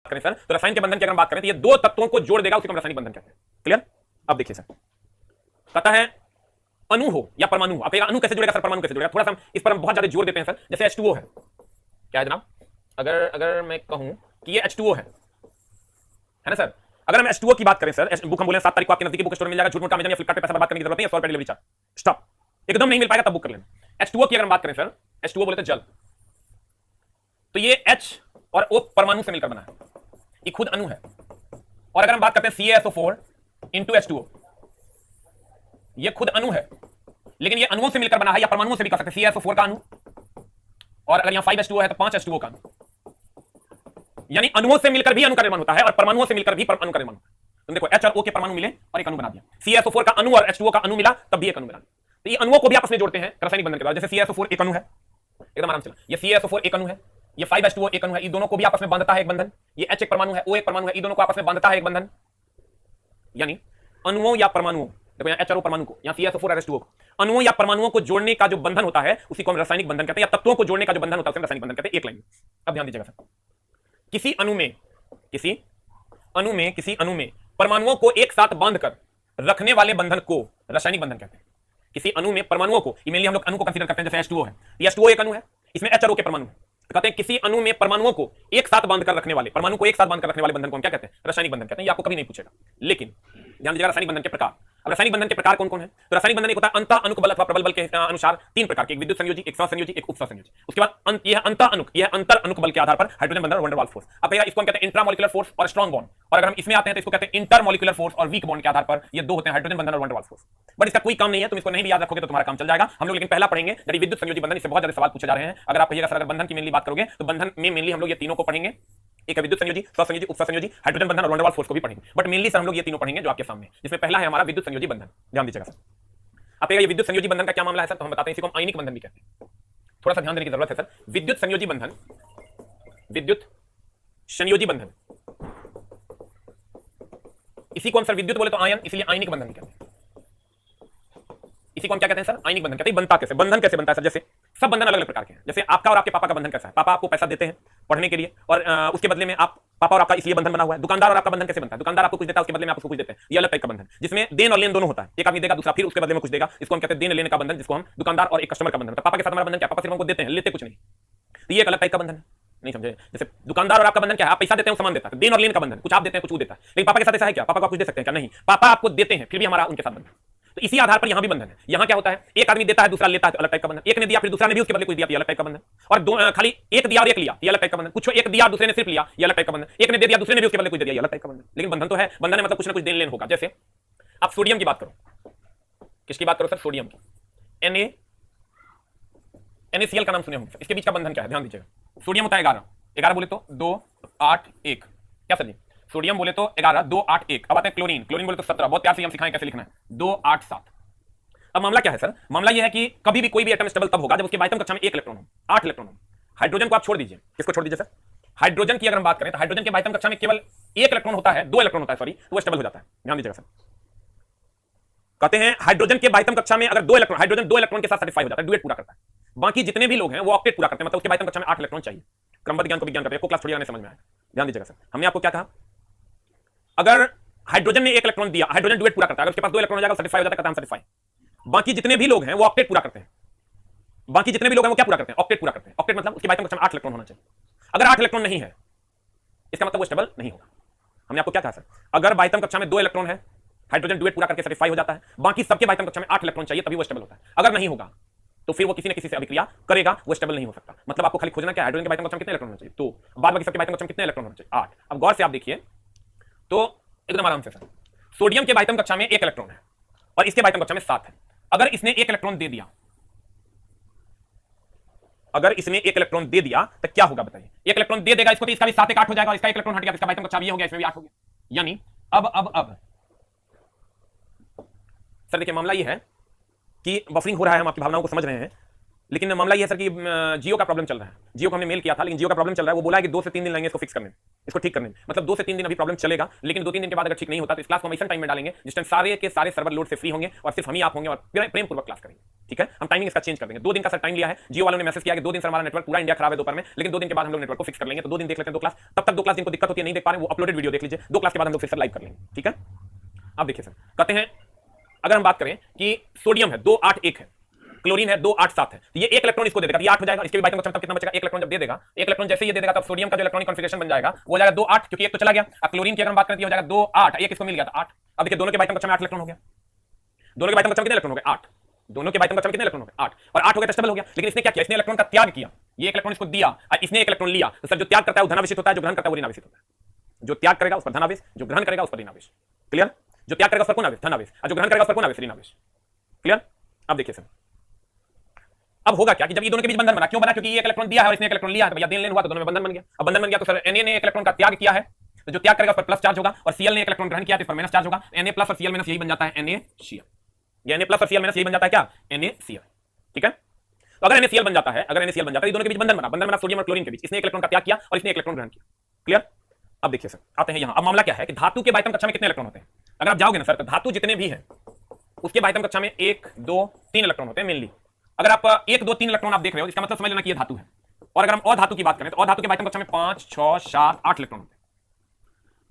करें सर तो रसायन के बंधन की अगर हम बात करें तो ये दो तत्वों को जोड़ देगा, उसी को हम रासायनिक बंधन कहते हैं। क्लियर? अब देखिए सर, कहता है अणु हो या परमाणु हो। आप कहेगा अणु कैसे जुड़ेगा सर, परमाणु कैसे जुड़ेगा? थोड़ा सा इस पर हम बहुत ज्यादा जोर देते हैं सर। जैसे H2O है, क्या है जनाब? अगर मैं कहूं कि ये H2O है ना सर, अगर हम H2O की बात करें सर, बुक हम बोले 7 तारीख को आपके नजदीकी बुक स्टोर में मिल जाएगा, झूठ मूठ अमेज़न या फ्लिपकार्ट पे पैसा बर्बाद करने की जरूरत नहीं है, 100 रुपए डिलीवरी चार्ज, स्टॉप। एकदम नहीं मिल पाएगा तब बुक कर लेना। H2O की अगर हम बात करें सर, H2O बोले तो जल, तो ये H और O परमाणु से मिलकर बना है, ये खुद अणु है। और अगर हम बात करते हैं CaSO4 into H2O, ये खुद अणु है, लेकिन ये अणुओं से मिलकर बना है, या परमाणुओं से भी कर सकते हैं। CaSO4 का अणु, और अगर यहां 5H2O है तो 5H2O का अणु, यानी अणुओं से मिलकर भी अणु का निर्माण होता है और परमाणुओं से मिलकर भी अणु का निर्माण होता है। तुम देखो H और O के परमाणु मिले और एक अणु बना दिया, CaSO4 का अणु और H2O का अणु मिला तब भी एक अणु बना दिया। तो ये अणुओं को भी आपस में जोड़ते हैं रासायनिक बंधन के द्वारा। जैसे CaSO4 एक अणु है, एकदम आराम से चला, ये CaSO4 एक अणु है, ये 5H2O एक अणु है, ये दोनों को भी आपस में बांधता है एक बंधन। ये H एक परमाणु है, O एक परमाणु है, ये दोनों को आपस में बांधता है एक बंधन। यानी अणुओं या परमाणुओं, देखो यहाँ H और O परमाणु को, यहाँ CaSO4 और H2O को, अणुओं या परमाणुओं को जोड़ने का जो बंधन होता है उसी को हम रासायनिक बंधन कहते हैं, या तत्वों को जोड़ने का जो बंधन होता है उसे रासायनिक बंधन कहते हैं। एक लाइन में अब ध्यान दीजिएगा सर, किसी अणु में परमाणुओं को एक साथ बांधकर रखने वाले बंधन को रासायनिक बंधन कहते हैं। किसी अणु में परमाणुओं को, मेनली हम लोग अणु को कंसीडर करते हैं, जैसे H2O है, ये H2O एक अणु है, इसमें H और O के परमाणु है, तो कहते हैं किसी अणु में परमाणुओं को एक साथ बांधकर रखने वाले, परमाणु को एक साथ बांधकर रखने वाले बंधन को हम क्या कहते हैं? रासायनिक बंधन कहते हैं। ये आपको कभी नहीं पूछेगा। लेकिन ध्यान दीजिएगा रासायनिक बंधन के प्रकार। अब रासायनिक बंधन के प्रकार कौन कौन है? तो रासायनिक बंधन एक होता है अंतः अणुक बल अथवा प्रबल बल के अनुसार तीन प्रकार के, एक विद्युत संयोजी, एक सहसंयोजी, एक उपसहसंयोजी। उसके बाद यह अंतः अणुक, यह अंतर अणुक बल के आधार पर हाइड्रोजन बंधन और वैन डर वाल्स फोर्स। अब इसको हम कहते हैं इंट्रामोलिकुलर फोर्स और स्ट्रॉन्ग बॉन्ड। और अगर हम इसमें आते हैं तो इसको कहते हैं इंटरमोलिकुलर फोर्स और वीक बॉन्ड के आधार पर ये दो होते हैं, हाइड्रोजन बंधन और van der Waals force. But इसका कोई काम नहीं है, तुम इसको नहीं भी याद रखोगे तो तुम्हारा काम चल जाएगा। हम लोग लेकिन पहला पढ़ेंगे जब विद्युत संयोजी बंधन, इससे बहुत ज्यादा सवाल पूछे जा रहे हैं। अगर आप कहिएगा सर अगर बंधन की मेनली बात करोगे तो बंधन में मेनली हम लोग ये तीनों को पढ़ेंगे, एक विद्युत संयोजी, सहसंयोजी, उपसहसंयोजी, हाइड्रोजन बंधन और वैन डर वाल्स फोर्स को भी पढ़ेंगे। बट मेनली सर हम लोग ये तीनों पढ़ेंगे जो आपके सामने, जिसमें पहला है हमारा विद्युत संयोजी बंधन। ध्यान दीजिएगा सर, आप ये विद्युत संयोजी बंधन का क्या मामला है सर, तो हम बताते हैं इसी को हम आयनिक बंधन भी कहते हैं। थोड़ा सा ध्यान देने की जरूरत है सर। विद्युत संयोजी बंधन, विद्युत संयोजी बंधन, इसी को हम सर विद्युत बोले तो आयन, इसलिए आयनिक बंधन भी कहते हैं। इसी को हम क्या कहते हैं सर? आयनिक बंधन कहते हैं। बनता कैसे, बंधन कैसे बनता है सर? जैसे सब बंधन अलग अलग प्रकार के हैं। जैसे आपका और आपके पापा का बंधन कैसा है? पापा आपको पैसा देते हैं पढ़ने के लिए और उसके बदले में आप, पापा और आपका इसलिए बंधन बना हुआ है। दुकानदार और आपका बंधन कैसे बनता है? दुकानदार आपको कुछ देता है, उसके बदले में आप उसको कुछ देते हैं। ये अलग टाइप का बंधन, जिसमें देन और लेन दोनों होता है। एक आदमी देगा, दूसरा फिर उसके बदले में कुछ देगा। इसको हम कहते हैं देन लेने का बंधन, जिसको हम दुकानदार और एक कस्टमर का बंधन। पापा के साथ हमारा बंधन क्या? पापा सिर्फ हमको देते हैं, लेते कुछ नहीं। तो ये एक अलग टाइप का बंधन है, नहीं समझे? जैसे दुकानदार और आपका बंधन क्या है? आप पैसा देते हैं, सामान देता है, देन और लेन का बंधन, कुछ आप देते हैं कुछ वो देता है। लेकिन पापा के साथ ऐसा है क्या? पापा को कुछ दे सकते हैं क्या? नहीं, पापा आपको देते हैं फिर भी हमारा उनके साथ बंधन। तो इसी आधार पर यहां भी बंधन है। यहां क्या होता है? एक आदमी देता है, दूसरा लेता है, तो अलग टाइप का बंधन। एक ने दिया फिर दूसरा ने भी उसके बदले कुछ दिया, ये अलग टाइप का बंधन। और दो खाली एक दिया और एक लिया, ये अलग टाइप का बंधन। कुछ एक दिया दूसरे ने सिर्फ लिया, ये अलग टाइप का बंधन। एक ने दे दिया दूसरे ने भी उसके बदले कुछ दे दिया, ये अलग टाइप का बंधन। लेकिन बंधन तो है। बंधन है मतलब कुछ ना कुछ देन लेन होगा। जैसे आप सोडियम की बात करो, किसकी बात करो सर? सोडियम की। NaCl का नाम सुने होंगे। इसके बीच का बंधन क्या है? ध्यान दीजिएगा। सोडियम होता है 11, 11 बोले तो 2 8 1, क्या सर जी? सोडियम बोले तो 11 2 8 1। अब आते हैं क्लोरीन, क्लोरीन बोले तो 17। बहुत प्यार से हम सिखाएं कैसे लिखना है, 2 8 7। अब मामला क्या है सर? मामला यह है कि कभी भी कोई भी एटम स्टेबल तब होगा जब उसके बाइटम कक्षा में 1 इलेक्ट्रॉन हो, 8 इलेक्ट्रॉन हो। हाइड्रोजन को आप छोड़ दीजिए, किसको छोड़ दीजिए सर? हाइड्रोजन की अगर हम बात करें तो हाइड्रोजन के बाइटम कक्षा में केवल 1 इलेक्ट्रॉन होता है, 2 इलेक्ट्रॉन होता है सॉरी, तो वो स्टेबल हो जाता है। ध्यान दीजिएगा सर, कहते हैं हाइड्रोजन के बाइटम कक्षा में अगर 2 इलेक्ट्रॉन, हाइड्रोजन 2 इलेक्ट्रॉन के साथ सेटिस्फाई हो जाता है, डुएट पूरा करता है। बाकी जितने भी लोग हैं वो ऑक्टेट पूरा करते हैं, मतलब उसके बाइटम कक्षा में 8 इलेक्ट्रॉन चाहिए। क्रमबद्ध ज्ञान को विज्ञान करते हैं, को क्लास थोड़ी आने समझ में आया। ध्यान दीजिएगा सर, हमने आपको क्या कहा? अगर हाइड्रोजन ने 1 इलेक्ट्रॉन दिया, हाइड्रोजन डुएट पूरा करता है, अगर उसके पास 2 इलेक्ट्रॉन हो जाएगा सेटिस्फाई हो जाता है, कहता है सेटिस्फाई। बाकी जितने भी लोग हैं वो ऑक्टेट पूरा करते हैं। बाकी जितने भी लोग हैं वो क्या पूरा करते हैं? ऑक्टेट पूरा करते हैं। ऑक्टेट मतलब उसके बाइटम कक्षा में 8 इलेक्ट्रॉन होना चाहिए। अगर 8 इलेक्ट्रॉन नहीं है इसका मतलब वो स्टेबल नहीं होगा। हमने आपको क्या कहा सर? अगर बाइटम कक्षा में 2 इलेक्ट्रॉन है, हाइड्रोजन डुएट पूरा करके सेटिस्फाई हो जाता है, बाकी सबके बाइटम कक्षा में 8 इलेक्ट्रॉन चाहिए तभी वो स्टेबल होता है। अगर नहीं होगा तो फिर वो किसी न किसी से अभिक्रिया करेगा, वो स्टेबल नहीं हो सकता। मतलब आपको खाली खोजना क्या है? हाइड्रोजन के बाइटम कक्षा में कितने इलेक्ट्रॉन होना चाहिए, तो बाद बाकी सबके बाइटम कक्षा में कितने इलेक्ट्रॉन होना चाहिए? 8। अब गौर से आप देखिए तो एकदम आराम से सर, सोडियम के बाइटम कक्षा में 1 इलेक्ट्रॉन है और इसके बाइटम कक्षा में 7 है। अगर इसने 1 इलेक्ट्रॉन दे दिया, अगर इसने 1 इलेक्ट्रॉन दे दिया तो क्या होगा बताइए? 1 इलेक्ट्रॉन दे देगा इसको तो इसका भी 7 1 8 हो जाएगा, इसका 1 इलेक्ट्रॉन हट गया, इसका बाइटम कक्षा भी हो गया, इसमें भी 8 हो गया। यानी अब सर देखिए मामला ये है कि बफरिंग हो रहा है, हम आपकी भावनाओं को समझ रहे हैं, लेकिन मामला ये है सर कि जियो का प्रॉब्लम चल रहा है। जियो को हमने मेल किया था, लेकिन जियो का प्रॉब्लम चल रहा है। वो बोला है कि 2 से 3 दिन लगेंगे इसको फिक्स करने में, इसको ठीक करने में। मतलब 2 से 3 दिन अभी प्रॉब्लम चलेगा, लेकिन 2-3 दिन के बाद अगर ठीक नहीं होता तो इस क्लास को हम ऐसा टाइम में डालेंगे जिस टाइम सारे के सारे सर्वर लोड से फ्री होंगे और सिर्फ हम ही आप होंगे और प्रेम पूर्वक क्लास करेंगे। ठीक है, हम टाइमिंग इसका चेंज कर देंगे। 2 दिन का सर टाइम लिया है। जियो वालों ने मैसेज किया कि 2 दिन सर हमारा नेटवर्क पूरा इंडिया खराब है दोपहर में, लेकिन 2 दिन के बाद हम लोग नेटवर्क को फिक्स कर लेंगे। तो 2 दिन देख लेते हैं 2 क्लास, तब तक 2 क्लास जिनको दिक्कत होती है नहीं देख पा रहे वो अपलोडेड वीडियो देख लीजिए। 2 क्लास के बाद हम लोग फिर लाइव कर लेंगे, ठीक है। अब देखिए सर, कहते हैं अगर हम बात करें कि सोडियम है 281 है, क्लोरीन है 287 है, तो ये 1 इलेक्ट्रॉन इसको दे देगा, ये 8 हो जाएगा। इसके भी बाइटम तब कितना बचेगा, 1 इलेक्ट्रॉन जब दे देगा, 1 इलेक्ट्रॉन जैसे ये दे देगा तब सोडियम का जो इलेक्ट्रॉनिक कॉन्फिगरेशन बन जाएगा वो हो जाएगा 2-8, क्योंकि एक तो चला गया। अब क्लोरीन की अगर हम बात करें हो जाएगा 2-8, एक इसको मिल गया था 8। अब देखिए दोनों के बाइटम कक्षा में 8 इलेक्ट्रॉन हो गया। दोनों के बाइटम कक्षा में कितने इलेक्ट्रॉन हो गए, 8। दोनों के बाइटम कक्षा में कितने इलेक्ट्रॉन हो गए, 8 और 8 हो गया, डबल हो गया। लेकिन इसने क्या किया, इसने इलेक्ट्रॉन का त्याग किया। ये 1 इलेक्ट्रॉन इसको दिया और इसने 1 इलेक्ट्रॉन लिया। तो सर जो त्याग करता है वो धनावेशित होता है, जो ग्रहण करता है वो ऋणावेशित होता है। जो त्याग करेगा उस पर धनावेश, जो ग्रहण करेगा उस पर ऋणावेश। क्लियर। जो त्याग करेगा उस पर कौन आवेश, धनावेश, और जो ग्रहण करेगा उस पर कौन आवेश, ऋणावेश। क्लियर। अब देखिए सर, अब होगा क्या कि जब ये दोनों के बीच बंधन बना, क्यों बना, क्योंकि ये 1 इलेक्ट्रॉन दिया है और इसने 1 इलेक्ट्रॉन लिया है, तो भैया देन लेन हुआ तो दोनों में बंधन बन गया। अब बंधन बन गया तो सर Na ने 1 इलेक्ट्रॉन का त्याग किया है, तो जो त्याग करेगा उस पर प्लस चार्ज होगा, और Cl ने 1 इलेक्ट्रॉन ग्रहण किया तो इस पर माइनस चार्ज होगा। Na प्लस और Cl माइनस यही बन जाता है NaCl। ये Na प्लस और Cl माइनस यही बन जाता है क्या, NaCl। ठीक है। तो अगर NaCl बन जाता है, अगर NaCl बन जाता है, दोनों के बीच बंधन बना सोडियम और क्लोरीन के बीच। इसने 1 इलेक्ट्रॉन का त्याग किया और इसने 1 इलेक्ट्रॉन ग्रहण किया। क्लियर। अब देखिए सर, आते हैं यहां। अब मामला क्या है कि धातु के बाइटम कक्षा में कितने इलेक्ट्रॉन होते हैं। अगर आप जाओगे ना सर, तो धातु जितने भी हैं उसके बाइटम कक्षा में 1 2 3 इलेक्ट्रॉन होते हैं मेनली। अगर आप 1 2 3 इलेक्ट्रॉन आप देख रहे हो, इसका मतलब समझ लेना कि ये धातु है। और अगर हम अधातु की बात करें तो अधातु के बाइटम कक्षा में 5 6 7 8 इलेक्ट्रॉन होते हैं।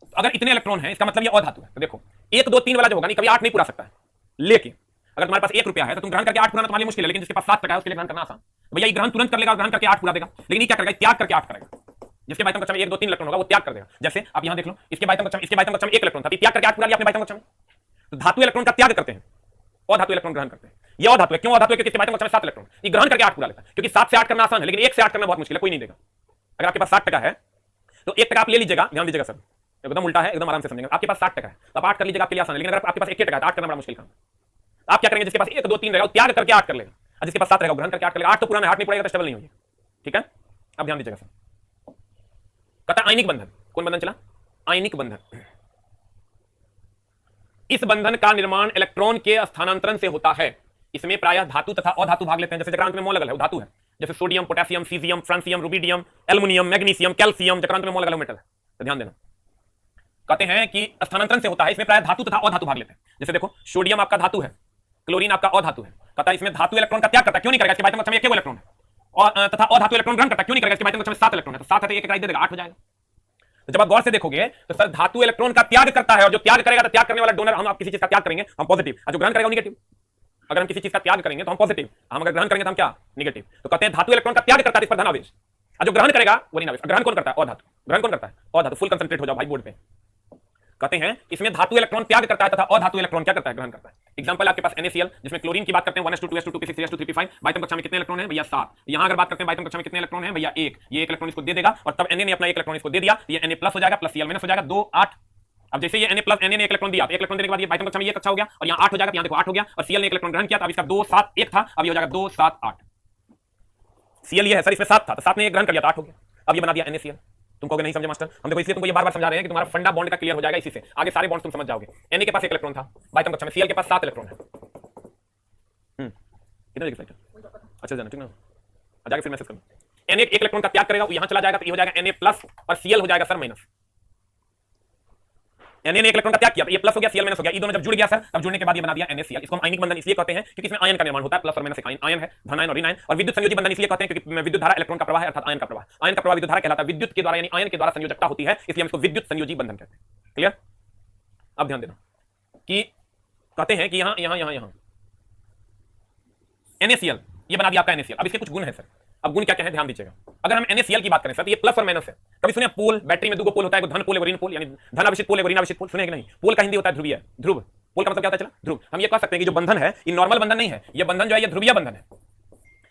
तो अगर इतने इलेक्ट्रॉन हैं इसका मतलब ये अधातु है। तो देखो 1 2 3 वाला जो होगा नहीं, कभी 8 नहीं पूरा सकता है। लेकिन अगर तुम्हारे पास 1 रुपया है तो तुम ग्रहण करके 8 पूरा तुम्हारे लिए मुश्किल है, लेकिन जिसके पास 7 टका है उसके लिए ग्रहण करना आसान। भैया ये ग्रहण तुरंत कर लेगा और ग्रहण करके 8 पूरा देगा। लेकिन ये क्या करेगा, त्याग करके 8 करेगा। जिसके बाइटम कक्षा में 1 2 3 इलेक्ट्रॉन होगा वो त्याग कर देगा। जैसे आप यहां देख लो, इसके बाइटम कक्षा में 1 इलेक्ट्रॉन था, त्याग करके 8 पूरा लिया अपने बाइटम कक्षा में। तो धातु इलेक्ट्रॉन का त्याग करते हैं और धातु इलेक्ट्रॉन ग्रहण करते हैं। ये और धातु है, क्यों और धातु है, क्योंकि इसके बाइटम कक्षा में 7 इलेक्ट्रॉन, ये ग्रहण करके 8 पूरा लेता है। क्योंकि 7 से 8 करना आसान है, लेकिन 1 से 8 करना बहुत मुश्किल है, कोई नहीं देगा। अगर आपके पास 60 टका है तो 1 टका आप ले लीजिएगा, ध्यान दीजिएगा सर, एकदम उल्टा है, एकदम आराम से समझेंगे। आपके पास 60 टका है तो आप 8 कर लीजिएगा, आपके लिए आसान है। लेकिन अगर आपके पास 1 टका है तो 8 करना बड़ा मुश्किल काम है। आप क्या करेंगे, जिसके पास 1 2 3 रहेगा वो त्याग करके 8 कर लेगा, और जिसके पास 7 रहेगा ग्रहण करके 8 कर लेगा। 8 तो पुराना है, 8 नहीं पड़ेगा तो स्टेबल नहीं होगी। ठीक है। अब ध्यान दीजिएगा सर, कहता है आयनिक बंधन। कौन बंधन चला, आयनिक बंधन। इस बंधन का निर्माण इलेक्ट्रॉन के स्थानांतरण से होता है। इसमें प्रायः धातु तथा अधातु भाग लेते हैं। जैसे चक्रांत में मोल लगल है वो धातु है, जैसे sodium potassium caesium francium rubidium aluminium magnesium calcium, चक्रांत में मोल लगल है मेटल है। तो ध्यान देना, कहते हैं कि स्थानांतरण से होता है। इसमें प्रायः धातु तथा अधातु भाग लेते हैं। जैसे देखो सोडियम आपका धातु है, क्लोरीन आपका अधातु है। कहता है इसमें धातु इलेक्ट्रॉन का त्याग करता है, क्यों नहीं करेगा, इसके बाइटम कक्षा में 1 इलेक्ट्रॉन है। और तथा अधातु इलेक्ट्रॉन ग्रहण करता है, क्यों नहीं करेगा, इसके बाइटम कक्षा में 7 इलेक्ट्रॉन है। तो 7 है तो 1 दे देगा, 8 हो जाएगा। तो जब आप गौर से देखोगे तो सर धातु इलेक्ट्रॉन का त्याग करता है, और जो त्याग करेगा तो त्याग करने वाला डोनर, हम आप किसी चीज का त्याग करेंगे हम पॉजिटिव, और जो ग्रहण करेगा नेगेटिव। अगर हम किसी चीज का त्याग करेंगे तो हम पॉजिटिव, हम अगर ग्रहण करेंगे तो हम क्या, नेगेटिव। तो कहते हैं धातु इलेक्ट्रॉन का त्याग करता है, इस पर धनावेश, और जो ग्रहण करेगा वो ऋणावेश। ग्रहण कौन करता है, अधातु। ग्रहण कौन करता है, अधातु। फुल कंसंट्रेट हो जाओ भाई बोर्ड पे। कहते हैं इसमें धातु इलेक्ट्रॉन त्याग करता है तथा अधातु इलेक्ट्रॉन क्या करता है, ग्रहण करता है। एग्जांपल आपके पास NaCl, जिसमें क्लोरीन की बात करते हैं 1s2 2s2 2p6 3s2 3p5, बाइटम कक्षा में कितने इलेक्ट्रॉन है भैया 7। यहां अगर बात करते हैं बाइटम कक्षा में कितने इलेक्ट्रॉन है भैया 1। ये 1 इलेक्ट्रॉन इसको दे देगा, और तब Na ने अपना 1 इलेक्ट्रॉन इसको दे दिया, ये Na प्लस हो जाएगा, प्लस Cl माइनस हो जाएगा, 2 8। अब जैसे ये Na प्लस Na ने 1 इलेक्ट्रॉन दिया, 1 इलेक्ट्रॉन देने के बाद ये बाइटम कक्षा में ये कक्षा हो गया, और यहां 8 हो जाएगा, यहां देखो 8 हो गया, और Cl ने 1 इलेक्ट्रॉन ग्रहण किया, तो अब इसका 2 7 1 था, अब ये हो जाएगा 2 7 8। Cl ये है सर, इसमें 7 था तो 7 ने 1 ग्रहण कर लिया तो 8 हो गया, अब ये बना दिया NaCl। तुम कहोगे नहीं समझे मास्टर, हम देखो इसलिए तुमको ये बार-बार समझा रहे हैं कि तुम्हारा फंडा बॉन्ड का क्लियर हो जाएगा, इसी से आगे सारे बॉन्ड्स तुम समझ जाओगे। Na के पास 1 इलेक्ट्रॉन था बाइटम कक्षा में, Cl के पास 7 इलेक्ट्रॉन है। कितना देखिए अच्छा जाना, ठीक ना, जाके फिर मैसेज करना। Na 1 इलेक्ट्रॉन का त्याग करेगा, यहां चला जाएगा तो ये हो जाएगा Na प्लस, और Cl हो जाएगा सर माइनस। Na ने 1 इलेक्ट्रॉन का त्याग किया तो ये प्लस हो गया, Cl माइनस हो गया, ये दोनों जब जुड़ गया सर, तब जुड़ने के बाद ये बना दिया NaCl। इसको हम आयनिक बंधन इसलिए कहते हैं क्योंकि इसमें आयन का निर्माण होता है, प्लस और माइनस एक आयन है, धन आयन और ऋण आयन। और विद्युत संयोजी बंधन इसलिए कहते हैं क्योंकि विद्युत धारा इलेक्ट्रॉन का प्रवाह है, अर्थात आयन का प्रवाह। आयन का प्रवाह विद्युत धारा कहलाता है, विद्युत के द्वारा यानी आयन के द्वारा संयोजकता होती है, इसलिए हम इसको विद्युत संयोजी बंधन कहते हैं। क्लियर। अब ध्यान देना कि कहते हैं कि यहां यहां यहां यहां NaCl ये बना दिया आपका NaCl। अब इसके कुछ गुण है सर, अब गुण क्या क्या है ध्यान दीजिएगा। अगर हम NaCl की बात करें सर तो ये प्लस और माइनस है। कभी सुने पोल, बैटरी में 2 पोल होता है, धन पोल और ऋण पोल, यानी धन आवेशित पोल और ऋण आवेशित पोल, सुने कि नहीं। पोल का हिंदी होता है ध्रुवीय, ध्रुव। पोल का मतलब क्या होता है, चला ध्रुव। हम ये कह सकते हैं कि जो बंधन है ये नॉर्मल बंधन नहीं है, ये बंधन जो है ये ध्रुवीय बंधन है।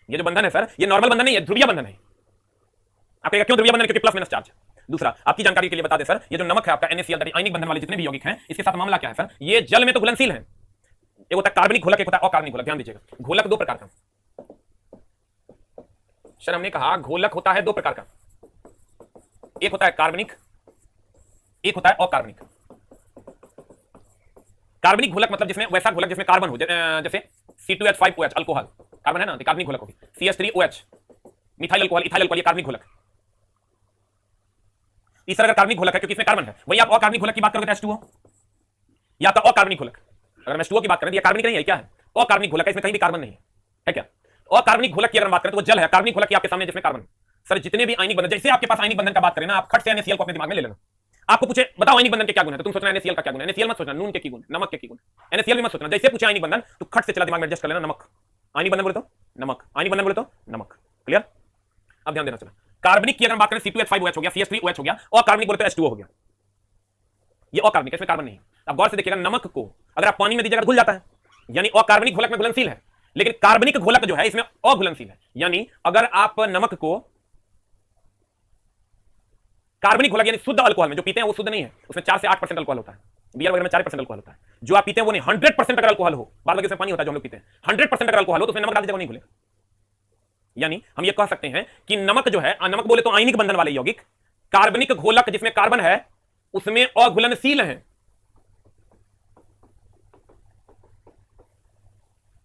ये जो बंधन है सर ये नॉर्मल बंधन नहीं है, ध्रुवीय बंधन है। आप कहेंगे क्यों ध्रुवीय बंधन, क्योंकि प्लस माइनस चार्ज। दूसरा आपकी जानकारी के लिए बता दें सर, ये जो नमक है आपका NaCl आयनिक बंधन वाले जितने भी यौगिक हैं, इसके साथ मामला क्या है सर, ये जल में तो घुलनशील है। एक होता है कार्बनिक घोलक, एक होता है अकार्बनिक घोलक। ध्यान दीजिएगा, घोलक 2 प्रकार का सर, हमने कहा घोलक होता है 2 प्रकार का, एक होता है कार्बनिक, एक होता है अकार्बनिक। कार्बनिक घोलक मतलब जिसमें वैसा घोलक जिसमें कार्बन हो, जैसे C2H5OH अल्कोहल, कार्बन है ना, तो कार्बनिक घोलक होगी। CH3OH methyl alcohol, ethyl alcohol, ये कार्बनिक घोलक। तीसरा अगर कार्बनिक घोलक है क्योंकि इसमें कार्बन है, वही आप अकार्बनिक घोलक की बात करोगे तो H2O, या तो अकार्बनिक घोलक। अगर हम H2O की बात करें तो ये कार्बनिक नहीं है, क्या है, अकार्बनिक घोलक है, इसमें कहीं भी कार्बन नहीं है। है क्या? और कार्बनिक घोलक की अगर बात करें तो वो जल है, कार्बनिक घोलक की आपके सामने जिसमें कार्बन। सर जितने भी आयनिक बंधन, जैसे आपके पास आयनिक बंधन का बात करें ना, आप खट से NaCl को अपने दिमाग में ले लेना। आपको पूछे बताओ आयनिक बंधन के क्या गुण है, तो तुम सोचना NaCl का क्या गुण है। NaCl मत सोचना नून के की गुण, नमक के की गुण। NaCl भी मत सोचना। जैसे पूछे आयनिक बंधन तो खट से चला दिमाग में एडजस्ट कर लेना, नमक। आयनिक बंधन बोले तो नमक, आयनिक बंधन बोले तो नमक। क्लियर? अब ध्यान देना। चला कार्बनिक की अगर बात करें C2H5OH हो गया, CH3OH हो गया, और कार्बनिक बोले तो H2O हो गया। ये अकार्बनिक, इसमें कार्बन नहीं है। अब गौर से देखिएगा, नमक को अगर आप पानी में दीजिएगा तो घुल जाता है, यानी अकार्बनिक घोलक में घुलनशील है। लेकिन कार्बनिक घोलक जो है इसमें अघुलनशील है, यानी अगर आप नमक को कार्बनिक घोलक यानी शुद्ध अल्कोहल में जो पीते हैं वो शुद्ध नहीं है, उसमें 4 से 8% अल्कोहल होता है। बियर वगैरह में 4% अल्कोहल होता है। जो आप पीते हैं वो नहीं, 100% अगर अल्कोहल हो, बाद में उसमें पानी होता है जो हम लोग पीते हैं, 100% अगर अल्कोहल हो तो उसमें नमक डाल दीजिएगा, नहीं घुलेगा। यानी हम ये कह सकते हैं कि नमक जो है, नमक बोले तो आयनिक बंधन वाले यौगिक, कार्बनिक घोलक जिसमें कार्बन है उसमें अघुलनशील है।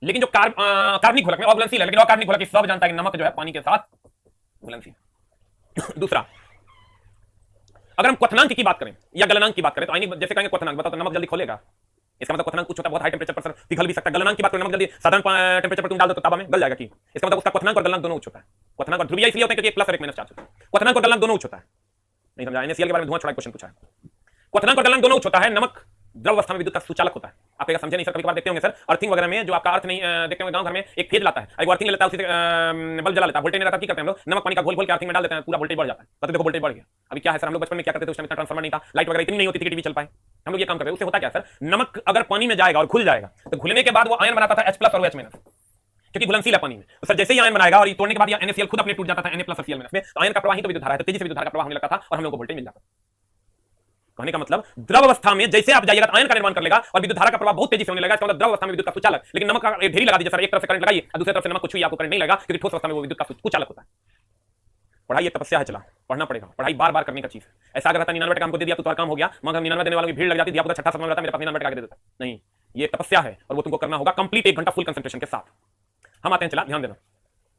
लेकिन जो कार्बनिक घोलक में अघुलनशील है, लेकिन अकार्बनिक घोलक सब जानता है कि नमक जो है पानी के साथ घुलनशील। दूसरा, अगर हम क्वथनांक की बात करें या गलनांक की बात करें तो आयनिक जैसे कहेंगे क्वथनांक, बताओ तो नमक जल्दी खोलेगा, इसका मतलब क्वथनांक कुछ होता है बहुत हाई टेंपरेचर पर पिघल भी सकता है। गलनांक की बात करें, नमक जल्दी साधारण टेंपरेचर पर तुम डाल दो तो ताबा में गल जाएगा, कि इसका मतलब उसका क्वथनांक और गलनांक दोनों उच्च होता है। क्वथनांक और ध्रुवीय इसलिए होते हैं क्योंकि एक प्लस और एक माइनस चार्ज होता है। क्वथनांक और गलनांक दोनों उच्च होता है। नहीं समझा? NaCl के बारे में धुआं छोड़ा क्वेश्चन पूछा है। क्वथनांक और गलनांक दोनों उच्च होता है। नमक द्रव अवस्था में विद्युत का सुचालक होता है। आप कहेगा समझे नहीं सर, कभी कभार देखते होंगे सर अर्थिंग वगैरह में, जो आपका अर्थ नहीं देखते होंगे गांव घर में, एक फेज लाता है, एक अर्थिंग ले लेता है, उसी से बल्ब जला लेता है, वोल्टेज नहीं रहता, क्या करते हैं हम लोग, नमक पानी का घोल घोल के अर्थिंग में डाल देते हैं, पूरा वोल्टेज बढ़ जाता है। कहते देखो वोल्टेज बढ़ गया। अभी क्या है सर, हम लोग बचपन में क्या करते थे, उस टाइम इतना ट्रांसफार्मर नहीं था, लाइट वगैरह इतनी नहीं होती थी कि टीवी चल पाए, हम लोग ये काम करते हैं। उससे होता क्या सर, नमक अगर पानी में जाएगा और घुल जाएगा तो घुलने के बाद वो आयन बनाता था H+ और OH-, क्योंकि घुलनशील है पानी में। तो सर जैसे ही आयन बनाएगा और ये तोड़ने के बाद NaCl खुद अपने टूट जाता था Na+ और Cl- में, तो आयन का प्रवाह ही तो विद्युत धारा है, तो तेजी से विद्युत धारा का प्रवाह होने लगता था और हम लोग को वोल्टेज मिल जाता। कहने का मतलब द्रव अवस्था में जैसे आप जाइएगा तो आयन का निर्माण कर लेगा और विद्युत धारा का प्रवाह बहुत तेजी से होने लगेगा। इसका मतलब द्रव अवस्था में विद्युत का सुचालक। लेकिन नमक का एक ढेरी लगा दीजिए सर, एक तरफ से करंट लगाइए और दूसरी तरफ से नमक कुछ भी आपको करंट नहीं लगेगा, क्योंकि ठोस अवस्था में वो विद्युत का कुचालक होता है। पढ़ाई एक तपस्या है, चला पढ़ना पड़ेगा, पढ़ाई बार बार करने का चीज है। ऐसा अगर रहता 99 टका हमको दे दिया तो काम हो गया, मगर 99 देने वालों की भीड़ लग जाती, दिया पता छठा समय रहता मेरे पास 99 टका दे देता। नहीं, ये तपस्या है और वो तुमको करना होगा कंप्लीट 1 घंटा फुल कंसंट्रेशन के साथ। हम आते हैं, चला ध्यान देना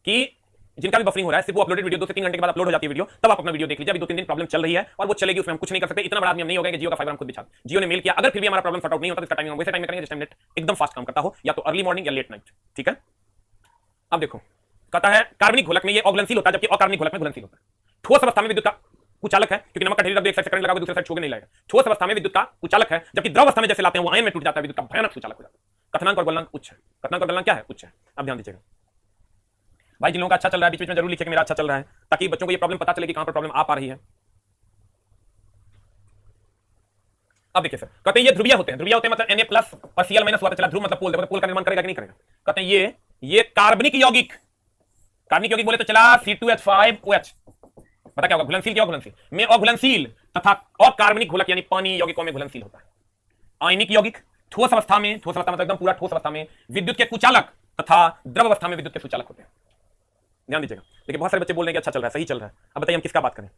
कि जिनका भी बफरिंग हो रहा है, सिर्फ वो अपलोडेड वीडियो 2 से 3 घंटे के बाद अपलोड हो जाती है वीडियो, तब आप अपना वीडियो देख लीजिए। अभी 2-3 दिन प्रॉब्लम चल रही है और वो चलेगी, उसमें हम कुछ नहीं कर सकते। इतना बड़ा आदमी हम नहीं हो गए कि जियो का फाइबर हम खुद बिछा दें। जियो ने मेल किया, अगर फिर भी हमारा प्रॉब्लम सॉर्ट आउट नहीं होता तो इसका टाइमिंग हम वैसे टाइम में करेंगे जिस टाइम नेट एकदम फास्ट काम करता हो, या तो अर्ली मॉर्निंग या लेट नाइट। ठीक है, अब देखो कहता है कार्बनिक घोलक में ये अघुलनशील होता है, जबकि अकार्बनिक घोलक में घुलनशील होता है। ठोस अवस्था में विद्युत का कुचालक है, क्योंकि नमक का ढेरी रख दो, एक साइड से करंट लगाओगे दूसरे साइड छोड़ने नहीं लगेगा। ठोस अवस्था में विद्युत का कुचालक है, जबकि द्रव अवस्था में जैसे लाते हैं वो आयन में टूट जाता है, विद्युत का भयानक सुचालक हो जाता है। कथनांक और गलनांक उच्च है। कथनांक और गलनांक क्या है? उच्च है। अब ध्यान दीजिएगा भाई, जिन लोगों का अच्छा चल रहा है बीच में जरूर लिखे कि मेरा अच्छा चल रहा है, ताकि बच्चों को ये प्रॉब्लम पता चले कि कहां पर प्रॉब्लम आ पा रही है। अब देखिए सर, कहते हैं ये ध्रुवीय होते हैं। ध्रुवीय होते हैं मतलब Na+ और Cl- हुआ तो चला ध्रुव मतलब पोल, देखो पोल का निर्माण करेगा कि नहीं करेगा। कहते हैं ये कार्बनिक यौगिक, कार्बनिक यौगिक बोले तो चला C2H5OH, पता क्या होगा, घुलनशील क्या घुलनशील में अघुलनशील तथा अकार्बनिक घोलक यानी पानी यौगिकों में घुलनशील होता है। आयनिक यौगिक ठोस अवस्था में, ठोस अवस्था मतलब एकदम पूरा ठोस अवस्था में विद्युत के कुचालक तथा द्रव अवस्था में विद्युत के सुचालक होते हैं। ध्यान दीजिएगा। देखिए बहुत सारे बच्चे बोल रहे हैं कि अच्छा चल रहा है, सही चल रहा है। अब बताइए हम किसका बात करें?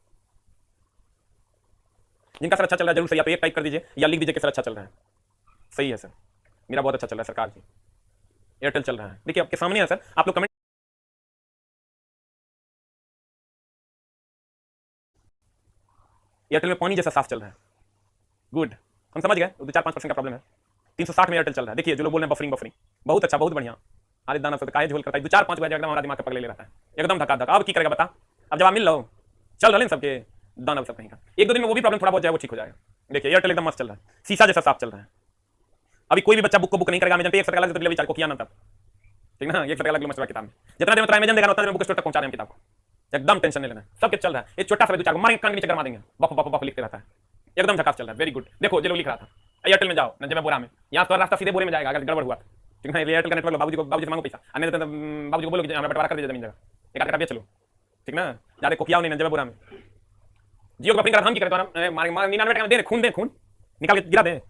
जिनका सर अच्छा चल रहा है जरूर सही, आप एक टाइप कर दीजिए या लिख दीजिए कि सर अच्छा चल रहा है। सही है सर, मेरा बहुत अच्छा चल रहा है सरकार जी, एयरटेल चल रहा है। देखिए आपके सामने है सर, आप लोग कमेंट, एयरटेल में पानी जैसा साफ चल रहा है। गुड, हम समझ गए। 2-4-5% का प्रॉब्लम है। 360 में एयरटेल चल रहा है। देखिए जो लोग बोल रहे हैं बफरिंग बफरिंग, बहुत अच्छा, बहुत बढ़िया। अरे दाना से काहे झोल करता है, 2-4-5 बजे एकदम हमारा दिमाग पे पकड़ ले रहता है, एकदम धक्का धक्का। अब की करेगा बता, अब जब आप मिल लो चल रहे सबके दाना सब कहीं का, 1-2 दिन में वो भी प्रॉब्लम थोड़ा बहुत जाए वो ठीक हो जाएगा। देखिए एयरटेल एकदम मस्त चल रहा है, शीशा जैसा साफ चल रहा है। अभी कोई भी बच्चा बुक को बुक नहीं करेगा अमेज़न पे, 1 अलग से विचार को किया ना तब, ठीक ना, 1 अलग मस्त किताब में जितना देर में अमेज़न देगा उतना देर बुक स्टोर तक पहुंचा रहे हैं किताब को, एकदम टेंशन नहीं लेना। सब कुछ चल रहा है। एक छोटा सा 2-4 मारेंगे कान के नीचे गरमा देंगे, बफ बफ बफ लिखते रहता है, एकदम झकास चल रहा है। Very good. देखो जो लोग लिख रहा था एयरटेल में जाओ नंजे में बोरा में, यहाँ तो रास्ता सीधे बोरे में जाएगा अगर गड़बड़ हुआ, ठीक है। एयरटेल का नेटवर्क बाबूजी से मांगो पैसा, अन्य बाबूजी को बोलो कि हमें बंटवारा कर दीजिए जमीन जगह, एक आध चलो, ठीक ना, ज्यादा कोकिया नहीं नंजे में बोरा में। जियो का हम की करे तो मारेंगे 99 टका दे, खून दे, खून निकाल के गिरा दे,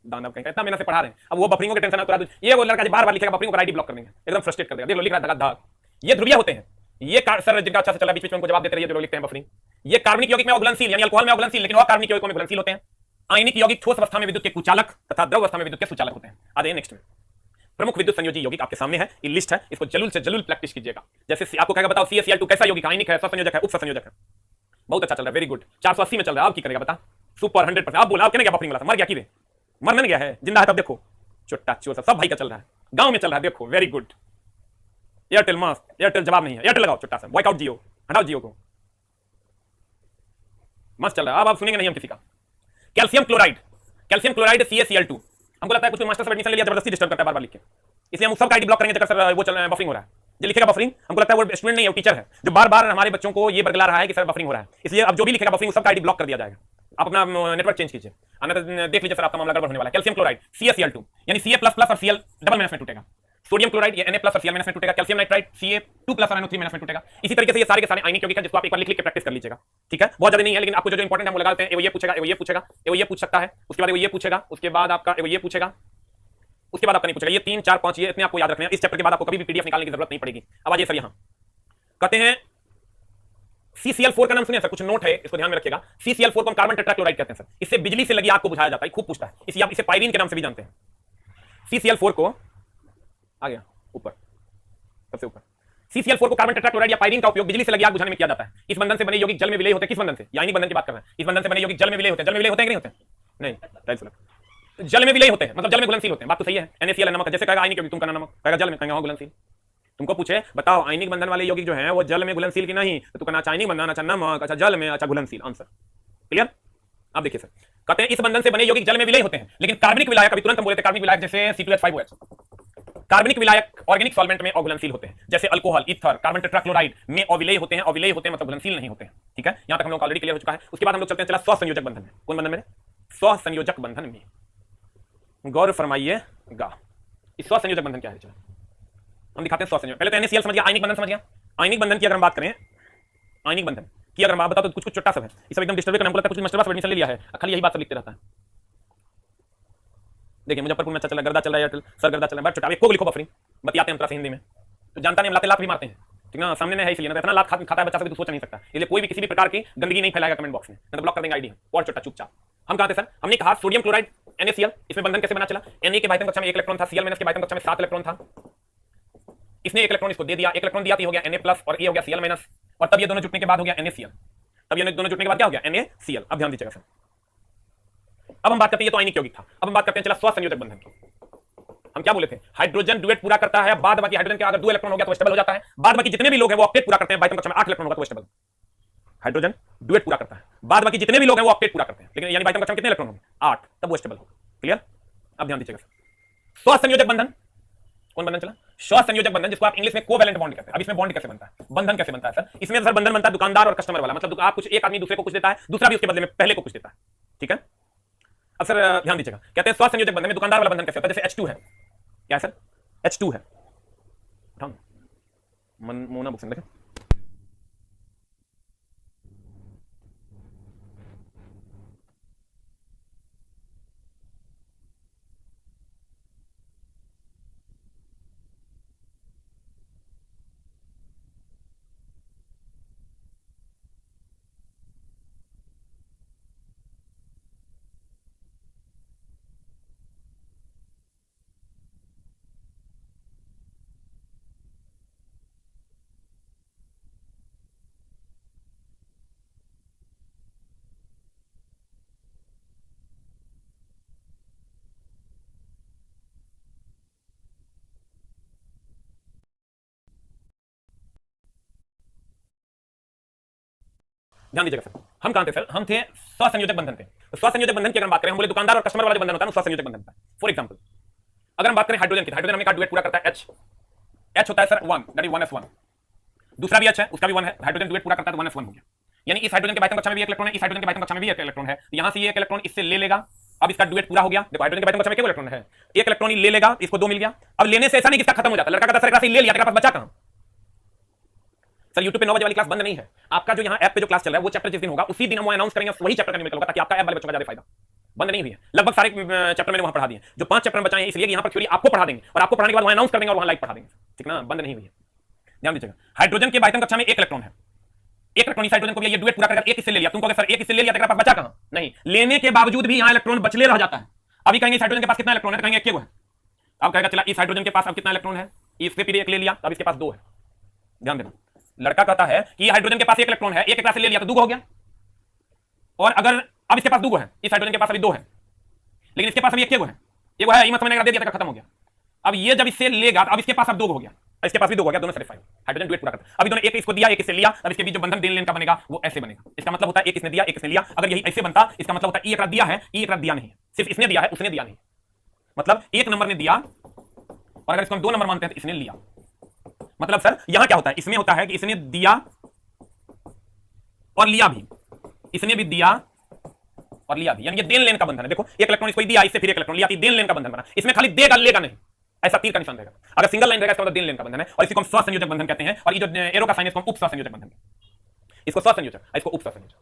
दाना कहीं इतना मेहनत से पढ़ा रहे हैं। अब वो बफरिंगों के टेंशन है तो ये वो लड़का बार बार लिखेगा बफरिंग को आईडी ब्लॉक कर देंगे, एकदम फ्रस्ट्रेट कर देगा। देखो लिख रहा है धक। ये ध्रुवीय होते हैं। ये सर जिनका अच्छा से चला बीच में उनको जवाब देते रहिए जो लोग लिखते हैं बफरिंग। ये कार्बनिक यौगिक में अघुलनशील यानी अल्कोहल में अघुलनशील, लेकिन अकार्बनिक यौगिकों में घुलनशील होते हैं। आयनिक यौगिक ठोस अवस्था में विद्युत के कुचालक तथा द्रव अवस्था में विद्युत के सुचालक होते हैं। आगे नेक्स्ट में प्रमुख विद्युत संयोजी यौगिक आपके सामने है, ये लिस्ट है, इसको जरूर से जरूर प्रैक्टिस कीजिएगा। जैसे आपको कहेगा बताओ CaCl2 कैसा यौगिक, आयनिक है, सहसंयोजक है, उपसंयोजक है। बहुत अच्छा चल रहा है, वेरी गुड। 480 में चल रहा है, अब की करेगा बता, सुपर 100%। अब बोला क्या बफरिंग वाला मर गया, कि मर नहीं गया है, जिंदा है। तब देखो छोटा चोसा सब भाई का चल रहा है, गांव में चल रहा है, देखो वेरी गुड। एयरटेल मस्त, एयरटेल जवाब नहीं है, एयरटेल लगाओ चुट्टा सा, बॉयकआउट जियो, हटाओ जियो को, मस्त चल रहा है। अब आप सुनेंगे नहीं हम किसी का। Calcium chloride, calcium chloride CaCl2, हमको लगता है कुछ मास्टर्स एडमिशन ले लिया, जबरदस्ती डिस्टर्ब करता है बार बार लिख के, इसलिए हम सबका आईडी ब्लॉक करेंगे, चक्कर सर वो चल बफरिंग हो रहा है, जो लिखेगा बफरिंग हमको लगता है वो स्टूडेंट नहीं है, वो टीचर है जो बार बार हमारे बच्चों को ये बरगला रहा है कि सर बफरिंग हो रहा है, इसलिए अब जो भी लिखेगा बफरिंग सबका आईडी ब्लॉक कर दिया जाएगा। आप अपना नेटवर्क चेंज कीजिए, अन्यथा देख लीजिए सर आपका मामला गड़बड़ होने वाला है। कैल्शियम क्लोराइड CaCl2 यानी Ca++ और Cl डबल माइनस में टूटेगा, सोडियम क्लोराइड ये Na+ और Cl- में टूटेगा, कैल्शियम नाइट्राइड Ca2+ और NO3- में टूटेगा। इसी तरीके से ये सारे के सारे आयनिक यौगिक है जिसको आप एक बार लिख के प्रैक्टिस कर लीजिएगा, ठीक है, बहुत ज्यादा नहीं है, लेकिन आपको जो इंपॉर्टेंट है वो लगाते हैं। वो ये पूछेगा, वो ये पूछेगा, वो ये पूछ सकता है, उसके बाद वो ये पूछेगा, उसके बाद आपका वो ये पूछेगा, उसके बाद आपका नहीं पूछेगा। ये 3 4 5 ये इतने आपको याद रखने हैं। इस चैप्टर के बाद आपको कभी भी PDF निकालने की जरूरत नहीं पड़ेगी। अब आइए सर यहाँ कहते हैं CCl4 का नाम सुनिए सर, कुछ नोट है इसको ध्यान में रखिएगा। CCl4 को हम कार्बन टेट्राक्लोराइड कहते हैं सर, इससे बिजली से लगी आग को बुझाया जाता है, खूब पूछता है, इसी आप इसे पायरीन के नाम से भी जानते हैं। CCl4 को आ गया ऊपर, सबसे ऊपर, CCl4 को कार्बन टेट्राक्लोराइड या पायरीन का उपयोग बिजली से लगी आग बुझाने में किया जाता है। इस बंधन से बने यौगिक जल में विलय होते हैं। किस बंधन से? यानी बंधन की बात कर रहे हैं। इस बंधन से बने यौगिक जल में विलय होते हैं। जल में विलय होते हैं कि नहीं होते? नहीं, जल में विलय होते हैं, मतलब जल में घुलनशील होते हैं। बात तो सही है। NaCl नमक, जैसे कहेगा आयनिक यौगिक, तुम कहना नमक, कहेगा जल में, कहेगा घुलनशील। तुमको पूछे बताओ आयनिक बंधन वाले यौगिक जो हैं वो जल में घुलनशील की नहीं, तो तू कहना आयनिक बंधन, अच्छा नमक, अच्छा जल में, अच्छा घुलनशील। Answer clear? अब देखिए सर, कहते हैं इस बंधन से बने यौगिक जल में विलय होते हैं, लेकिन कार्बनिक विलायक, अभी तुरंत हम बोले थे कार्बनिक विलायक जैसे C2H5OH, कार्बनिक विलायक ऑर्गेनिक सॉल्वेंट में अघुलनशील होते हैं, जैसे अल्कोहल, ईथर, कार्बन टेट्राक्लोराइड में अविलेय होते हैं। अविलेय होते हैं मतलब घुलनशील नहीं होते हैं, ठीक है। यहां तक हम लोग ऑलरेडी क्लियर हो चुका है। उसके बाद हम लोग चलते हैं चला स्वसंयोजक बंधन में। कौन बंधन में? स्वसंयोजक बंधन में। गौर फरमाइएगा, इस स्वसंयोजक बंधन क्या है? चलो हम दिखाते हैं स्वसंयोजक। पहले तो NaCl समझ गया, आयनिक बंधन समझ गया। आयनिक बंधन की अगर हम बात करें, आयनिक बंधन की अगर हम बात बताओ तो कुछ कुछ चट्टा सब है, ये सब एकदम डिस्टर्ब करने, हमको लगता है कुछ मास्टर एडमिशन ले लिया है, खाली यही बात सब लिखते रहता है। देखिए मुजफ्फरपुर में अच्छा चल रहा है, गर्दा चल रहा है, एयरटेल सर गर्दा चल रहा है, बट छोटा को लिखो बफरिंग, बतियाते हैं हम से हिंदी में, तो जानता नहीं हम लाते लात भी मारते हैं, ठीक ना, सामने में है, इसलिए ना इतना लात खाता है बच्चा से तो सोच नहीं सकता, इसलिए कोई भी किसी भी प्रकार की गंदगी नहीं फैलाएगा कमेंट बॉक्स में, नहीं तो ब्लॉक कर देंगे आईडी और छोटा चुपचाप। हम कहा थे सर, हमने कहा सोडियम क्लोराइड NaCl, इसमें बंधन कैसे बना चला? Na के बाइटम कक्षा में 1 इलेक्ट्रॉन था, Cl- के बाइटम कक्षा में 7 इलेक्ट्रॉन था, इसने 1 इलेक्ट्रॉन इसको दे दिया, 1 इलेक्ट्रॉन दिया तो हो गया Na+ और ये हो गया Cl-, और तब ये दोनों जुटने के बाद हो गया NaCl, तब ये दोनों जुटने के बाद क्या हो गया? NaCl। अब ध्यान दीजिएगा सर, अब हम बात करते हैं, ये तो आयनिक यौगिक था, अब हम बात करते हैं चला स्वसंयोजक बंधन की। हम क्या बोले थे? हाइड्रोजन डुएट पूरा करता है, बाद बाकी हाइड्रोजन के अगर 2 इलेक्ट्रॉन हो गया तो स्टेबल हो जाता है, बाद बाकी जितने भी लोग हैं वो ऑक्टेट पूरा करते हैं, बाइटम कक्षा में 8 इलेक्ट्रॉन होगा तो स्टेबल। हाइड्रोजन डुएट पूरा करता है, बाद बाकी जितने भी लोग हैं वो ऑक्टेट पूरा करते हैं, लेकिन यानी बाइटम कक्षा में कितने इलेक्ट्रॉन होंगे? 8, तब वो स्टेबल होगा। क्लियर? अब ध्यान दीजिएगा, स्वसंयोजक बंधन कौन बंधन चला? स्वसंयोजक बंधन, जिसको आप इंग्लिश में कोवैलेंट बॉन्ड कहते हैं। अब इसमें बॉन्ड कैसे बनता है, बंधन कैसे बनता है सर? इसमें सर बंधन बनता है दुकानदार और कस्टमर वाला, मतलब आप कुछ, एक आदमी दूसरे को कुछ देता है, दूसरा भी उसके बदले में पहले को कुछ देता है, ठीक है। अब सर ध्यान दीजिएगा, कहते हैं स्वसंयोजक बंधन में दुकानदार वाला बंधन कैसे होता है? जैसे H2 है, क्या है सर? H2 है, मोना बुक से देखें, ध्यान दीजिएगा सर, हम कहां थे सर? हम थे स्वसंयोजक बंधन थे। तो स्वसंयोजक बंधन की अगर बात करें, हम बोले दुकानदार और कस्टमर वाला जो बंधन होता है स्वसंयोजक बंधन होता है। फॉर एग्जांपल अगर हम बात करें हाइड्रोजन की, हाइड्रोजन हमने कहा डुएट पूरा करता है, H होता है सर 1, दैट इज 1s1, दूसरा भी H है, उसका भी 1 है, हाइड्रोजन डुएट पूरा करता है तो 1s1 हो गया। यानी इस हाइड्रोजन के बाइटम कक्षा में भी 1 इलेक्ट्रॉन है, इस हाइड्रोजन के बाइटम कक्षा में भी 1 इलेक्ट्रॉन है, तो यहां से ये 1 इलेक्ट्रॉन इससे ले लेगा, अब इसका डुएट पूरा हो गया। देखो हाइड्रोजन के बाइटम कक्षा में केवल इलेक्ट्रॉन है, 1 इलेक्ट्रॉन ही ले लेगा, इसको 2 मिल गया। अब लेने से ऐसा नहीं कि इसका खत्म हो जाता, लड़का का 10 इलेक्ट्रॉन ले लिया, तेरे पास बचा कहां? सर YouTube पे 9 बजे वाली क्लास बंद नहीं है, आपका जो यहाँ ऐप पे जो क्लास चल रहा है वो चैप्टर जिस दिन होगा उसी दिन हम वो अनाउंस करेंगे, वही चैप्टर का निकल होगा, ताकि आपका ऐप वाले बच्चों का ज्यादा फायदा। बंद नहीं हुई है, लगभग सारे चैप्टर मैंने वहां पढ़ा दिए, जो 5 चैप्टर बचाए हैं, इसलिए यहाँ पर थ्योरी आपको पढ़ा देंगे और आपको पढ़ाने के बाद वहां अनाउंस कर देंगे और वहां लाइव पढ़ा देंगे, ठीक ना। बंद नहीं हुई है, ध्यान दीजिएगा। हाइड्रोजन के बाइटम कक्षा में 1 इलेक्ट्रॉन है, 1 इलेक्ट्रॉन इस हाइड्रोजन को ये डुएट पूरा करके 1 इससे ले लिया, तुमको सर 1 इससे ले लिया, तेरे पास बचा कहां? नहीं, लेने के बावजूद भी यहाँ इलेक्ट्रॉन बचले रह जाता है। अभी कहेंगे इस हाइड्रोजन के पास कितना इलेक्ट्रॉन है, कहेंगे 1 है। अब कहेगा चला इस हाइड्रोजन के पास अब कितना इलेक्ट्रॉन है, इससे फिर 1 ले लिया, अब इसके पास 2 है। ध्यान देना, लड़का कहता है कि हाइड्रोजन के पास 1 इलेक्ट्रॉन है, 1 एक से ले लिया तो 2 हो गया, और अगर अब इसके पास 2 है, इस हाइड्रोजन के पास अभी 2 है, लेकिन इसके पास अभी 1 है, ये मत समझने का दे दिया, खत्म हो गया। अब ये जब इससे लेगा तो अब इसके पास अब 2 हो गया, इसके पास भी 2 हो गया, दोनों सेटिस्फाई, हाइड्रोजन डुएट पूरा करता है। अभी दोनों एक इसको दिया, एक इससे लिया, अब इसके बीच जो बंधन देन लेन का बनेगा वो ऐसे बनेगा। इसका मतलब होता है एक इसने दिया, एक इसने लिया। अगर यही ऐसे बनता, इसका मतलब होता है ई एकरा दिया है, ई एकरा दिया नहीं, सिर्फ इसने दिया है, उसने दिया नहीं। मतलब एक नंबर ने दिया और अगर इसको हम 2 नंबर मानते हैं तो इसने लिया। मतलब सर यहां क्या होता है, इसमें होता है कि इसने दिया और लिया भी, इसने भी दिया और लिया भी, यानी ये देन लेन का बंधन है। देखो एक इलेक्ट्रॉन इसको दिया, इससे फिर एक इलेक्ट्रॉन लिया, देन लेन का बंधन बना। इसमें खाली देगा लेगा नहीं, ऐसा तीर का निशान रहेगा। अगर सिंगल लाइन रहेगा इसका मतलब देन लेन का बंधन है, और इसी को हम सहसंयोजक बंधन कहते हैं। और ये जो एरो का साइन है इसको हम उपसहसंयोजक बंधन, इसको सहसंयोजक, इसको उपसहसंयोजक।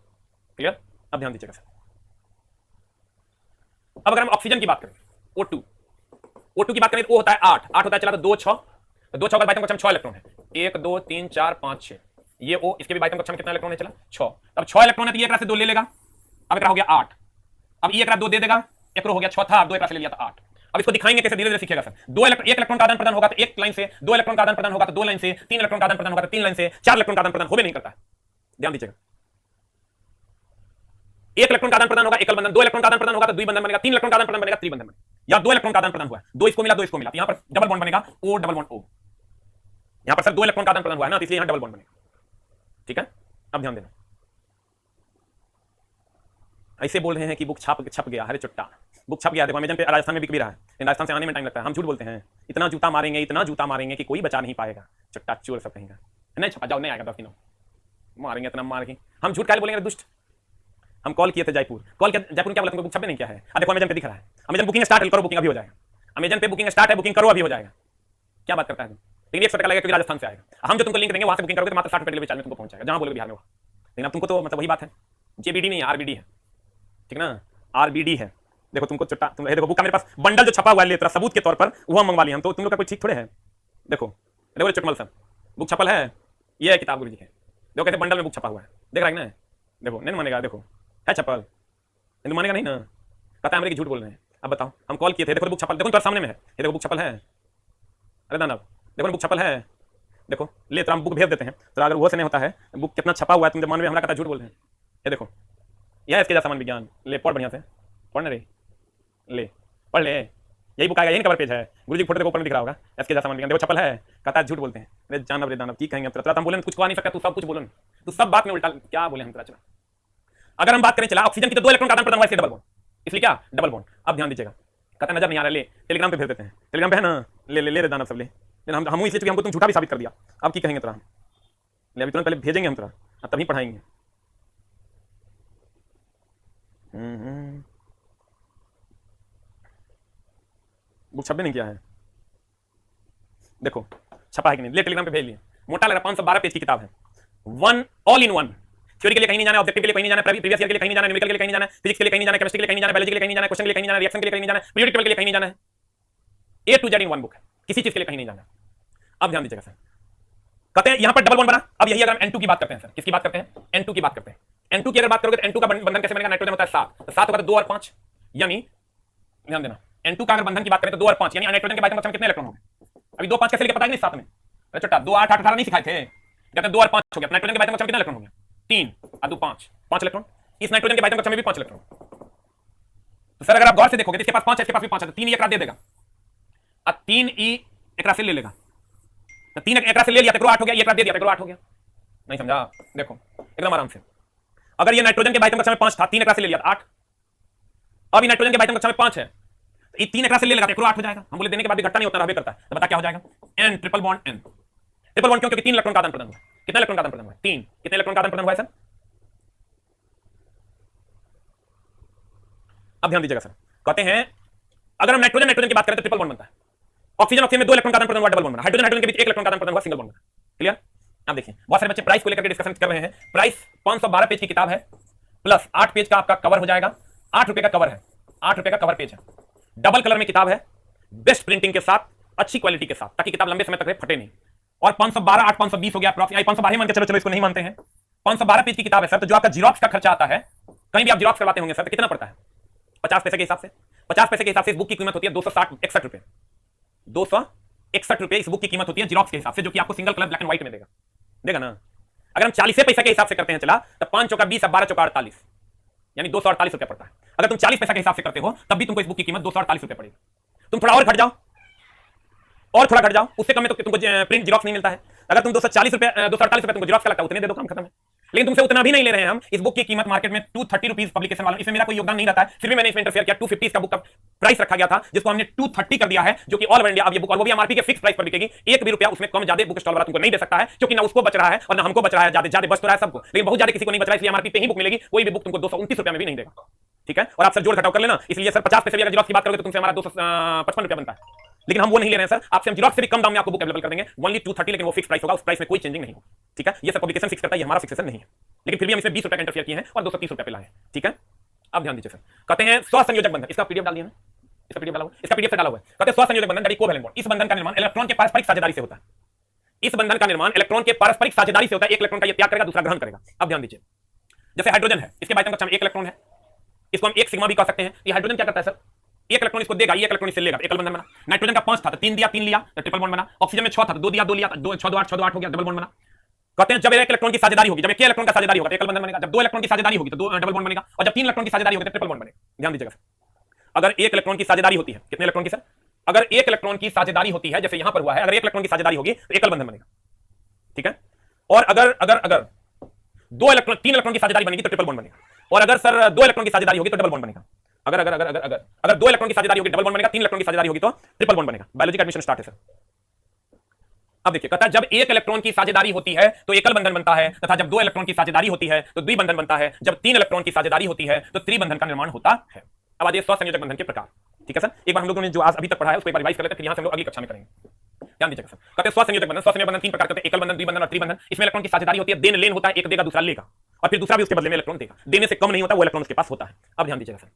क्लियर? अब ध्यान दीजिएगा सर। अब अगर हम ऑक्सीजन की बात करें, O2 की बात करें तो O होता है 8 होता है, चला तो 2 6, तो 2 6 का बाइटम कक्षम 6 इलेक्ट्रॉन है, 1 2 3 4 5 6, ये O, इसके भी बाइटम कक्षम कितना इलेक्ट्रॉन है, चला 6। अब 6 इलेक्ट्रॉन है तो ये एकरा से 2 ले लेगा, अब एकरा हो गया 8। अब ये एकरा 2 दे देगा, एकरो हो गया 6 था, 2 एकरा से ले लिया था 8। अब इसको दिखाएंगे कैसे, धीरे धीरे सीखिएगा सर। एक इलेक्ट्रॉन का आदान प्रदान होगा तो एक लाइन से, 2 इलेक्ट्रॉन का आदान प्रदान होगा तो 2 लाइन से, 3 इलेक्ट्रॉन का आदान प्रदान होगा तो 3 लाइन से, 4 इलेक्ट्रॉन का आदान प्रदान हो भी नहीं करता है। ध्यान दीजिएगा, एक इलेक्ट्रॉन का आदान प्रदान होगा एकल बंधन, 2 इलेक्ट्रॉन का आदान प्रदान होगा तो द्विबंधन बनेगा, 3 इलेक्ट्रॉन का आदान प्रदान बनेगा त्रिबंधन बनेगा, या 2 इलेक्ट्रॉन का आदान प्रदान हुआ है, 2 इसको मिला 2 इसको मिला, यहां पर डबल बॉन्ड बनेगा O डबल बॉन्ड O। यहां पर सर 2 इलेक्ट्रॉन का आदान प्रदान हुआ है ना, तो इसलिए यहां डबल बॉन्ड बनेगा। ठीक है, अब ध्यान देना। ऐसे बोल रहे हैं कि बुक छप गया, अरे चुट्टा, बुक छप गया। देखो अमेजन पे राजस्थान में बिक भी रहा है, राजस्थान से आने में टाइम लगता है। हम झूठ बोलते हैं, इतना जूता मारेंगे, इतना जूता मारेंगे कि कोई बचा नहीं पाएगा। चुट्टा चोर सब कहेंगे नहीं छपा, जाओ नहीं आएगा 10 दिनों, मारेंगे इतना मार के। हम झूठ काहे बोलेंगे दुष्ट। हम कॉल किए थे जयपुर, कॉल किया जयपुर, क्या बोला तुमको बुक छपे नहीं क्या है? देखो अमेजन पे दिख रहा है, अमेजन बुकिंग स्टार्ट करो, बुकिंग अभी हो जाएगा। अमेजन पे बुकिंग स्टार्ट है, बुकिंग करो अभी हो जाएगा। क्या बात करता है तुम? लेकिन 100 टका लगेगा क्योंकि राजस्थान से आएगा। हम जो तुमको लिंक देंगे वहां से बुकिंग करोगे तो मात्र 60 रुपए डिलीवरी चार्ज में तुमको पहुंच जाएगा, जहां बोलोगे बिहार में। लेकिन अब तुमको तो मतलब वही बात है, जेबीडी नहीं आरबीडी है, ठीक ना, आरबीडी है। देखो तुमको चुट्टा, तुम देखो बुक का मेरे पास बंडल जो छपा हुआ है तेरा सबूत के तौर पर, वो हम मंगवा लिए हम, तो तुम लोग का कोई ठीक थोड़े है। देखो देखो चुटमल सर, बुक छपल है, ये है किताब गुरुजी है। देखो कैसे बंडल में बुक छपा हुआ है, देख रहा है ना? देखो नहीं मानेगा, देखो है छपल, हिंदू मानेगा नहीं ना, कहता है अमेरिकी झूठ बोल रहे हैं। अब बताओ, हम कॉल किए थे, देखो बुक छपल, देखो तुम्हारे सामने में है, ये देखो बुक छपल है। अरे दानव देखो बुक छपल है, देखो ले तो हम बुक भेज देते हैं, तो अगर वो से नहीं होता है बुक कितना छपा हुआ है, तुम जब मन में हमला कहता झूठ बोल रहे हैं। ये देखो यह है इसके जैसा सामान्य विज्ञान, ले पढ़ बढ़िया से, पढ़ने रे, ले पढ़ ले, यही बुक आएगा, यही कवर पेज है, गुरुजी फोटो देखो ऊपर में दिख रहा होगा, इसके जैसा सामान्य विज्ञान। देखो छपल है, कहता है झूठ बोलते हैं। अरे जानव रे दानव की कहेंगे तेरा, हम बोले कुछ को नहीं सकता, तू सब कुछ बोलो, तू सब बात में उल्टा क्या बोले हम तेरा। चला अगर हम बात करें, चला ऑक्सीजन की तो 2 इलेक्ट्रॉन का आदान प्रदान हुआ है, डबल बॉन्ड, इसलिए क्या डबल बॉन्ड। अब ध्यान दीजिएगा, कहता नजर नहीं आ रहा, ले टेलीग्राम पे भेज देते हैं, टेलीग्राम पे है ना, ले ले ले रे दानव सब ले, हम इसलिए क्योंकि हमको तुम झूठा भी साबित कर दिया। अब की कहेंगे तेरा, ले अभी तुरंत पहले भेजेंगे हम तेरा, अब तभी पढ़ाएंगे। बुक छपे नहीं किया है, देखो छपा है कि नहीं, ले टेलीग्राम पे भेज लिए। मोटा लग रहा, 512 पेज की किताब है, one all in one. Theory के लिए कहीं नहीं जाना, ऑब्जेक्टिव के लिए कहीं नहीं जाना, प्रीवियस ईयर के लिए कहीं नहीं जाना, न्यूमेरिकल के लिए कहीं नहीं जाना, फिजिक्स के लिए कहीं नहीं जाना, केमिस्ट्री के लिए कहीं नहीं जाना, बायोलॉजी के लिए कहीं नहीं जाना, क्वेश्चन के लिए कहीं नहीं जाना, रिएक्शन के लिए कहीं नहीं जाना, पीरियोडिक टेबल के लिए कहीं नहीं जाना है। A to Z in one book है, किसी चीज के लिए कहीं नहीं जाना। अब ध्यान दीजिएगा सर, कहते हैं यहां पर डबल बॉन्ड बना। अब यही अगर हम N2 की बात करते हैं सर, किसकी बात करते हैं? N2 की बात करते हैं। N2 की अगर बात करोगे तो N2 का बंधन कैसे बनेगा? नाइट्रोजन होता है 7, तो 7 होगा तो 2 और 5, यानी ध्यान देना, N2 का अगर बंधन की बात करें तो 2 और 5, यानी नाइट्रोजन के बाइटम कितने इलेक्ट्रॉन होंगे? अभी 2 5 कैसे लेके पता ही नहीं, 7 में। अरे छोटा 2 8 8 18 नहीं सिखाए थे, कहते 2 और 5 हो गया। नाइट्रोजन के बाइटम कितने इलेक्ट्रॉन हो गया? 3 और 2 5, 5 इलेक्ट्रॉन। इस नाइट्रोजन के बाइटम में भी 5 इलेक्ट्रॉन। तो सर अगर आप गौर से देखोगे तो इसके पास 5 है, इसके पास भी 5 है, 3 एकरा दे देगा और 3 ई एकरा से ले लेगा, तो 3 एकरा से ले लिया तो 8 हो गया, एकरा दे दिया तो 8 हो गया। नहीं समझा? देखो एकदम आराम से, अगर ये नाइट्रोजन के बाइटम कक्षा में 5 था, 3 एकरा से ले लिया तो 8। अब ये नाइट्रोजन के बाइटम कक्षा में 5 है, तो ये 3 एकरा से ले लेगा तो 8 हो जाएगा। हम बोले देने के बाद भी घटना नहीं होता, रहबे करता है, तो बता क्या हो जाएगा? N triple bond N। Triple bond क्यों? क्योंकि 3 इलेक्ट्रॉन का आदान प्रदान हुआ। कितना इलेक्ट्रॉन का आदान प्रदान हुआ? 3। कितने इलेक्ट्रॉन का आदान प्रदान हुआ है सर? अब ध्यान दीजिएगा सर, कहते हैं अगर हम नाइट्रोजन नाइट्रोजन की बात करें तो ट्रिपल बॉन्ड बनता है। ऑक्सीजन ऑक्सीजन में 2 इलेक्ट्रॉन का आदान प्रदान हुआ, डबल बॉन्ड बना। हाइड्रोजन हाइड्रोजन के बीच 1 इलेक्ट्रॉन का आदान प्रदान हुआ, सिंगल बॉन्ड बना। क्लियर? अब देखिए बहुत सारे बच्चे प्राइस को लेकर के डिस्कशन कर रहे हैं। प्राइस 512 पेज की किताब है, प्लस 8 पेज का आपका कवर हो जाएगा। 8 रुपए का कवर है, 8 रुपए का कवर पेज है, डबल कलर में किताब है, बेस्ट प्रिंटिंग के साथ, अच्छी क्वालिटी के साथ, ताकि किताब लंबे समय तक फटे नहीं। और 512 8 520 हो गया अप्रॉक्स, 512 मान के चलो, इसको नहीं मानते हैं। 512 पेज की किताब है सर, तो जो आपका जीरोक्स का खर्चा आता है, कहीं भी आप जीरोक्स करवाते होंगे सर, तो कितना पड़ता है? 50 पैसे के हिसाब से। 50 पैसे के हिसाब से इस बुक की कीमत होती है 261 रुपए। 261 रुपए इस बुक की कीमत होती है जीरोक्स के हिसाब से, जो कि आपको single colour black and white में देगा ना। अगर हम 40 पैसे के हिसाब से करते हैं चला, तो 5 चौका 20 12 चौका 48, यानी 248 रुपए पड़ता है। अगर तुम 40 पैसा के हिसाब से करते हो तब भी तुमको इस बुक की कीमत 248 रुपए पड़ेगी। तुम थोड़ा और घट जाओ, और थोड़ा घट जाओ, उससे कम में तो तुमको प्रिंट जीरोक्स नहीं मिलता है। अगर तुम 248 रुपए तुमको जीरोक्स का लगता है, उतने दे दो, काम खत्म है। लेकिन तुमसे उतना भी नहीं ले रहे हैं हम। इस बुक की कीमत मार्केट में 230 रुपीज पब्लिकेशन वाला, इसमें मेरा कोई योगदान नहीं रहता है, फिर भी मैंने इसमें इंटरफेयर किया। 250 का बुक का प्राइस रखा गया था, जिसको हमने 230 कर दिया है, जो कि ऑल ओवर इंडिया अब ये बुक, और वो भी एमआरपी के फिक्स प्राइस पर बिकेगी। एक भी रुपया उसमें कम ज्यादा बुक स्टॉल वाला तुमको नहीं दे सकता है, क्योंकि ना उसको बच रहा है और ना हमको बच रहा है। ज्यादा बच तो रहा है सबको, लेकिन बहुत ज्यादा किसी को नहीं बच रहा है, इसलिए एमआरपी पे ही बुक मिलेगी। कोई भी बुक तुमको 229 रुपए में भी नहीं देगा, ठीक है। और आप सर जोड़ घटाव कर लेना, इसलिए सर 50 पैसे भी अगर जीरोक्स की बात करोगे तो तुमसे हमारा 255 रुपया बनता है, लेकिन हम वो नहीं ले रहे हैं सर। आपसे हम जीरोक्स से भी कम दाम में आपको बुक अवेलेबल कर देंगे, ओनली 230, लेकिन वो फिक्स प्राइस होगा, उस प्राइस में कोई चेंजिंग नहीं होगा, ठीक है। ये सब पब्लिकेशन फिक्स करता है, ये हमारा फिक्सेशन नहीं है, लेकिन फिर भी हम इसमें 20 रुपए का इंटरफेयर किए हैं और 230 रुपए पे लाए हैं, ठीक है। अब ध्यान दीजिए सर, कहते हैं स्व संयोजक बंधन, इसका पीडीएफ डाल दिया ना, इसका पीडीएफ डाला हुआ, इसका पीडीएफ से डाला हुआ है। कहते हैं स्व संयोजक बंधन दैट इज कोवैलेंट बॉन्ड, इस बंधन का निर्माण इलेक्ट्रॉन के पारस्परिक साझेदारी से होता है। इस बंधन का निर्माण इलेक्ट्रॉन के पारस्परिक साझेदारी से होता है। एक इलेक्ट्रॉन का ये त्याग करेगा, दूसरा ग्रहण करेगा। अब ध्यान दीजिए, जैसे हाइड्रोजन है, इसके बाध्यता कक्षा में एक इलेक्ट्रॉन है, इसको हम एक सिग्मा भी कह सकते हैं। ये हाइड्रोजन क्या करता है सर, एक इलेक्ट्रॉन इसको देगा, ये इलेक्ट्रॉन इससे लेगा, एकल बंधन बना। नाइट्रोजन का 5 था तो 3 दिया, 3 लिया तो ट्रिपल बॉन्ड बना। ऑक्सीजन में 6 था तो 2 दिया, 2 लिया, 2 6 2 8 6 2 8 हो गया, डबल बॉन्ड बना। कहते हैं जब एक इलेक्ट्रॉन की साझेदारी होगी, जब एक इलेक्ट्रॉन का साझेदारी होगा तो एकल बंधन बनेगा, जब 2 इलेक्ट्रॉन की साझेदारी होगी तो 2 डबल बॉन्ड बनेगा, और जब 3 इलेक्ट्रॉन की साझेदारी होगी तो ट्रिपल बॉन्ड बनेगा। ध्यान दीजिएगा सर, अगर एक इलेक्ट्रॉन की साझेदारी होती है, कितने इलेक्ट्रॉन की सर, अगर एक इलेक्ट्रॉन की साझेदारी होती है, जैसे यहां पर हुआ है, अगर एक इलेक्ट्रॉन की साझेदारी होगी तो एकल बंधन बनेगा, ठीक है। और अगर अगर अगर 2 इलेक्ट्रॉन 3 इलेक्ट्रॉन की साझेदारी बनेगी तो ट्रिपल बॉन्ड बनेगा, और अगर सर 2 इलेक्ट्रॉन की साझेदारी होगी तो डबल बॉन्ड बनेगा। अगर अगर अगर अगर अगर अगर 2 इलेक्ट्रॉन की साझेदारी होगी डबल बॉन्ड बनेगा, 3 इलेक्ट्रॉन की साझेदारी होगी तो ट्रिपल बॉन्ड बनेगा। बायोलॉजी का एडमिशन स्टार्ट है सर। अब देखिए, कहता है जब एक इलेक्ट्रॉन की साझेदारी होती है तो एकल बंधन बनता है, तथा जब 2 इलेक्ट्रॉन की साझेदारी होती है तो द्विबंधन बनता है, जब 3 इलेक्ट्रॉन की साझेदारी होती है तो त्रिबंधन का निर्माण होता है। अब आइए स्व संयोजक बंधन के प्रकार, ठीक है सर। एक बार हम लोगों ने जो आज अभी तक पढ़ा है उसको एक बार रिवाइज कर लेते हैं, फिर यहां से हम लोग अगली कक्षा में करेंगे। ध्यान दीजिएगा सर, कहते हैं स्व संयोजक बंधन, स्व संयोजक बंधन 3 प्रकार के होते हैं, एकल बंधन, द्विबंधन और त्रिबंधन। इसमें इलेक्ट्रॉन की साझेदारी होती है, देन लेन होता है, एक देगा दूसरा लेगा, और फिर दूसरा भी उसके बदले में इलेक्ट्रॉन देगा। देने से कम नहीं होता, वो इलेक्ट्रॉन उसके पास होता है। अब ध्यान दीजिएगा सर,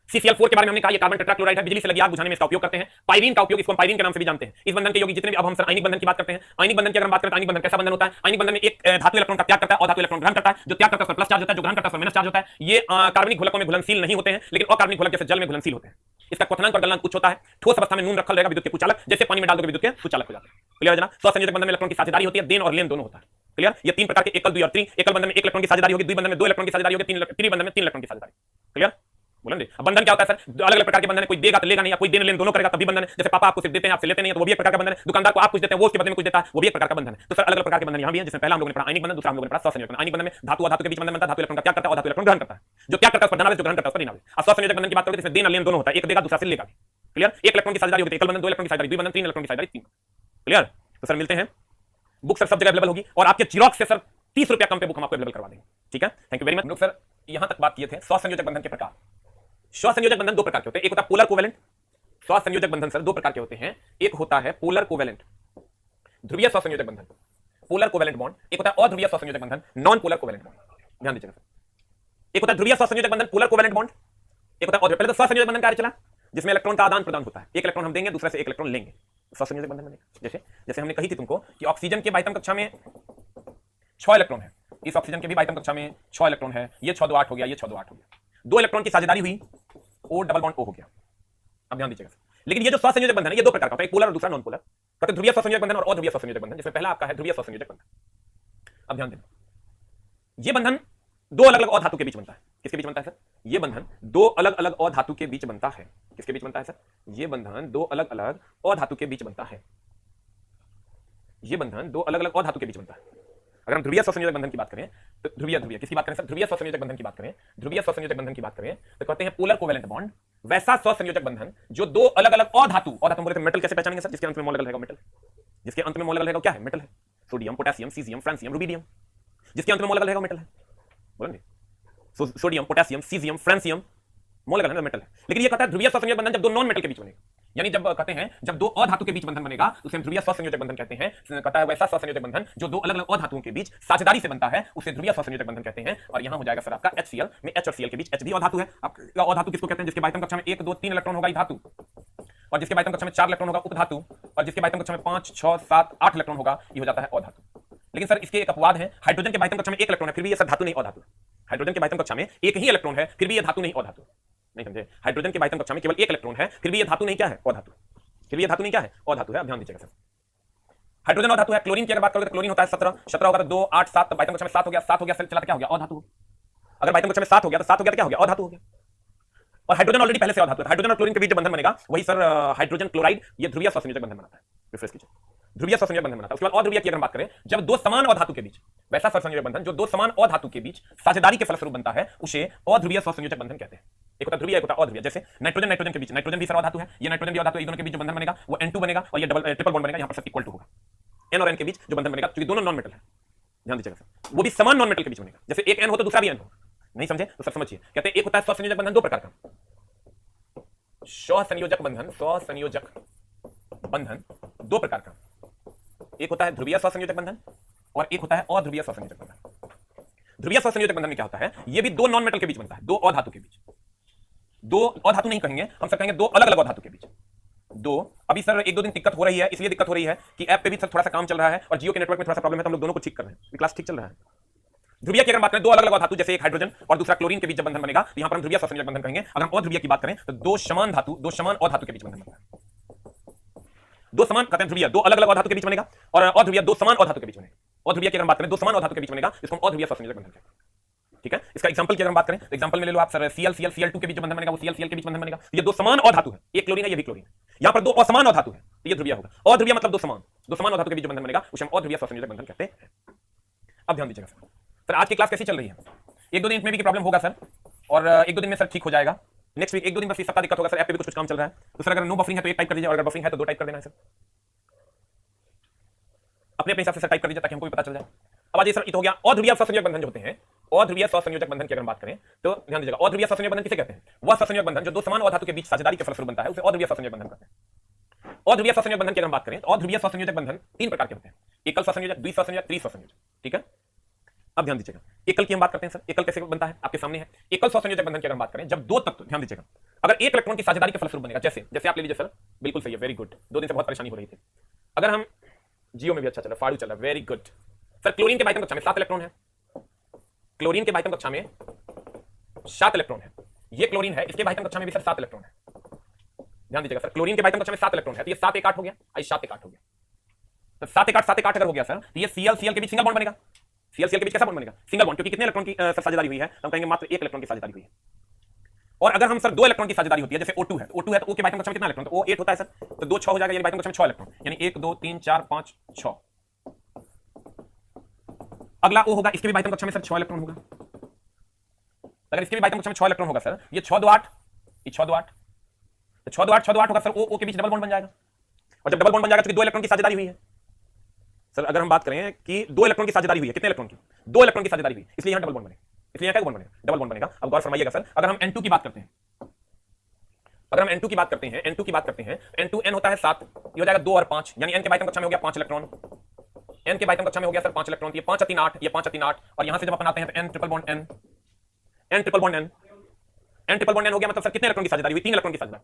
CCl4 के बारे में हमने कहा, ये कार्बन टेट्राक्लोराइड है, बिजली से लगी आग बुझाने में इसका उपयोग करते हैं। पाइरीन का उपयोग, इसको हम पाइरीन के नाम से भी जानते हैं। इस बंधन के योगी जितने भी, अब हम सर आयनिक बंधन की बात करते हैं। आयनिक बंधन की अगर हम बात करें तो आयनिक बंधन कैसा बंधन होता है। आयनिक बंधन में एक धातु इलेक्ट्रॉन का त्याग करता है और धातु इलेक्ट्रॉन ग्रहण करता है। जो त्याग करता है उस पर प्लस चार्ज होता है, जो ग्रहण करता है उस पर माइनस चार्ज होता है। ये कार्बनिक घुलकों में घुलनशील नहीं होते हैं, लेकिन अकार्बनिक घुलक जैसे जल में घुलनशील होते हैं। इसका क्वथनांक और गलनांक कुछ होता है। ठोस अवस्था में नून रखल रहेगा, विद्युत के कुचालक, जैसे पानी में डाल दोगे विद्युत के सुचालक हो जाते हैं। क्लियर है जना। स्व संयोजक बंधन में इलेक्ट्रॉन की साझेदारी होती है, देन और लेन दोनों होता है। क्लियर। ये 3 प्रकार के, एकल, द्वि और त्रि। एकल बंधन में 1 इलेक्ट्रॉन की साझेदारी होगी, द्विबंधन में 2 इलेक्ट्रॉन की साझेदारी होगी, त्रिबंधन में 3 इलेक्ट्रॉन की साझेदारी। क्लियर। बोलेंगे अब बंधन क्या होता है सर, अलग अलग प्रकार के बंधन है, कोई देगा तो लेगा नहीं, या कोई देने लेन दोनों करेगा तभी बंधन है। जैसे पापा आपको सिर्फ देते हैं, आपसे लेते नहीं है, तो वो भी एक प्रकार का बंधन है। दुकानदार को आप कुछ देते हैं, वो उसके बदले में कुछ देता है, वो भी एक प्रकार का बंधन है। तो सर अलग अलग प्रकार के बंधन यहाँ भी है, जिसमें पहला हम लोगों ने पढ़ा आयनिक बंधन, दूसरा हम लोगों ने पढ़ा स्व संयोजक बंधन। आयनिक बंधन में धातु और धातु के बीच बंधन बनता है, धातु इलेक्ट्रॉन का त्याग करता है और धातु इलेक्ट्रॉन ग्रहण करता है। जो त्याग करता है उस पर धनावेश, जो ग्रहण करता है उस पर ऋणावेश। और स्व संयोजक बंधन की बात करें तो इसमें देन और लेन दोनों होता है, एक देगा दूसरा से लेगा। क्लियर। 1 इलेक्ट्रॉन की साझेदारी होगी एकल बंधन, 2 इलेक्ट्रॉन की साझेदारी द्विबंधन, 3 इलेक्ट्रॉन की साझेदारी तीन। क्लियर। तो सर मिलते हैं, बुक सर सब जगह अवेलेबल होगी, और आपके जीरोक्स से सर 30 रुपया कम पे बुक हम आपको अवेलेबल करवा देंगे। ठीक है, थैंक यू वेरी मच। हम लोग सर यहां तक बात किए थे स्व संयोजक बंधन के प्रकार। स्व संयोजक बंधन 2 प्रकार के होते हैं, एक होता है पोलर कोवेलेंट। स्व संयोजक बंधन सर 2 प्रकार के होते हैं, एक होता है पोलर कोवेलेंट, ध्रुवीय स्व संयोजक बंधन, पोलर कोवेलेंट बॉन्ड। एक होता है अध्रुवीय स्व संयोजक बंधन, नॉन पोलर कोवेलेंट बॉन्ड। ध्यान दीजिएगा सर, एक होता है ध्रुवीय स्व संयोजक बंधन, पोलर कोवेलेंट बॉन्ड। एक होता है अध्रुवीय। पहले तो स्व संयोजक बंधन कार्य चला, जिसमें इलेक्ट्रॉन का आदान प्रदान होता है। एक इलेक्ट्रॉन हम देंगे, दूसरे से एक इलेक्ट्रॉन लेंगे, स्व संयोजक बंधन बनेगा। जैसे जैसे हमने कही थी तुमको कि ऑक्सीजन के बाइटम कक्षा में 6 इलेक्ट्रॉन है, इस ऑक्सीजन के भी बाइटम कक्षा में 6 इलेक्ट्रॉन है। ये 6 2 8 हो गया, ये 6 2 8 हो गया। 2 इलेक्ट्रॉन की साझेदारी हुई, ओ डबल बॉन्ड ओ हो गया। अब ध्यान दीजिएगा, लेकिन ये जो स्व संयोजक बंधन है ये 2 प्रकार का होता है, एक पोलर और दूसरा नॉन पोलर। कहते हैं ध्रुवीय स्व संयोजक बंधन और अध्रुवीय स्व संयोजक बंधन, जिसमें पहला आपका है ध्रुवीय स्व संयोजक बंधन। अब ध्यान देना, ये बंधन 2 अलग अलग अधातु के बीच बनता है। किसके बीच बनता है सर? ये बंधन 2 अलग अलग अधातु के बीच बनता है। किसके बीच बनता है सर? ये बंधन 2 अलग अलग अधातु के बीच बनता है। ये बंधन 2 अलग अलग अधातु के बीच बनता है। अगर हम ध्रुवीय स्व संयोजक बंधन की बात करें तो ध्रुवीय ध्रुवीय किसकी बात करें सर? ध्रुवीय स्व संयोजक बंधन की बात करें, ध्रुवीय स्व संयोजक बंधन की बात करें तो कहते हैं पोलर कोवेलेंट बॉन्ड। वैसा स्व संयोजक बंधन जो 2 अलग अलग अधातु, अधातु बोले तो मेटल कैसे पहचानेंगे सर? जिसके अंत में मोल लगेगा मेटल, जिसके अंत में मोल लगेगा क्या है? मेटल है। Sodium, potassium, caesium, francium, rubidium, जिसके अंत में मोल लगेगा मेटल है। बोलेंगे सोडियम, पोटेशियम, सीजियम, फ्रांसियम, मोल लगेगा मेटल है। लेकिन ये कहता है ध्रुवीय स्व संयोजक बंधन जब 2 नॉन मेटल के बीच बनेगा, यानी जब कहते हैं जब 2 अधातु के बीच बंधन बनेगा उसे हम ध्रुवीय स्व संयोजक बंधन कहते हैं। कहता है वैसा स्व संयोजक बंधन जो 2 अलग अलग अधातुओं के बीच साझेदारी से बनता है उसे ध्रुवीय स्व संयोजक बंधन कहते हैं। और यहां हो जाएगा सर आपका HCl में H और Cl के बीच H भी अधातु है। आपका अधातु किसको कहते हैं? जिसके बाइटम कक्षा में 1 2 3 इलेक्ट्रॉन होगा धातु, और जिसके बाइटम कक्षा में 4 इलेक्ट्रॉन होगा उपधातु, और जिसके बाइटम कक्षा में 5 6 7 8 इलेक्ट्रॉन होगा ये हो जाता है अधातु। लेकिन सर इसके एक अपवाद है, हाइड्रोजन के बाइटम कक्षा में 1 इलेक्ट्रॉन है फिर भी ये सर धातु नहीं अधातु। हाइड्रोजन के बाइटम कक्षा में 1 ही इलेक्ट्रॉन है फिर भी ये धातु नहीं अधातु। नहीं समझे? हाइड्रोजन के बाइटम कक्षा में केवल 1 इलेक्ट्रॉन है फिर भी ये धातु नहीं क्या है? अधातु। फिर भी ये धातु नहीं क्या है? अधातु है। अब ध्यान दीजिएगा सर, हाइड्रोजन अधातु है। क्लोरीन की अगर बात करोगे तो क्लोरीन होता है 17 होगा तो 2 8 7 बाइटम कक्षा में 7 हो गया, 7 हो गया सर चला क्या हो गया? अधातु। अगर बाइटम कक्षा में 7 हो गया तो 7 हो गया तो क्या हो गया? अधातु हो गया। और हाइड्रोजन ऑलरेडी पहले से और धातु है। हाइड्रोजन और क्लोरीन के बीच जो बंधन बनेगा वही सर हाइड्रोजन क्लोराइड, ये ध्रुवीय स्वसंयोजक बंधन बनाता है। रिफ्रेश कीजिए, ध्रुवीय स्वसंयोजक बंधन बनाता है। उसके बाद अध्रुवीय की अगर हम बात करें, जब दो समान अधातु के बीच, वैसा स्वसंयोजक बंधन जो दो समान अधातु के बीच साझेदारी के फलस्वरूप बनता है, उसे अध्रुवीय स्वसंयोजक बंधन कहते हैं। एक होता ध्रुवीय, एक होता अध्रुवीय। जैसे नाइट्रोजन नाइट्रोजन के बीच, नाइट्रोजन भी सर अधातु है, ये नाइट्रोजन भी अधातु है, दोनों के बीच जो बंधन बनेगा वो N2 बनेगा और ये डबल ट्रिपल बॉन्ड बनेगा, यहां पर सब इक्वल टू होगा। N और N के बीच जो बंधन बनेगा, क्योंकि दोनों नॉन मेटल है, ध्यान दीजिएगा सर, वो भी समान नॉन मेटल के बीच बनेगा। जैसे एक N हो तो दूसरा भी N हो, नहीं समझे तो सब समझिए। कहते हैं एक होता है स्वसंयोजक बंधन दो प्रकार का, स्वसंयोजक बंधन, स्वसंयोजक बंधन दो प्रकार का, एक होता है ध्रुवीय स्वसंयोजक बंधन और एक होता है अध्रुवीय स्वसंयोजक बंधन। ध्रुवीय स्वसंयोजक बंधन में क्या होता है, ये भी दो नॉन मेटल के बीच बनता है, दो अधातु के बीच, दो अधातु नहीं कहेंगे हम, सब कहेंगे दो अलग अलग अधातु के बीच। दो अभी सर एक दो दिन दिक्कत हो रही है, इसलिए दिक्कत हो रही है कि ऐप पे भी सर थोड़ा सा काम चल रहा है और जियो के नेटवर्क में थोड़ा सा प्रॉब्लम है, तो हम लोग दोनों को ठीक कर रहे हैं। क्लास ठीक चल रहा है। ध्रुवीय की अगर बात करें, दो अलग अलग धातु जैसे एक हाइड्रोजन और दूसरा क्लोरीन के बीच जब बंधन बनेगा तो यहां पर हम ध्रुवीय स्वसंयोजक बंधन कहेंगे। अगर हम अध्रुवीय की बात करें तो दो समान धातु, दो समान अधातु के बीच बंधन बनता है। दो समान कहते हैं ध्रुवीय, दो अलग अलग अधातु के बीच बनेगा, और अध्रुवीय दो समान अधातु के बीच बनेगा। अध्रुवीय की अगर बात करें दो समान अधातु के बीच बनेगा, इसको हम अध्रुवीय स्वसंयोजक बंधन कहते हैं। ठीक है, इसका एग्जांपल की अगर हम बात करें तो एग्जांपल में ले लो आप सर Cl के बीच बंधन बनेगा, वो Cl के बीच बंधन बनेगा। ये दो समान अधातु है, एक क्लोरीन है ये भी क्लोरीन है। यहां पर दो असमान अधातु है तो ये ध्रुवीय होगा। अध्रुवीय मतलब दो समान अधातु के बीच बंधन बनेगा, उसे हम अध्रुवीय स्वसंयोजक बंधन कहते हैं। अब ध्यान दीजिएगा सर, आज की क्लास कैसी चल रही है? एक दो दिन में भी प्रॉब्लम होगा सर, और एक दो दिन में सर ठीक हो जाएगा। नेक्स्ट वीक एक दो दिन बस सप्ताह दिक्कत होगा सर, ऐप पे भी कुछ काम चल रहा है। तो सर अगर नो बफरिंग है तो एक टाइप कर दीजिए, और अगर बफरिंग है तो दो टाइप कर देना है सर, अपने अपने हिसाब से सर टाइप कर दीजिए ताकि हमको भी पता चल जाए। अब आज सर ये तो हो गया अध्रुवीय स्वसंयोजक बंधन जो होते हैं। अध्रुवीय स्वसंयोजक बंधन की अगर बात करें तो ध्यान दीजिएगा, अध्रुवीय स्वसंयोजक बंधन किसे कहते हैं? वह स्वसंयोजक बंधन जो दो समान अधातु के बीच साझेदारी के फलस्वरूप बनता है, उसे अध्रुवीय स्वसंयोजक बंधन कहते हैं। अध्रुवीय स्वसंयोजक बंधन की अगर बात करें तो अध्रुवीय स्वसंयोजक बंधन तीन प्रकार के होते हैं, एकल स्वसंयोजक, द्विस्वसंयोजक, त्रिस्वसंयोजक। ठीक है, अब ध्यान दीजिएगा, एकल की हम बात करते हैं सर। एकल कैसे बनता है आपके सामने है। एकल स्वसंयोजक बंधन की अगर बात करें, जब दो तत्व, ध्यान दीजिएगा, अगर एक इलेक्ट्रॉन की साझेदारी के फलस्वरूप बनेगा, जैसे जैसे आप ले लीजिए सर, बिल्कुल सही है, वेरी गुड। दो दिन से बहुत परेशानी हो रही थी, अगर हम जियो में भी अच्छा चला, फाड़ू चला, वेरी गुड सर। क्लोरीन के बाइटम कक्षा में 7 इलेक्ट्रॉन है, क्लोरीन के बाइटम कक्षा में 7 इलेक्ट्रॉन है। ये क्लोरीन है, इसके बाइटम कक्षा में भी सर 7 इलेक्ट्रॉन है। ध्यान दीजिएगा सर, क्लोरीन के बाइटम कक्षा में 7 इलेक्ट्रॉन है, तो ये 7 एक 8 हो गया, 7 एक 8 हो गया। तो 7 एक 8 अगर हो गया सर, तो ये Cl के बीच सिंगल बॉन्ड बनेगा। Cl के बीच कैसा बॉन्ड बनेगा? सिंगल बॉन्ड, क्योंकि कितने इलेक्ट्रॉन की साझेदारी हुई है? हम कहेंगे मात्र एक इलेक्ट्रॉन की साझेदारी हुई है। और अगर हम सर दो इलेक्ट्रॉन की साझेदारी होती है, जैसे O2 है, तो O2 है तो O के बाइटम कक्षा में कितना इलेक्ट्रॉन? तो O 8 होता है सर, तो 2 6 हो जाएगा, यानी बाइटम कक्षा में 6 इलेक्ट्रॉन, यानी 1 2 3 4 5 6। अगला O होगा, इसके भी बाइटम कक्षा में सर 6 इलेक्ट्रॉन होगा। अगर इसके भी बाइटम कक्षा में 6 इलेक्ट्रॉन होगा सर, ये 6 2 8, ये 6 2 8, तो 6 2 8 होगा सर, O के बीच डबल बॉन्ड बन जाएगा। और जब डबल बॉन्ड बन जाएगा तो दो इलेक्ट्रॉन की साझेदारी हुई है सर। अगर हम बात करें कि दो इलेक्ट्रॉन की साझेदारी हुई है, कितने इलेक्ट्रॉन की? दो इलेक्ट्रॉन की साझेदारी हुई, इसलिए यहां डबल बॉन्ड बनेगा, इसलिए यहां क्या बॉन्ड बनेगा? डबल बॉन्ड बनेगा। अब गौर फरमाइएगा सर, अगर हम N2 की बात करते हैं, अगर हम N2 की बात करते हैं, N2 की बात करते हैं, N2 N होता है 7, ये हो जाएगा 2 और 5, यानी N के बाइटम कक्षा में हो गया 5 इलेक्ट्रॉन। N के बाइटम कक्षा में हो गया सर 5 इलेक्ट्रॉन, ये 5 3 8, ये 5 3 8, और यहां से जब अपन आते हैं तो N triple bond N, N triple bond N, N triple bond N हो गया, मतलब सर कितने इलेक्ट्रॉन की साझेदारी हुई? 3 इलेक्ट्रॉन की साझेदारी,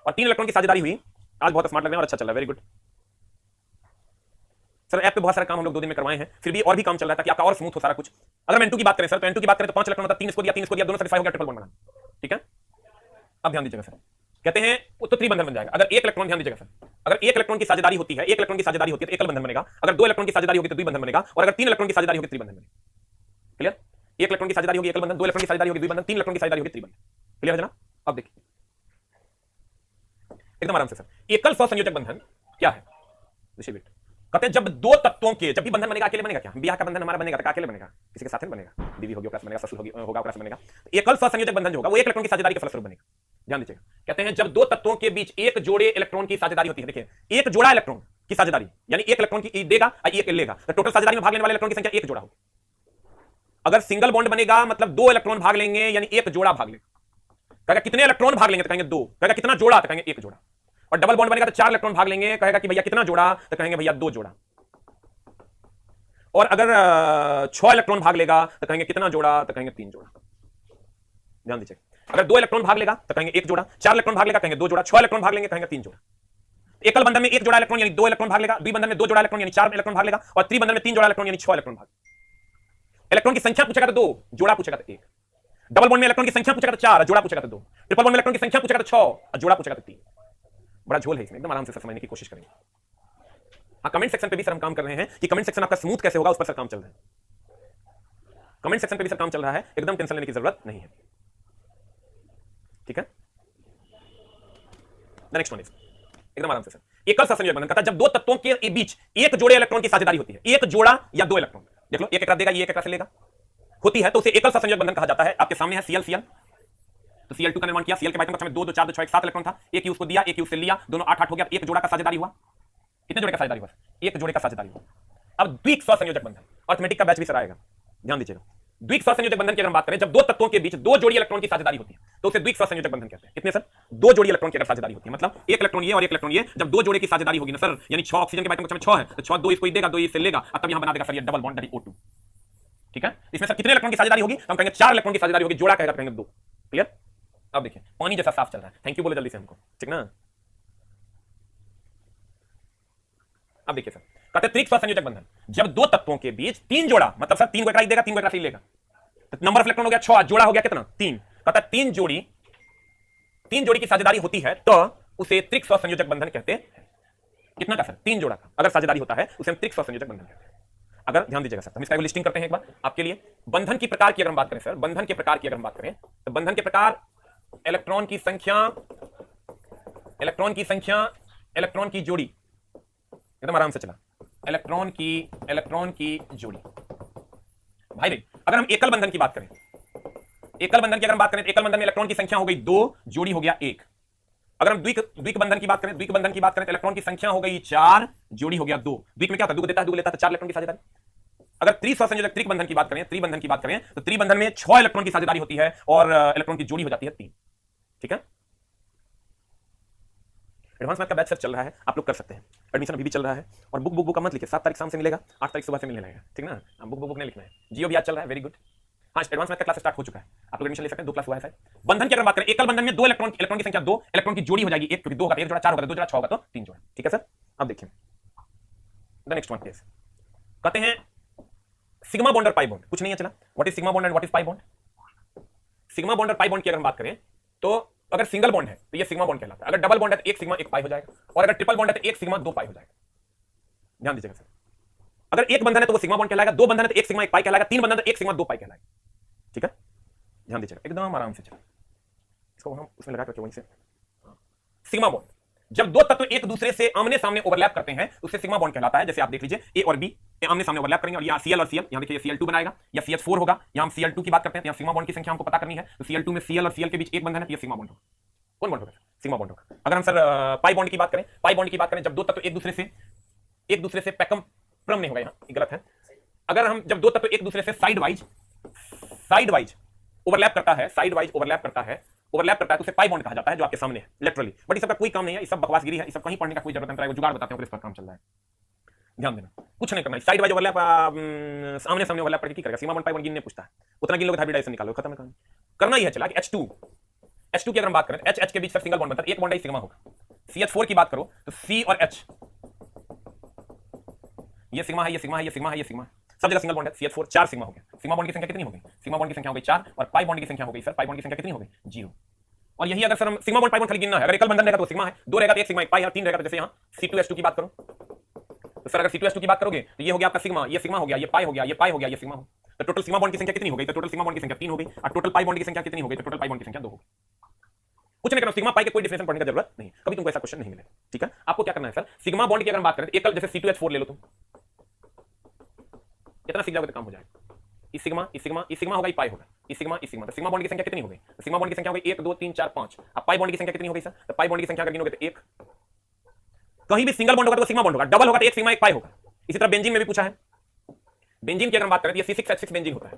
और 3 इलेक्ट्रॉन की साझेदारी हुई। आज बहुत स्मार्ट लग रहे हैं और अच्छा चल रहा है, वेरी गुड सर। ऐप पे बहुत सारा काम हम लोग 2 दिन में करवाए हैं, फिर भी और भी काम चल रहा है ताकि आपका और स्मूथ हो सारा कुछ। अगर हम N2 की बात करें सर, तो N2 की बात करें तो 5 इलेक्ट्रॉन होता है, 3 इसको दिया 3 इसको दिया, दोनों सेटिस्फाई हो गया, ट्रिपल बॉन्ड बना। ठीक है, अब ध्यान दीजिएगा सर, कहते हैं वो तो त्रिबंधन बन जाएगा। अगर एक इलेक्ट्रॉन, ध्यान दीजिएगा सर, अगर एक इलेक्ट्रॉन की साझेदारी होती है, एक इलेक्ट्रॉन की साझेदारी होती है तो एकल बंधन बनेगा। अगर 2 इलेक्ट्रॉन की साझेदारी होगी तो द्विबंधन बनेगा, और अगर 3 इलेक्ट्रॉन की साझेदारी होगी तो त्रिबंधन बनेगा। क्लियर? एक इलेक्ट्रॉन की साझेदारी होगी एकल बंधन, 2 इलेक्ट्रॉन की साझेदारी होगी द्विबंधन, 3 इलेक्ट्रॉन की साझेदारी होगी त्रिबंधन। क्लियर है जनाब? अब देखिए एकदम आराम से सर, एकल स्वसंयोजक बंधन क्या है? कहते हैं जब दो तत्वों के, जब भी बंधन बनेगा, अकेले बनेगा क्या? ब्याह का बंधन हमारा बनेगा तो अकेले बनेगा, किसी के साथ में बनेगा, बीवी होगी ओकरा से बनेगा, ससुर होगी होगा ओकरा से बनेगा। तो एकल स्वसंयोजक बंधन जो होगा वो एक इलेक्ट्रॉन की साझेदारी के फलस्वरूप बनेगा। ध्यान दीजिएगा, कहते हैं जब दो तत्वों के बीच एक जोड़े इलेक्ट्रॉन की साझेदारी होती है, देखिए एक जोड़ा इलेक्ट्रॉन की साझेदारी, यानी एक इलेक्ट्रॉन की देगा और एक लेगा, तो टोटल साझेदारी में भाग लेने वाले इलेक्ट्रॉन की संख्या एक जोड़ा होगी। अगर सिंगल बॉन्ड बनेगा मतलब 2 इलेक्ट्रॉन भाग लेंगे, यानी एक जोड़ा भाग लेगा। कहेगा कितने इलेक्ट्रॉन भाग लेंगे? तो कहेंगे 2। कहेगा कितना जोड़ा? तो कहेंगे 1 जोड़ा। और डबल बॉन्ड बनेगा तो 4 इलेक्ट्रॉन भाग लेंगे, कहेगा कि भैया कितना जोड़ा? तो कहेंगे भैया 2 जोड़ा। और अगर 6 इलेक्ट्रॉन भाग लेगा तो कहेंगे कितना जोड़ा? तो कहेंगे 3 जोड़ा। ध्यान दीजिए, अगर 2 इलेक्ट्रॉन भाग लेगा तो कहेंगे 1 जोड़ा, 4 इलेक्ट्रॉन भाग लेगा कहेंगे 2 जोड़ा, 6 इलेक्ट्रॉन भाग लेंगे कहेंगे 3 जोड़ा। एकल बंधन में 1 जोड़ा इलेक्ट्रॉन यानी 2 इलेक्ट्रॉन भाग लेगा, द्विबंधन में 2 जोड़ा इलेक्ट्रॉन यानी 4 इलेक्ट्रॉन भाग लेगा, और त्रिबंधन में 3 जोड़ा इलेक्ट्रॉन यानी 6 इलेक्ट्रॉन भाग। इलेक्ट्रॉन की संख्या पूछेगा तो 2, जोड़ा पूछेगा तो 1। डबल बॉन्ड में इलेक्ट्रॉन की संख्या पूछेगा तो 4, जोड़ा पूछेगा तो 2। ट्रिपल बॉन्ड में इलेक्ट्रॉन की संख्या पूछेगा तो 6 और जोड़ा पूछेगा तो 3। बड़ा झोल है इसमें, एकदम आराम से समझने की कोशिश करेंगे। हाँ, कमेंट सेक्शन पे भी सर हम काम कर रहे हैं कि कमेंट सेक्शन आपका स्मूथ कैसे होगा, उस पर सर काम चल रहा है। कमेंट सेक्शन पे भी सर काम चल रहा है, एकदम टेंशन लेने की जरूरत नहीं है। ठीक है। द नेक्स्ट वन इज एकदम आराम से सर। एकल सहसंयोजक बंधन कहता है जब दो तत्वों के बीच एक जोड़े इलेक्ट्रॉन की साझेदारी होती है, एक जोड़ा या दो इलेक्ट्रॉन, देख लो एक एकरा देगा, ये एक एकरा से लेगा, होती है तो उसे एकल सहसंयोजक बंधन कहा जाता है। आपके सामने है Cl तो Cl2 का निर्माण किया, Cl के बाइटम कक्षा में 2 2 4 2 6 1 7 इलेक्ट्रॉन था, एक ही उसको दिया, एक ही उससे लिया, दोनों 8 8 हो गया, एक जोड़ा का साझेदारी हुआ। कितने जोड़े का साझेदारी हुआ? एक जोड़े का साझेदारी हुआ। अब द्विक सहसंयोजक बंधन, अर्थमेटिक का बैच भी सर आएगा, ध्यान दीजिएगा। द्विक सहसंयोजक बंधन की अगर हम बात करें, जब दो तत्वों के बीच दो जोड़ी इलेक्ट्रॉन की साझेदारी होती है तो उसे द्विक सहसंयोजक बंधन कहते हैं। कितने सर? दो जोड़ी इलेक्ट्रॉन की अगर साझेदारी होती है, मतलब एक इलेक्ट्रॉन ये और एक इलेक्ट्रॉन ये, जब दो जोड़े की साझेदारी होगी ना सर, यानी 6 ऑक्सीजन के बाइटम कक्षा में 6 है तो 6 2 इसको देगा, 2 इससे लेगा, अब तब यहां बना देगा सर ये डबल बॉन्ड O2। ठीक है, इसमें सर कितने इलेक्ट्रॉन की साझेदारी होगी? हम कहेंगे 4 इलेक्ट्रॉन की साझेदारी होगी, जोड़ा कहेगा कहेंगे 2। क्लियर? अब देखिए पानी जैसा साफ चल रहा है, थैंक यू बोले जल्दी से हमको, ठीक ना। अब देखिए सर, कहते हैं त्रिक सहसंयोजक बंधन, जब दो तत्वों के बीच 3 जोड़ा, मतलब सर 3 को एकरा ही देगा, 3 को एकरा से ही लेगा, तो नंबर ऑफ इलेक्ट्रॉन हो गया 6, जोड़ा हो गया कितना? 3। कहता है 3 जोड़ी की साझेदारी होती है तो उसे त्रिक सहसंयोजक बंधन कहते हैं। कितना का सर? 3 जोड़ा का अगर साझेदारी होता है उसे हम त्रिक सहसंयोजक बंधन कहते हैं। अगर ध्यान दीजिएगा सर, हम इसका लिस्टिंग करते हैं एक बार आपके लिए। बंधन की प्रकार की अगर हम बात करें सर, बंधन के प्रकार की अगर हम बात करें तो बंधन के प्रकार इलेक्ट्रॉन की संख्या, इलेक्ट्रॉन की जोड़ी, एकदम आराम से चला, इलेक्ट्रॉन की जोड़ी। भाई देख, अगर हम एकल बंधन की बात करें, एकल बंधन की अगर हम बात करें, एकल बंधन में इलेक्ट्रॉन की संख्या हो गई 2, जोड़ी हो गया 1। अगर हम द्विक बंधन की बात करें, तो इलेक्ट्रॉन की संख्या हो गई 4, जोड़ी हो गया 2। द्विक में क्या होता है? 2 देता है, 2 लेता है, तो 4 इलेक्ट्रॉन की साझेदारी। अगर त्रिसहसंयोजक त्रिक बंधन की बात करें, तो त्रिबंधन में 6 इलेक्ट्रॉन की साझेदारी होती है और इलेक्ट्रॉन की जोड़ी हो जाती है 3। ठीक है, एडवांस मैथ का बैच सर चल रहा है, आप लोग कर सकते हैं, एडमिशन अभी भी चल रहा है। और बुक का मत लिखिए, 7 तारीख शाम से मिलेगा, 8 तारीख सुबह से मिलने लगेगा, ठीक ना। बुक नहीं लिखना है। जियो भी आज चल रहा है, वेरी गुड। हाँ, एडवांस मैथ का क्लास स्टार्ट हो चुका है, आप लोग एडमिशन ले सकते हैं, 2 क्लास हुआ है सर। बंधन की अगर बात करें, एकल बंधन में 2 इलेक्ट्रॉन की संख्या 2, इलेक्ट्रॉन की जोड़ी हो जाएगी 1, क्योंकि 2 होगा 1 जोड़ा, 4 होगा 2 जोड़ा, 6 होगा तो 3 जोड़ा। ठीक है सर, अब देखिए द नेक्स्ट वन केस, कहते हैं सिग्मा बॉन्ड और पाई बॉन्ड। कुछ नहीं है, चला what is sigma bond and what is pi bond. Sigma bond और पाई बॉन्ड की अगर हम बात करें तो अगर सिंगल बॉन्ड है तो ये सिग्मा बॉन्ड कहलाता है, अगर डबल बॉन्ड है तो 1 सिग्मा 1 पाई हो जाएगा, और अगर ट्रिपल बॉन्ड है तो 1 सिग्मा 2 पाई हो जाएगा। ध्यान दीजिएगा सर, अगर एक बंधन है तो वो सिग्मा बॉन्ड कहलाएगा, 2 बंधन है तो 1 सिग्मा 1 पाई कहलाएगा, 3 बंधन है तो 1 सिग्मा 2 पाई कहलाएगा। ठीक है, ध्यान दीजिएगा, एकदम आराम से चलो, इसको हम उसमें लगा करके वहीं से। सिग्मा बॉन्ड, जब दो तत्व एक दूसरे से आमने सामने ओवरलैप करते हैं उससे सिग्मा बॉन्ड कहलाता है। जैसे आप देख लीजिए ए और बी आमने सामने ओवरलैप करेंगे, और यहाँ Cl और Cl, यहाँ देखिए Cl2 बनाएगा या CH4 होगा, यहाँ हम Cl2 की बात करते हैं, यहाँ सिग्मा बॉन्ड की संख्या हमको पता करनी है, तो Cl2 में Cl और Cl के बीच एक बंधन है तो ये सिग्मा बॉन्ड होगा। कौन बॉन्ड होगा? सिग्मा बॉन्ड होगा। अगर हम सर पाई बॉन्ड की बात करें, जब दो तत्व एक दूसरे से पैकम प्रम नहीं होगा, यहाँ गलत है। अगर हम जब दो तत्व एक दूसरे से साइड वाइज ओवरलैप करता है तो उसे पाई बॉन्ड कहा जाता है, जो आपके सामने है लिटरली। बट इस सब का कोई काम नहीं है, इस सब बकवासगिरी है, इस सब कहीं पढ़ने का कोई जरूरत नहीं है, जुगाड़ बताते हैं इस पर काम चल रहा है, ध्यान देना, कुछ नहीं करना। साइड वाइज ओवरलैप, आमने सामने ओवरलैप करके करेगा, सिग्मा बॉन्ड पाई बॉन्ड गिनने पूछता है, उतना गिन लोगे हाइब्रिडाइजेशन निकालो, खत्म है कहानी। करना ही है चला कि H2 की अगर हम बात करें तो H के बीच सिंगल बॉन्ड बनता है, एक बॉन्ड ही सिग्मा होगा। CH4 की बात करो तो C और H, ये सिग्मा है, ये सिग्मा है, ये सिग्मा है, ये सिग्मा है, सब जगह सिंगल बॉन्ड है। CH4 4 सिग्मा हो गया। सिग्मा बॉन्ड की संख्या कितनी हो गई? सिग्मा बॉन्ड की संख्या हो गई 4, और पाई बॉन्ड की संख्या हो गई सर, पाई बॉन्ड की संख्या कितनी हो गई? 0। और यही अगर सर हम सिग्मा बॉन्ड पाई बॉन्ड खाली गिनना है, अगर एकल बंधन रहेगा तो सिग्मा है, 2 रहेगा तो 1 सिग्मा 1 पाई है, 3 रहेगा तो जैसे यहाँ C2H2 की बात करो तो सर अगर C2H2 की बात करोगे तो ये हो गया आपका सिग्मा, ये सिग्मा हो गया, ये पाई हो गया, ये पाई हो गया, ये सिग्मा हो, तो टोटल सिग्मा बॉन्ड की संख्या कितनी हो गई? तो टोटल सिग्मा बॉन्ड की संख्या 3 हो गई, और टोटल पाई बॉन्ड की संख्या कितनी हो गई? तो टोटल पाई बॉन्ड की संख्या 2 हो गई। कुछ नहीं करना, सिग्मा पाई के कोई डिफरेंस पढ़ने की जरूरत नहीं, कभी तुमको ऐसा क्वेश्चन नहीं मिलेगा। ठीक है, आपको क्या करना है सर, सिग्मा बॉन्ड की अगर बात करें तो एकल, जैसे C2H4 ले लो तुम, कितना सीख जाओगे तो काम हो जाएगा। इस सिग्मा होगा, ये पाई होगा, इस सिग्मा तो सिग्मा बॉन्ड की संख्या कितनी हो गई? तो सिग्मा बॉन्ड की संख्या हो गई 1 2 3 4 5। अब पाई बॉन्ड की संख्या कितनी हो गई सर? तो पाई बॉन्ड की संख्या अगर गिनोगे तो 1, कहीं भी सिंगल बॉन्ड होगा तो सिग्मा बॉन्ड होगा, डबल होगा तो 1 सिग्मा 1 पाई होगा। इसी तरह बेंजीन में भी पूछा है, बेंजीन की अगर बात करें तो ये C6H6 बेंजीन होता है।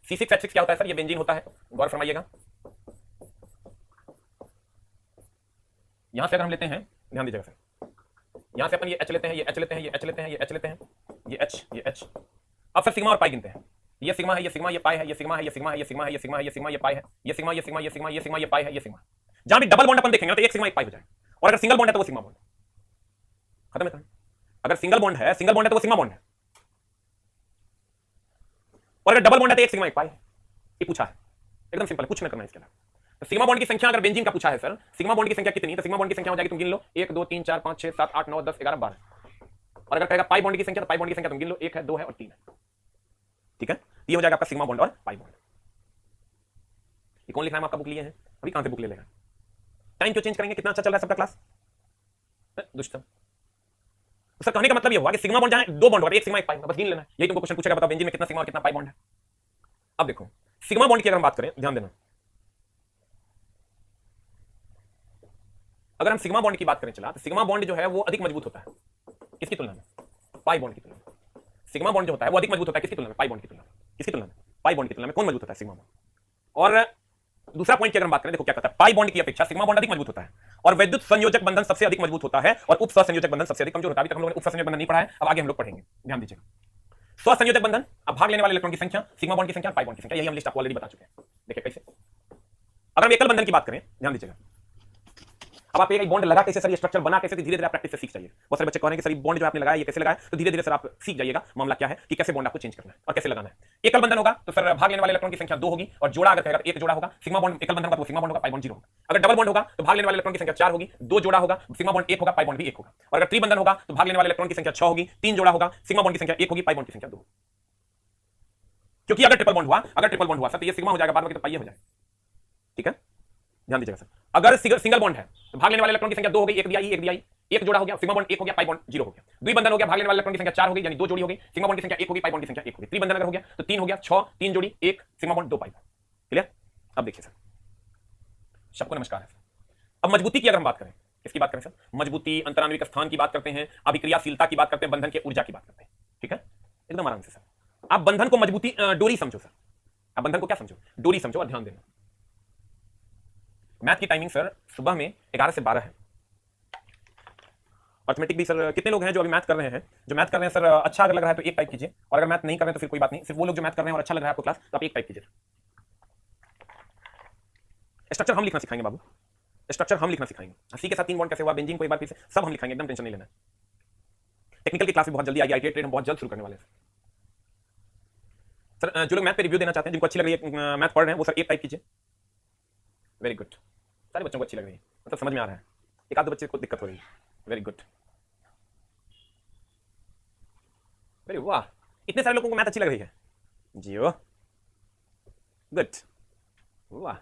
C6H6 क्या होता है सर? ये बेंजीन होता है, गौर फरमाइएगा। यहां से अगर हम लेते हैं, ध्यान दीजिएगा सर, यहां से अपन ये H लेते हैं, ये H लेते हैं, ये H लेते हैं, ये H लेते हैं, ये H, ये H। अब सर सिग्मा और पाई गिनते हैं, ये सिग्मा है, ये सिग्मा, ये पाई है, ये सिग्मा है, ये सिग्मा है, ये सिग्मा है, ये सिग्मा है, ये सिग्मा, ये पाई है, ये सिग्मा, ये सिग्मा, ये सिग्मा, ये सिग्मा, ये पाई है, ये सिग्मा। जहां भी डबल बॉन्ड अपन देखेंगे तो 1 सिग्मा 1 पाई हो जाएगा, और अगर सिंगल बॉन्ड है तो वो सिग्मा बॉन्ड, खत्म है। अगर सिंगल बॉन्ड है तो वो सिग्मा बॉन्ड है, और अगर डबल बॉन्ड है तो 1 सिग्मा 1 पाई है। ये पूछा है, एकदम सिंपल है, कुछ नहीं करना इसके अलावा। तो सिग्मा बॉन्ड की संख्या अगर बेंजीन का पूछा है सर, सिग्मा बॉन्ड की संख्या कितनी है? तो सिग्मा बॉन्ड की संख्या हो जाएगी, तुम गिन लो, 1 2 3 4 5 6 7 8 9 10 11 12। और अगर कहेगा पाई बॉन्ड की संख्या, तो पाई बॉन्ड की संख्या तुम गिन लो, 1 है, 2 है और 3 है। ठीक है, ये हो जाएगा आपका सिग्मा बॉन्ड और पाई बॉन्ड। ये कौन लिख रहा है? आपका बुक लिए हैं? अभी कहां से बुक ले लेगा? टाइम क्यों चेंज करेंगे? कितना अच्छा चल रहा है सबका क्लास। दुष्टम। तो सर कहने का मतलब ये हुआ कि सिग्मा बॉन्ड जहां दो बॉन्ड होगा, एक सिग्मा एक पाई, बस गिन लेना है। यही तुमको क्वेश्चन पूछेगा, बताओ बेंजीन में कितना सिग्मा और कितना पाई बॉन्ड है। अब देखो सिग्मा बॉन्ड की अगर हम बात करें, ध्यान देना, अगर हम सिग्मा बॉन्ड की बात करें चला, तो सिग्मा बॉन्ड जो है वो अधिक मजबूत होता है किसकी तुलना में? पाई बॉन्ड की तुलना में। सिग्मा बॉन्ड जो होता है वो अधिक मजबूत होता है किसकी तुलना में? पाई बॉन्ड की तुलना में। किसकी तुलना में? पाई बॉन्ड की तुलना में कौन मजबूत होता है? Sigma bond. और दूसरा पॉइंट की अगर हम बात करें, देखो क्या कहता है, पाई बॉन्ड की अपेक्षा सिग्मा बॉन्ड अधिक मजबूत होता है और वैद्युत संयोजक बंधन सबसे अधिक मजबूत होता है और उप सहसंयोजक बंधन सबसे अधिक कमजोर होता है। अभी तक हम लोगों ने उप सहसंयोजक बंधन नहीं पढ़ा है, अब आगे हम लोग पढ़ेंगे, ध्यान दीजिएगा। स्वसंयोजक बंधन, अब भाग लेने वाले इलेक्ट्रॉन की संख्या, सिग्मा बॉन्ड की संख्या, पाई बॉन्ड की संख्या, यही हम लिस्ट आपको ऑलरेडी बता चुके हैं। देखिए कैसे, अगर हम एकल बंधन की बात करें, ध्यान दीजिएगा, अब आप एक बॉन्ड लगा कैसे सर, ये स्ट्रक्चर बना कैसे, धीरे धीरे आप प्रैक्टिस से सीख जाइए। बहुत सारे बच्चे कह रहे हैं कि सर बॉन्ड जो आपने लगाया ये कैसे लगाया, तो धीरे धीरे सर आप सीख जाइएगा मामला क्या है कि कैसे बॉन्ड आपको चेंज करना है और कैसे लगाना है। एकल बंधन होगा तो सर भाग लेने वाले इलेक्ट्रॉन की संख्या 2 होगी और जोड़ा अगर कहेगा एक जोड़ा होगा, सिग्मा बॉन्ड एकल बंधन होगा तो सिग्मा बॉन्ड होगा, पाई बॉन्ड 0 होगा। अगर डबल बॉन्ड होगा तो भाग लेने वाले इलेक्ट्रॉन की संख्या 4 होगी, 2 जोड़ा होगा, सिग्मा बॉन्ड 1 होगा, पाई बॉन्ड भी 1 होगा। और अगर त्रिबंधन होगा तो भाग लेने वाले इलेक्ट्रॉन की संख्या 6 होगी, 3 जोड़ा होगा, सिग्मा बॉन्ड की संख्या 1 होगी, पाई बॉन्ड की संख्या 2। क्योंकि अगर ट्रिपल बॉन्ड हुआ सर तो ये सिग्मा हो जाएगा, बाद में तो पाई हो जाएगा। ठीक है, ध्यान दीजिएगा सर। अगर सिंगल बॉन्ड है तो भाग लेने वाले इलेक्ट्रॉन की संख्या 2 हो गई, एक दिया, एक जोड़ा हो गया, सिग्मा बॉन्ड 1 हो गया, पाई बॉन्ड 0 हो गया। द्विबंधन हो गया, भाग लेने वाले इलेक्ट्रॉन की संख्या 4 हो गई, यानी 2 जोड़ी हो गई, सिग्मा बॉन्ड की संख्या 1 होगी, पाई बॉन्ड की संख्या 1 होगी। त्रिबंधन अगर हो गया तो 3 हो गया, 6, 3 जोड़ी 1, sigma bond 2 pi bond. Clear? अब देखिए सर, सबको नमस्कार है। अब मजबूती की अगर हम बात करें, किसकी बात करें सर? मजबूती, अंतराण्विक स्थान की बात करते हैं, अभिक्रियाशीलता की बात करते हैं, बंधन की ऊर्जा की बात करते हैं। ठीक है, एकदम आराम से सर। आप बंधन को मजबूती डोरी समझो सर, आप बंधन को क्या समझो? डोरी समझो। और ध्यान देना, मैथ की टाइमिंग सर सुबह में 11 से 12 है। अर्थमेटिक भी सर, कितने लोग हैं जो अभी मैथ कर रहे हैं? जो मैथ कर रहे हैं सर, अच्छा अगर लग रहा है तो एक टाइप कीजिए, और अगर मैथ नहीं कर रहे हैं तो फिर कोई बात नहीं। सिर्फ वो लोग जो मैथ कर रहे हैं और अच्छा लग रहा है आपको क्लास, तो आप एक टाइप कीजिए। स्ट्रक्चर हम लिखना सिखाएंगे बाबू, स्ट्रक्चर हम लिखना सिखाएंगे। सी के साथ 3 बॉन्ड कैसे हुआ, बेंजीन को एक बार फिर से सब हम लिखाएंगे, एकदम टेंशन नहीं लेना। टेक्निकल की क्लास भी बहुत जल्दी आएगी, आईटीआई ट्रेड हम बहुत जल्द शुरू करने वाले हैं सर। जो लोग मैथ पे रिव्यू देना चाहते हैं, जिनको अच्छी लग रही है मैथ पढ़ रहे हैं, वो सर एक टाइप कीजिए। वेरी गुड, सारे बच्चों को अच्छी लग रही है, मतलब समझ में आ रहा है। एक आध दो बच्चे को दिक्कत हो रही है। वेरी गुड, वेरी वाह, इतने सारे लोगों को मैथ अच्छी लग रही है। जियो, गुड, वाह।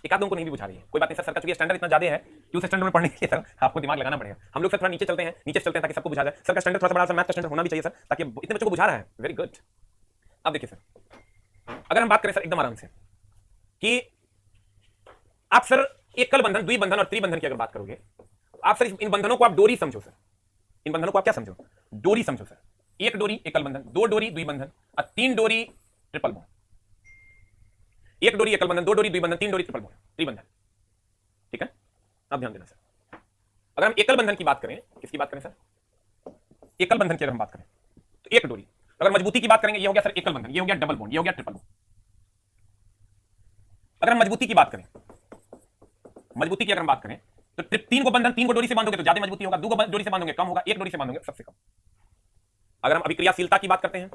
एक आध लोगों को नहीं भी बुझा रही है, कोई बात नहीं सर। का चूंकि स्टैंडर्ड इतना ज्यादा है कि उस स्टैंडर्ड में पढ़ने के लिए सर आपको दिमाग लगाना पड़ेगा। हम लोग सर थोड़ा नीचे चलते हैं ताकि सबको बुझा जाए। सर का स्टैंडर्ड थोड़ा सा बड़ा, सर मैथ का स्टैंडर्ड होना भी चाहिए सर, ताकि इतने बच्चों को बुझा रहा है। Very good. अब देखिए सर, अगर हम बात करें सर एकदम आराम से कि आप सर एकल बंधन, द्विबंधन और त्रिबंधन की अगर बात करोगे, आप सर इन बंधनों को आप डोरी समझो सर। इन बंधनों को आप क्या समझो? डोरी समझो सर। एक डोरी एकल बंधन, 2 डोरी द्विबंधन और 3 डोरी ट्रिपल बॉन्ड। एक डोरी एकल बंधन, 2 डोरी द्विबंधन, 3 डोरी ट्रिपल बॉन्ड, त्रिबंधन। ठीक है, अब ध्यान देना सर। अगर हम एकल बंधन की बात करें, किसकी बात करें सर? एकल बंधन की अगर हम बात करें तो एक डोरी। अगर मजबूती की बात करेंगे, ये हो गया सर एकल बंधन, ये हो गया डबल बॉन्ड, ये हो गया ट्रिपल बॉन्ड। अगर हम मजबूती की बात करें, मजबूती की अगर हम बात करें तो 3 को बंधन, 3 को डोरी से बांधोगे तो ज्यादा मजबूती होगा, 2 को डोरी से बांधोगे कम होगा, 1 डोरी से बांधोगे सबसे कम। अगर हम अभिक्रियाशीलता की बात करते हैं,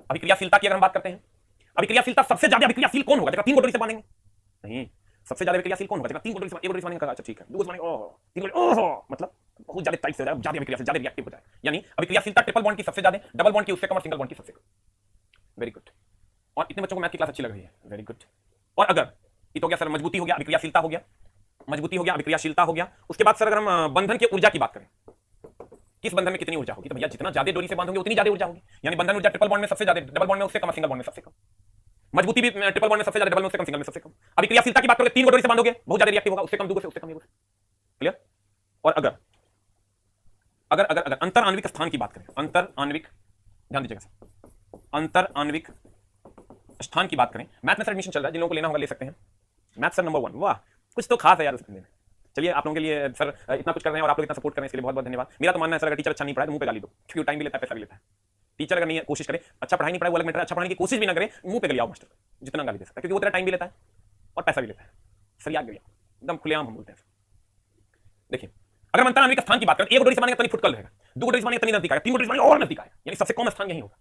अभिक्रियाशीलता की अगर हम बात करते हैं, अभिक्रियाशीलता सबसे ज्यादा अभिक्रियाशील कौन होगा? जगह 3 को डोरी से बांधेंगे नहीं, सबसे ज्यादा अभिक्रियाशील कौन होगा? जगह 3 को डोरी से, 1 डोरी से बांधेंगे, अच्छा ठीक है, 2 को बांधेंगे, ओह 3 को, ओह मतलब बहुत ज्यादा टाइट से हो जाएगा, ज्यादा अभिक्रियाशील, ज्यादा रिएक्टिव हो जाएगा। यानी अभिक्रियाशीलता ट्रिपल बॉन्ड की सबसे ज्यादा, डबल बॉन्ड की उससे कम और सिंगल बॉन्ड की सबसे कम। Very good. और इतने बच्चों को मैथ की क्लास अच्छी लग रही है। Very good. और अगर ये तो हो गया सर मजबूती हो गया, अभिक्रियाशीलता हो गया, मजबूती हो गया, अभिक्रियाशीलता हो गया। उसके बाद सर अगर हम बंधन की ऊर्जा की बात करें, किस बंधन में कितनी ऊर्जा होगी? तो भैया जितना ज्यादा डोरी से बांधोगे उतनी ज्यादा ऊर्जा होगी। यानी बंधन ऊर्जा ट्रिपल बॉन्ड में सबसे ज्यादा, डबल बॉन्ड में उससे कम, सिंगल बॉन्ड में सबसे कम। मजबूती भी ट्रिपल बॉन्ड में सबसे ज्यादा, डबल में उससे कम, सिंगल में सबसे कम। अभिक्रियाशीलता की बात करोगे, 3 को डोरी से बांधोगे बहुत ज्यादा रिएक्टिव होगा, उससे कम, 2 से उससे कम। क्लियर? और अगर अगर अगर अगर अंतर आणविक स्थान की बात करें, अंतर आणविक, ध्यान दीजिएगा सर, अंतर आणविक स्थान की बात करें, मैथ में सर एडमिशन चल रहा है, जिन लोगों को लेना होगा ले सकते हैं। मैथ सर नंबर 1, वाह कुछ तो खास है यार उस बंदे में। चलिए आप लोगों के लिए सर इतना कुछ कर रहे हैं और आप लोग इतना सपोर्ट कर रहे हैं, इसके लिए बहुत बहुत धन्यवाद। मेरा तो मानना है सर अगर टीचर अच्छा नहीं पढ़ाए तो मुंह पे गाली दो, क्योंकि टाइम भी लेता है, पैसा भी लेता है। टीचर अगर नहीं कोशिश करे, अच्छा पढ़ाई नहीं पढ़ाए वो अलग मैटर है, अच्छा पढ़ाने की कोशिश भी ना करे, मुंह पे गलियाओ मास्टर, जितना गाली दे सकता है, क्योंकि वो तेरा टाइम भी लेता है और पैसा भी लेता है। सर याद गलिया एकदम खुलेआम हम बोलते हैं। देखिए अगर हम अंतर आणविक स्थान की बात करें, 1 डोरी से बांधेंगे तो फुटकल रहेगा, 2 डोरी से बांधेंगे तो नजदीक आएगा, 3 डोरी से बांधेंगे और नजदीक आएगा, यानी सबसे कम स्थान यही होगा।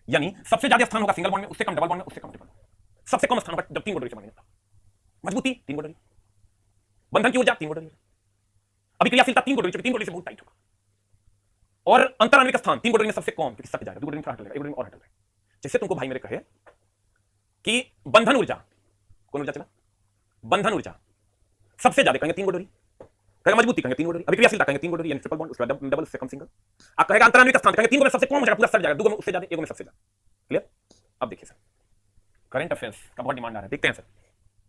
यानी सबसे ज्यादा स्थान होगा सिंगल बॉन्ड में, उससे कम डबल बॉन्ड में, उससे कम ट्रिपल बॉन्ड, सबसे कम स्थान होगा जब 3 को डोरी से बांधेंगे। मजबूती 3 को डोरी, बंधन की ऊर्जा 3 को डोरी, अभिक्रियाशीलता 3 को डोरी, 3 को डोरी से बहुत टाइट होगा। और अंतर आणविक स्थान 3 को डोरी में सबसे कम, क्योंकि सट जाएगा, 2 डोरी में हट जाएगा, 1 डोरी में और हट जाएगा। जैसे तुमको भाई मेरे कहे कि बंधन ऊर्जा, कौन ऊर्जा चला? बंधन ऊर्जा सबसे ज्यादा कहेंगे 3 को डोरी, कहेगा मजबूती कहेंगे 3 को डोरी, अभिक्रियाशीलता कहेंगे 3 को डोरी यानी ट्रिपल बॉन्ड, उसके बाद डबल, उससे कम सिंगल। आप कहेगा अंतरान्विक स्थान कहेंगे 3 को में सबसे कम हो जाएगा, पूरा सर जाएगा, 2 में उससे ज्यादा, 1 में सबसे ज्यादा। क्लियर? अब देखिए सर करंट अफेयर्स का बहुत डिमांड आ रहा है, देखते हैं सर।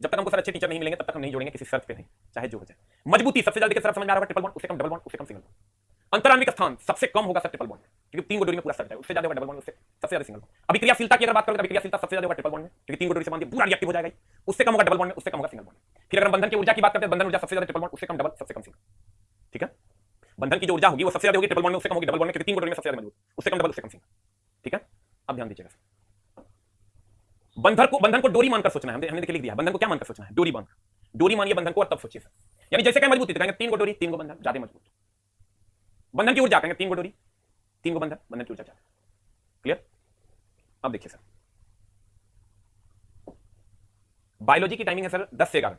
जब तक हमको सर अच्छे टीचर नहीं मिलेंगे तब तक हम नहीं जोड़ेंगे किसी शर्त पे नहीं, चाहे जो हो जाए। मजबूती सबसे ज्यादा देखिए सर समझ में आ रहा है, ट्रिपल बॉन्ड, उससे कम डबल बॉन्ड, उससे कम सिंगल बॉन्ड। अंतरान्विक स्थान सबसे कम होगा सर ट्रिपल बॉन्ड, क्योंकि 3 को डोरी में पूरा सर जाएगा, उससे ज्यादा होगा डबल बॉन्ड, उससे सबसे ज्यादा सिंगल बॉन्ड। अभिक्रियाशीलता की अगर बात करें तो अभिक्रियाशीलता सबसे ज्यादा होगा ट्रिपल बॉन्ड में, क्योंकि 3 को डोरी से बांधिए पूरा रिएक्टिव हो जाएगा, उससे कम होगा डबल बॉन्ड में, उससे कम होगा सिंगल बॉन्ड। फिर अगर हम बंधन की ऊर्जा की बात करते हैं, बंधन ऊर्जा सबसे ज्यादा ट्रिपल बॉन्ड, उससे कम डबल, सबसे कम सिंगल। ठीक है, बंधन की जो ऊर्जा होगी वो सबसे ज्यादा होगी ट्रिपल बॉन्ड में, उससे कम होगी डबल बॉन्ड में, क्योंकि 3 को डोरी में सबसे ज्यादा मजबूत, उससे कम डबल, उससे कम सिंगल। ठीक है, अब ध्यान दीजिएगा सर, बंधन को डोरी मानकर सोचना है, हमने देखिए लिख दिया, बंधन को क्या मानकर सोचना है, डोरी बांध, डोरी मानिए बंधन को और तब सोचिए सर। यानी जैसे कहें मजबूती तो कहेंगे 3 को डोरी 3 को बंधन, ज्यादा मजबूत। बंधन की ऊर्जा कहेंगे 3 को डोरी 3 को बंधन, बंधन की ऊर्जा ज्यादा। क्लियर? अब देखिए सर, बायोलॉजी की टाइमिंग है सर 10 से 11,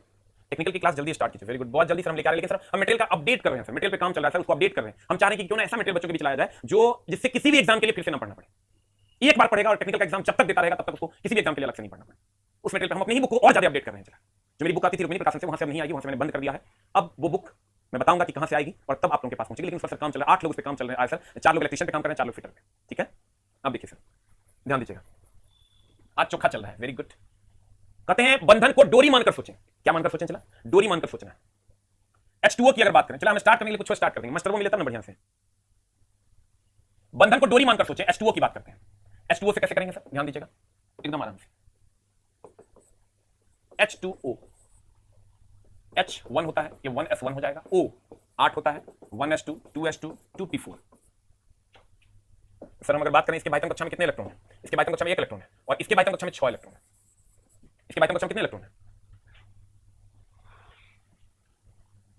टेक्निकल की क्लास जल्दी स्टार्ट कीजिए। वेरी गुड, बहुत जल्दी सर हम लेकर आ रहे हैं, लेकिन सर हम मटेरियल का अपडेट कर रहे हैं सर, मटेरियल पे काम चल रहा है सर, उसको अपडेट कर रहे हैं। हम चाह रहे हैं कि क्यों ना ऐसा मटेरियल बच्चों के बीच लाया जाए जो जिससे किसी भी एग्जाम के लिए फिर से ना पढ़ना पड़े। एक बार पढ़ेगा और टेक्निकल का एग्जाम जब तक देता रहेगा तब तक उसको किसी भी एग्जाम के लिए अलग से नहीं पढ़ना पड़े। उस मटेरियल पे हम अपनी ही बुक को और ज्यादा अपडेट कर रहे हैं। चला जो मेरी बुक आती थी रुक्मिणी प्रकाशन से, वहां से अब नहीं आएगी, वहां से मैंने बंद कर दिया है। अब वो बुक मैं बताऊंगा कि कहां से आएगी और तब आप लोगों के पास पहुंचेगी, लेकिन उस पर सर काम चल रहा है, 8 लोग उस पर काम चल रहे हैं सर, 4 लोग इलेक्ट्रीशियन पे काम कर रहे हैं, 4 लोग फिटर पे। ठीक है, अब देखिए सर ध्यान दीजिएगा, आज चोखा चल रहा है। वेरी गुड, कहते हैं बंधन को डोरी मानकर सोचें। क्या मानकर सोचें? चला डोरी मानकर सोचना है। H2O की अगर बात करें, चला हम स्टार्ट करने के लिए कुछ स्टार्ट कर देंगे, मास्टर वो मिले तब ना बढ़िया से। बंधन को डोरी मानकर सोचें, H2O की बात करते हैं। H2O से कैसे करेंगे सर? ध्यान दीजिएगा एकदम आराम से। H2O, H1 होता है, ये 1s1 हो जाएगा, O 8 होता है, 1s2 2s2 2p4। सर हम अगर बात करें इसके बाह्यतम कक्षा में कितने इलेक्ट्रॉन है? इसके बाह्यतम कक्षा में 1 इलेक्ट्रॉन है, और इसके बाह्यतम कक्षा में 6 इलेक्ट्रॉन है। इसके बाह्यतम कक्षा में कितने इलेक्ट्रॉन है?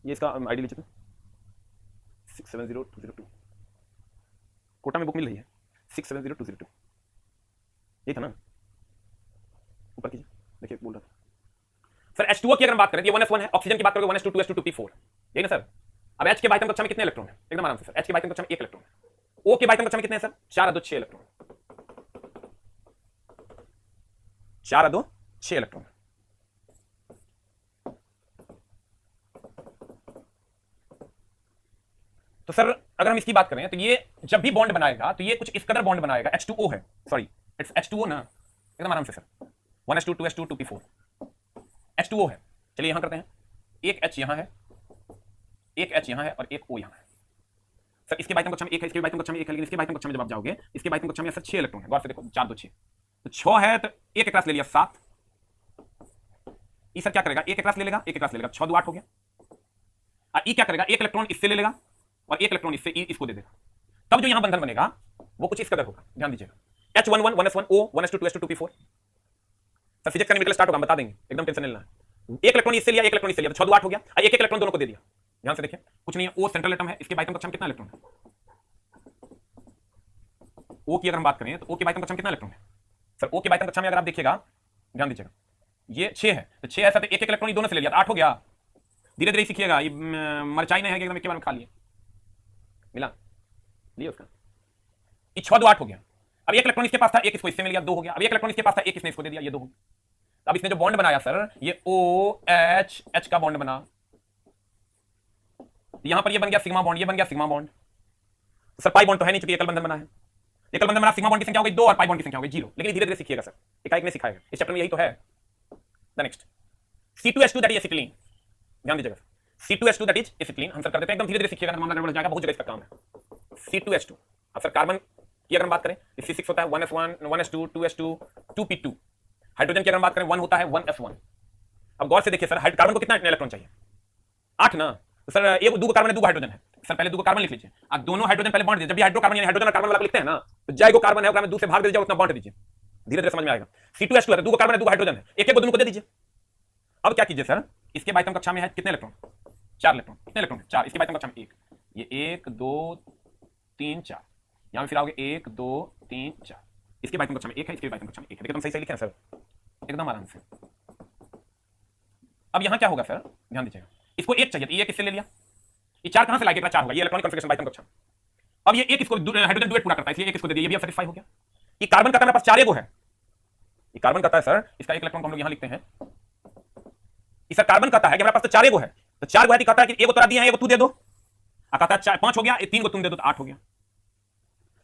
ये इसका आईडी लीजिए, 670202, कोटा में बुक मिल रही है 670202, ये था ना, ऊपर कीजिए, देखिए बोल रहा था सर। H2O की अगर बात करें तो ये 1s1 है, ऑक्सीजन की बात करोगे 1s2 2s2 2p4, यही ना सर। अब H के बाह्यतम कक्षा में कितने इलेक्ट्रॉन है? एकदम आराम से सर, H के बाह्यतम कक्षा में 1 इलेक्ट्रॉन है। O के बाह्यतम कक्षा में कितने हैं सर? 4 अदो 6 इलेक्ट्रॉन, 4 अदो 6 इलेक्ट्रॉन। तो सर अगर हम इसकी बात करें तो ये जब भी बॉन्ड बनाएगा तो ये कुछ इस कदर बॉन्ड बनाएगा, H2O है, सॉरी इट्स H2O ना, एकदम आराम से sir, 1s2 2s2 2p4 H2O है। चलिए यहां करते हैं, एक H यहां है, एक H यहां है और एक O यहां है। सर इसके बाह्यतम कक्षा में 1 है, इसके बाह्यतम कक्षा में 1 है, लेकिन इसके बाह्यतम कक्षा में जब आप जाओगे इसके बाह्यतम कक्षा में सर 6 इलेक्ट्रॉन है, गौर से देखो 4 2 6, तो 6 है तो एक एक क्लास ले लिया 7, ई सर क्या करेगा, एक एक क्लास ले लेगा, एक एक क्लास ले लेगा, 6 2 8 हो गया। और ई क्या करेगा, एक इलेक्ट्रॉन इससे ले लेगा और एक इलेक्ट्रॉन इससे इसको दे देगा, तब जो यहां बंधन बनेगा वो कुछ इस कदर होगा। ध्यान दीजिएगा, H11 1s1 O 1s2 2s2 2p4। Sir physics का न्यूमेरिकल स्टार्ट होगा, बता देंगे, एकदम टेंशन नहीं लेना है। एक इलेक्ट्रॉन इससे लिया, एक इलेक्ट्रॉन इससे लिया, तो 6 2 8 हो गया, और एक एक इलेक्ट्रॉन दोनों को दे दिया। ध्यान से देखिए, कुछ नहीं है, O सेंट्रल एटम है, इसके बाह्यतम कक्षा में कितना इलेक्ट्रॉन है? O की अगर हम बात करें तो O के बाह्यतम कक्षा में कितना इलेक्ट्रॉन है? सर O के बाह्यतम कक्षा में अगर आप देखिएगा, ध्यान दीजिएगा, ये 6 है, तो 6 ऐसा तो एक एक इलेक्ट्रॉन दोनों से ले लिया, 8 हो गया। धीरे धीरे सीखिएगा, ये मरचाई नहीं है कि एकदम एक बार में खा लिए, मिला लिया उसका, ये 6 2 8 हो गया। अब एक इलेक्ट्रॉन इसके पास था, एक इसको इससे मिल गया, 2 हो गया। अब एक इलेक्ट्रॉन इसके पास था, एक इसने इसको दे दिया, ये 2 हो गया। अब इसने जो बॉन्ड बनाया सर, ये OH का बॉन्ड बना, यहां पर ये बन गया सिग्मा बॉन्ड, ये बन गया sigma bond. Sir pi bond तो है नहीं, चूंकि एकल बंधन बना है, एकल बंधन बना, सिग्मा बॉन्ड की संख्या हो गई 2 और पाई बॉन्ड की संख्या हो गई 0। लेकिन धीरे धीरे सीखिएगा सर, एकाएक में सिखाएगा, इस चैप्टर में यही तो है। The next C2H2 that is acetylene, ध्यान दीजिएगा, C2H2 दैट इज एसिटिलीन। हम सर कर देते हैं, एकदम धीरे धीरे सीखिएगा, मामला गड़बड़ हो जाएगा, बहुत जगह इसका काम है। C2H2, अब सर कार्बन की अगर हम बात करें C6 होता है 1s1 1s2 2s2 2p2। Hydrogen की अगर हम बात करें 1 होता है 1s1। अब गौर से देखिए सर, कार्बन को कितना इलेक्ट्रॉन चाहिए? 8 ना। तो सर एक 2 कार्बन है, 2 हाइड्रोजन है, सर पहले 2 कार्बन लिख लीजिए, अब दोनों हाइड्रोजन पहले बांट दीजिए। जब भी हाइड्रोकार्बन यानी हाइड्रोजन और कार्बन वाला लिखते हैं ना, तो जाएगो कार्बन है, उसमें 2 से भाग दे दीजिए, उतना बांट दीजिए, धीरे धीरे समझ में आएगा। C2H2 है, 2 कार्बन है, 2 हाइड्रोजन है, एक एक को दोनों को दे दीजिए। अब क्या कीजिए सर, इसके बाह्यतम कक्षा में है कितने इलेक्ट्रॉन? 4 इलेक्ट्रॉन। कितने इलेक्ट्रॉन? 4। इसके बाह्यतम कक्षा में 1, ये 1 2 3 4, यहां फिर आओगे 1 2 3 4, इसके बाह्यतम कक्षा में 1 है, इसके बाह्यतम कक्षा में 1 है। देखिए तुम सही सही लिखे हैं सर, एकदम आराम से। अब यहां क्या होगा सर, ध्यान दीजिएगा, इसको 1 चाहिए, ये किससे ले लिया? ये 4 कहां से लाके 4 होगा, ये इलेक्ट्रॉनिक कॉन्फिगरेशन बाह्यतम कक्षा। अब ये एक इसको हाइड्रोजन डुएट पूरा करता है, इसलिए एक इसको दे दिया, ये भी अब सेटिस्फाई हो गया। ये कार्बन का मेरे पास 4 एगो है, ये कार्बन कहता है सर, इसका 1 इलेक्ट्रॉन को हम लोग यहां लिखते हैं इस कार्बन कहता है कि हमारे पास तो 4 एगो है, तो 4 गो है, कहता है कि एगो तोरा दिया है, एगो तू दे दो। कहता है 5 हो गया, 3 गो तुम दे दो, तो 8 हो गया।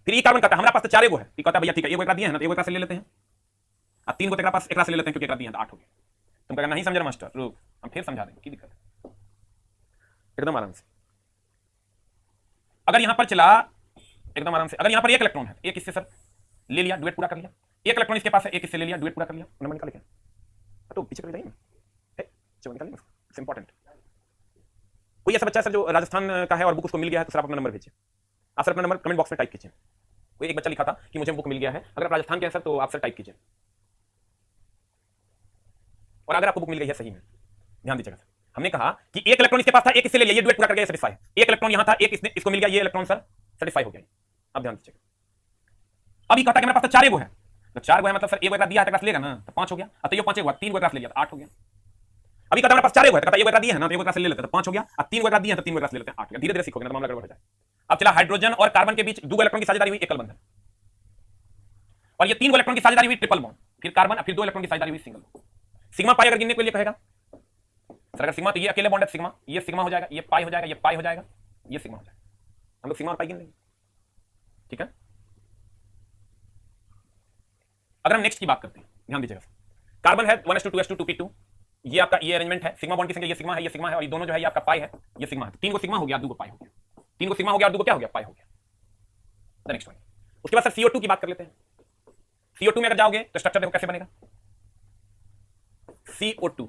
फिर ये कार्बन कहता है हमारे पास तो 4 एगो है, कहता है भैया ठीक है, एगो एकरा दिया है ना, तो एगो एकरा से ले लेते हैं, और 3 गो एकरा पास एकरा से ले लेते हैं क्योंकि एकरा दिया है, तो 8 हो गया। तुम कहेगा नहीं समझ रहे मास्टर, रुक हम फिर समझा देंगे, की दिक्कत है, एकदम आराम से। अगर यहां पर चला एकदम आराम से, अगर यहां पर एक इलेक्ट्रॉन है, एक इससे सर ले लिया, डुएट पूरा कर लिया, एक इलेक्ट्रॉन इसके पास है, एक इससे ले लिया, डुएट पूरा कर लिया, नंबर निकाल लिया, तो पीछे कर जाइए ना, चलो निकाल लिया, इट्स इंपॉर्टेंट। कोई ऐसा बच्चा है सर जो राजस्थान का है और बुक उसको मिल गया है, तो सर आप अपना नंबर भेजिए, आप सर अपना नंबर कमेंट बॉक्स में टाइप कीजिए। कोई एक बच्चा लिखा था कि मुझे बुक मिल गया है, अगर आप राजस्थान के हैं सर तो आप सर टाइप कीजिए, और अगर आपको बुक मिल गई है सही में, ध्यान दीजिएगा सर। हमने कहा कि एक इलेक्ट्रॉन इसके पास था, एक इससे ले लिया, ये डुएट पूरा कर गया, सेटिस्फाई। एक इलेक्ट्रॉन यहां था, एक इसको मिल गया, ये इलेक्ट्रॉन सर सेटिस्फाई हो गया। अब ध्यान दीजिएगा, अभी कहता है कि मेरे पास तो 4 एगो है, तो 4 गो है मतलब सर एगो एकरा दिया है, तो लेगा ना, तो 5 हो गया, तो ये 5 एगो 3 गो एकरा से ले लिया, तो 8 हो गया। अभी कहता है मेरे पास 4 एगो है, तो कहता है एगो एकरा दिया है ना, तो एगो एकरा से ले लेते हैं, तो 5 हो गया, और 3 गो एकरा दिया है, तो 3 गो एकरा से ले लेते हैं, 8 हो गया। धीरे धीरे सीखोगे ना तो मामला गड़बड़ हो जाए। अब चला हाइड्रोजन और कार्बन के बीच 2 इलेक्ट्रॉन की साझेदारी हुई, एकल बंधन, और ये 3 इलेक्ट्रॉन की साझेदारी हुई, ट्रिपल बॉन्ड, फिर कार्बन, फिर 2 इलेक्ट्रॉन की साझेदारी हुई, सिंगल। सिग्मा पाई अगर गिनने के लिए कहेगा सर, अगर सिग्मा तो ये अकेले बॉन्ड है, सिग्मा, ये सिग्मा हो जाएगा, ये पाई हो जाएगा, ये पाई हो जाएगा, ये सिग्मा हो जाएगा, हम लोग सिग्मा और पाई गिन लेंगे, ठीक है। अगर हम नेक्स्ट की बात करते हैं, ध्यान दीजिएगा, कार्बन है 1s2 2s2 2p2, ये आपका ये अरेंजमेंट है, सिग्मा बॉन्ड की संख्या, ये सिग्मा है, ये सिग्मा है, और ये दोनों जो है ये आपका पाई है, ये सिग्मा है, 3 को सिग्मा हो गया, 2 को पाई हो गया, 3 को सिग्मा हो गया, 2 को क्या हो गया, पाई हो गया। द नेक्स्ट वन, उसके बाद सर CO2 की बात कर लेते हैं। CO2 में अगर जाओगे तो स्ट्रक्चर देखो कैसे बनेगा, CO2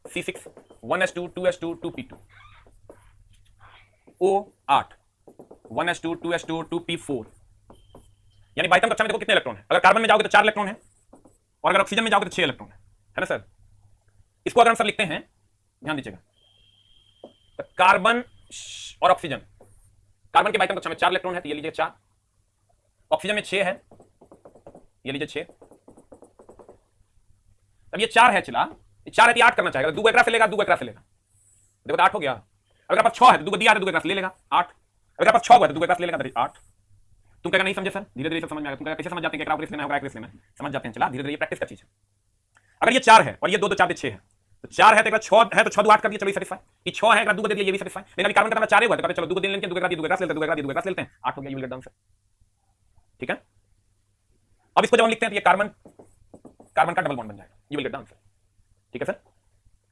C6 1s2 2s2 2p2 O8 1s2 2s2 2p4, यानी बाइटम कक्षा में देखो कितने इलेक्ट्रॉन है। अगर कार्बन में जाओगे तो 4 इलेक्ट्रॉन है, और अगर ऑक्सीजन में जाओगे तो 6 इलेक्ट्रॉन है ना सर। इसको अगर हम सर लिखते हैं, ध्यान दीजिएगा, तो कार्बन और ऑक्सीजन, कार्बन के बाइटम कक्षा में 4 इलेक्ट्रॉन है, तो ये लीजिए 4, ऑक्सीजन में 6 है, ये लीजिए 6। अब ये 4 है, चला 4 है तो 8 करना चाहेगा, 2 एकरा से लेगा, 2 एकरा से लेगा, देखो तो 8 हो गया। अगर पास 6 है तो 2 को दिया है, 2 एकरा से ले लेगा, 8। अगर पास 6 हुआ है तो 2 एकरा से ले लेगा, 8। तुम कहेगा नहीं समझे सर, धीरे धीरे सब समझ में आएगा। तुम कैसे समझ जाते हैं कि एकरा रेस लेना होगा, रेस लेना है, समझ जाते हैं, चला धीरे धीरे, ये प्रैक्टिस का चीज है। अगर ये 4 है और ये 2 2 4 6 है, तो 4 है तो 6 है, तो 6 2 8 कर दिया, चलो सेटिस्फाई। ये 6 है, 2 को दे दिया, ये भी सेटिस्फाई। लेकिन अभी कार्बन का 4 हुआ है, तो चलो 2 को दे लेंगे, 2 एकरा दिया, 2 एकरा से लेते हैं, 2 एकरा दिया, 2 एकरा से लेते हैं, 8 हो गया, you will get the answer, ठीक है। अब इसको जब हम लिखते हैं तो ये कार्बन का डबल बॉन्ड बन जाएगा, you will get the answer, ठीक है सर।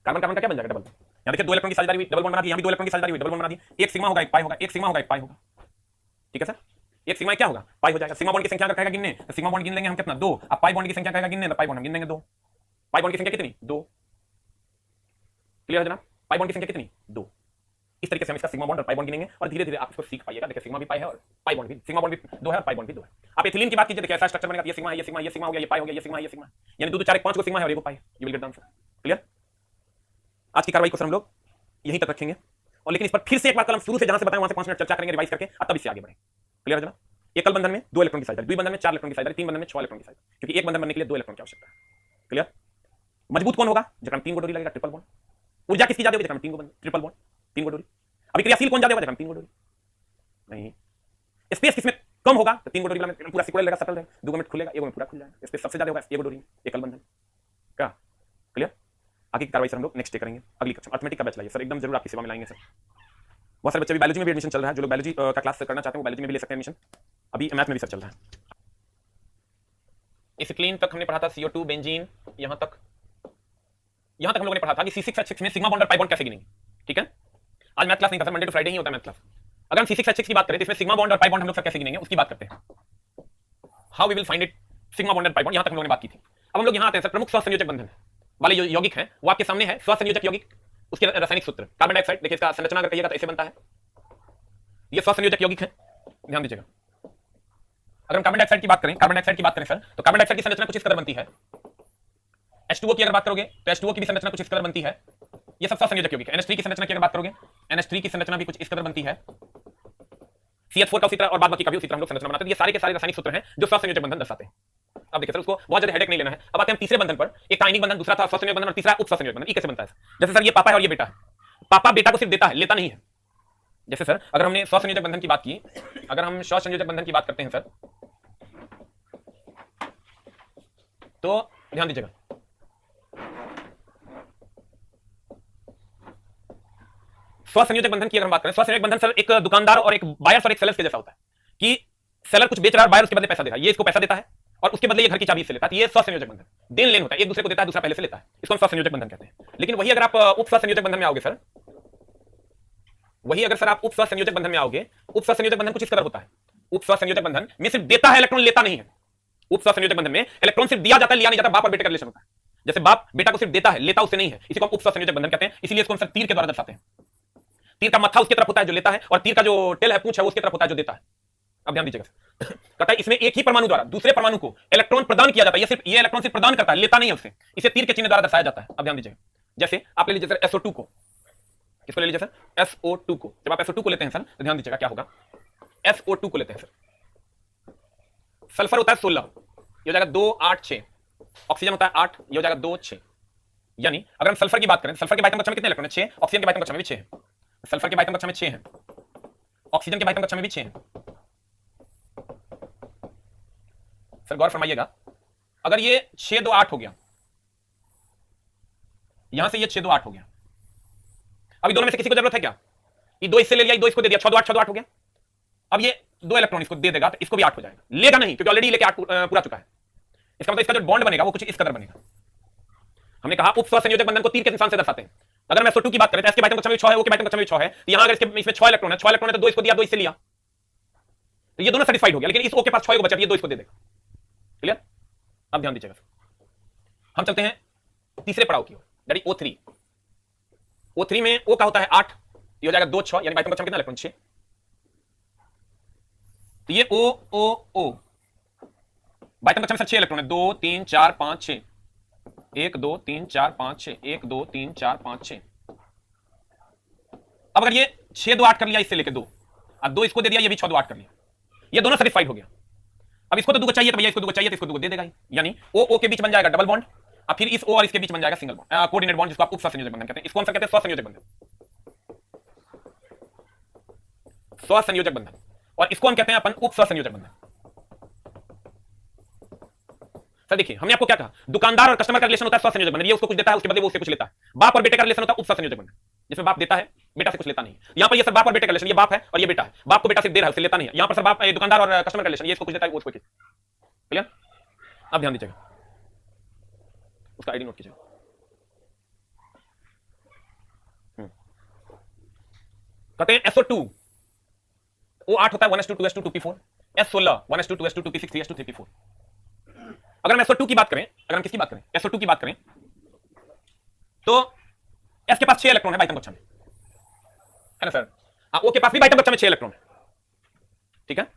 कार्बन का क्या बन जाएगा, डबल। यहां देखिए 2 इलेक्ट्रॉन की साझेदारी हुई, डबल बॉन्ड बना दिया, यहां भी 2 इलेक्ट्रॉन की साझेदारी हुई, डबल बॉन्ड बना दिया। एक सिग्मा होगा, एक पाई होगा, एक सिग्मा होगा, एक पाई होगा, ठीक है सर। एक सिग्मा क्या होगा, पाई हो जाएगा। सिग्मा बॉन्ड की संख्या अगर कहेगा गिनने, तो सिग्मा बॉन्ड गिन लेंगे हम कितना, 2। अब पाई बॉन्ड की संख्या कहेगा गिनने, तो पाई बॉन्ड हम गिन लेंगे 2। पाई बॉन्ड की संख्या कितनी, 2, क्लियर है जनाब। पाई बॉन्ड की संख्या कितनी, 2। इस तरीके से हम इसका सिग्मा बॉन्ड और पाई बॉन्ड गिनेंगे, और धीरे धीरे आप इसको सीख पाइएगा। देखिए सिग्मा भी पाई है और पाई बॉन्ड भी, सिग्मा बॉन्ड भी 2 है और पाई बॉन्ड भी 2 है। आप एथिलीन की बात कीजिए, देखिए ऐसा स्ट्रक्चर बनेगा, ये सिग्मा है, ये सिग्मा, ये सिग्मा हो गया, ये पाई हो गया, ये सिग्मा है, ये सिग्मा, यानी 2 2 4 1 5 को सिग्मा है और 1 को पाई, you will get the answer, clear. आज की कार्रवाई को सर हम लोग यहीं तक रखेंगे, और लेकिन इस पर फिर से एक बार कल हम शुरू से जहां से बताएं वहां से 5 मिनट चर्चा करेंगे, रिवाइज करके, और तब इससे आगे बढ़ें, क्लियर है जनाब। एकल बंधन में 2 इलेक्ट्रॉन की साझेदारी, द्विबंधन में 4 इलेक्ट्रॉन की साझेदारी, तीन बंधन में 6 इलेक्ट्रॉन की साझेदारी, क्योंकि एक बंधन बनने के लिए 2 इलेक्ट्रॉन की आवश्यकता है, क्लियर। मजबूत कौन होगा, जहां 3 को डोरी लगेगा, ट्रिपल बॉन्ड। ऊर्जा किसकी ज्यादा होगी, जहां 3 को बंधन, ट्रिपल बॉन्ड, 3 को डोरी। अभी क्रियाशील कौन ज्यादा होगा, जहां 3 को डोरी नहीं। स्पेस किसमें कम होगा, तो 3 को डोरी में पूरा सिक्वेंस लगेगा, सटल रहेगा, 2 मिनट खुलेगा, 1 में पूरा खुल जाएगा। स्पेस सबसे ज्यादा होगा 1 डोरी, एकल बंधन का, क्लियर। आगे की कार्रवाई सर हम लोग नेक्स्ट डे करेंगे, अगली कक्षा अर्थमेटिक का बैच लाइए सर, एकदम जरूर आपकी सेवा में लाएंगे सर। बहुत सारे बच्चे भी बायोलॉजी में भी एडमिशन चल रहा है, जो लोग बायोलॉजी का क्लास करना चाहते हैं वो बायोलॉजी में भी ले सकते हैं एडमिशन, अभी मैथ में भी सर चल रहा है। एसिक्लीन तक हमने पढ़ा था, CO2 बेंजीन, यहां तक हम लोगों ने पढ़ा था कि C6H6 में सिग्मा बॉन्ड और पाई बॉन्ड कैसे गिनेंगे, ठीक है। आज मैथ क्लास नहीं था सर, मंडे टू फ्राइडे ही होता है मैथ क्लास। अगर हम C6H6 की बात करें तो इसमें सिग्मा बॉन्ड और पाई बॉन्ड हम लोग सर कैसे गिनेंगे उसकी बात करते हैं, how we will find it, sigma bond और पाई बॉन्ड, यहां तक हम लोगों ने बात की थी। अब हम लोग यहां आते हैं सर, प्रमुख सहसंयोजक बंधन वाले यौगिक हैं वो आपके सामने है, सहसंयोजक यौगिक, उसके रासायनिक सूत्र। कार्बन डाइऑक्साइड, देखिए इसका संरचना अगर कहिएगा तो ऐसे बनता है, ये सहसंयोजक यौगिक है, ध्यान दीजिएगा। अगर हम कार्बन डाइऑक्साइड की बात करें, सर, तो कार्बन डाइऑक्साइड की संरचना कुछ इस कदर बनती है। H2O की अगर बात करोगे तो H2O की भी संरचना कुछ इस कदर बनती है, ये सब सहसंयोजक यौगिक है। NH3 की संरचना की अगर बात करोगे, NH3 की संरचना भी कुछ इस कदर बनती है। CH4 का उसी तरह और बाद बाकी का भी उसी तरह हम लोग संरचना बनाते हैं। ये सारे के सारे रासायनिक सूत्र हैं जो सहसंयोजक बंधन दर्शाते हैं। अब देखिए सर, उसको बहुत ज्यादा हेडेक नहीं लेना है। अब आते हैं तीसरे बंधन पर, एक आयनिक बंधन, दूसरा था सहसंयोजक बंधन, और तीसरा उपसहसंयोजक बंधन। ये कैसे बनता है, जैसे सर ये पापा है और ये बेटा है, पापा बेटा को सिर्फ देता है, लेता नहीं है। जैसे सर अगर हमने सहसंयोजक बंधन की बात की, अगर हम सहसंयोजक बंधन की बात करते हैं सर, तो ध्यान दीजिएगा, स्वसंयोजक बंधन की अगर हम बात करें, स्वसंयोजक बंधन सर एक दुकानदार और एक बायर्स और एक सेलर्स के जैसा होता है कि सेलर कुछ बेच रहा है, बायर उसके बदले पैसा दे रहा है, ये इसको पैसा देता है और उसके बदले ये घर की चाबी से लेता है। ये स्वसंयोजक बंधन, देन लेन होता है, एक दूसरे को देता है, दूसरा पहले से लेता है, इसको हम स्वसंयोजक बंधन कहते हैं। लेकिन वही अगर आप उप स्वसंयोजक बंधन में आओगे सर, वही अगर सर आप उप स्वसंयोजक बंधन में आओगे, उप स्वसंयोजक बंधन कुछ इस तरह होता है। उप स्वसंयोजक बंधन में सिर्फ देता है इलेक्ट्रॉन, लेता नहीं है। उप स्वसंयोजक बंधन में इलेक्ट्रॉन सिर्फ दिया जाता है, लिया नहीं जाता। बाप और बेटे का रिलेशन होता है, जैसे बाप बेटा को सिर्फ देता है, लेता उससे नहीं है, इसी को हम उप स्वसंयोजक बंधन कहते हैं। इसीलिए इसको हम सर तीर के द्वारा दर्शाते हैं। तीर का मत्था उसकी तरफ होता है जो लेता है, और तीर का जो टेल है, पूंछ है, उसकी तरफ होता है जो देता है। अब ध्यान दीजिएगा, कहता है इसमें एक ही परमाणु द्वारा दूसरे परमाणु को इलेक्ट्रॉन प्रदान किया जाता है। ये इलेक्ट्रॉन सिर्फ प्रदान करता है, लेता नहीं है उससे। इसे तीर के चिन्ह द्वारा दर्शाया जाता है। अब ध्यान दीजिएगा, जैसे आप ले लीजिए सर SO2 को, किसको ले लीजिए सर? SO2 को। जब आप SO2 को लेते हैं सर, तो ध्यान दीजिएगा क्या होगा। SO2 को लेते हैं सर, सल्फर होता है 16, ये हो जाएगा 2 8 6, ऑक्सीजन होता है 8, ये हो जाएगा 2 6। यानी अगर हम सल्फर की बात करें, सल्फर के बाइटम कक्षा में कितने इलेक्ट्रॉन है? 6। ऑक्सीजन के बाइटम कक्षा में भी 6 है। सल्फर के बाइटम कक्षा में 6 है, ऑक्सीजन के बाइटम कक्षा में भी 6 है। सर गौर फरमाइएगा, अगर ये 6 2 8 हो गया, यहां से ये 6 2 8 हो गया, अभी दोनों में से किसी को जरूरत है क्या? ये 2 इससे ले लिया, ये 2 इसको दे दिया, 6 2 8 6 2 8 हो गया। अब ये 2 इलेक्ट्रॉन इसको दे देगा तो इसको भी 8 हो जाएगा। लेगा नहीं, क्योंकि ऑलरेडी लेके 8 पूरा चुका है। इसका मतलब इसका जो बॉन्ड बनेगा वो कुछ इस कदर बनेगा। हमने कहा उप स्वसंयोजक बंधन को तीर के निशान से दर्शाते हैं। अगर मैं SO2 की बात करें तो इसके बाइटम कक्षा में 6 है, वो के बाइटम कक्षा में 6 है, तो यहां अगर इसमें 6 इलेक्ट्रॉन है, 6 इलेक्ट्रॉन है तो 2 इसको दिया, 2 इससे लिया, तो ये दोनों सेटिस्फाइड हो गया। लेकिन इस O के पास 6 को बचा, ये 2 इसको दे देगा। क्लियर? अब ध्यान दीजिएगा, हम चलते हैं तीसरे पड़ाव की ओर, दैट इज O3। O3 में O का होता है 8, ये हो जाएगा 2 6, यानी बाइटम कक्षा में कितना इलेक्ट्रॉन? 6। तो ये O बाइटम कक्षा में 6 इलेक्ट्रॉन है, 2 3 4 5 6, 1 2 3 4 5 6, 1 2 3 4 5 6। अब अगर ये 6 2 8 कर लिया, इससे लेके 2, अब 2 इसको दे दिया, ये भी 6 2 8 कर लिया, ये दोनों सेटिस्फाइड हो गया। अब इसको तो 2 को चाहिए, तो भैया इसको 2 को चाहिए, तो इसको 2 को दे देगा ही। यानी O के बीच बन जाएगा डबल बॉन्ड, अब फिर इस O और इसके बीच बन जाएगा सिंगल बॉन्ड, कोऑर्डिनेट बॉन्ड, जिसको आप उप स्वसंयोजक बंधन कहते हैं। इसको हम कहते हैं स्वसंयोजक बंधन, स्वसंयोजक बंधन, और इसको हम कहते हैं अपन उप स्वसंयोजक बंधन। सर देखिए, हमने आपको क्या कहा, दुकानदार और कस्टमर का रिलेशन होता है स्वसंयोजक बंधन, ये उसको कुछ देता है, उसके बदले वो उससे कुछ लेता है। बाप और बेटे का रिलेशन होता है उप स्वसंयोजक बंधन, जिसमें बाप देता है, बेटा से कुछ लेता नहीं। यहां पर ये सर बाप और बेटे का रिलेशन, ये बाप है और ये बेटा है, बाप को बेटा से दे रहा है, उससे लेता नहीं है। यहां पर सर बाप दुकानदार और कस्टमर का रिलेशन, ये इसको कुछ देता है, वो उसको कुछ। क्लियर? अब ध्यान दीजिएगा, उसका आईडी नोट कीजिएगा। कहते हैं SO2 O8 होता है 1s2 2s2 2p4, S16 1s2 2s2 2p6 3s2 3p4। अगर हम SO2 की बात करें, अगर हम किसकी बात करें, SO2 की बात करें, तो S के पास 6 इलेक्ट्रॉन है बाइटम कक्षा में, है ना सर? O के पास भी बाइटम कक्षा में 6 इलेक्ट्रॉन है। ठीक है,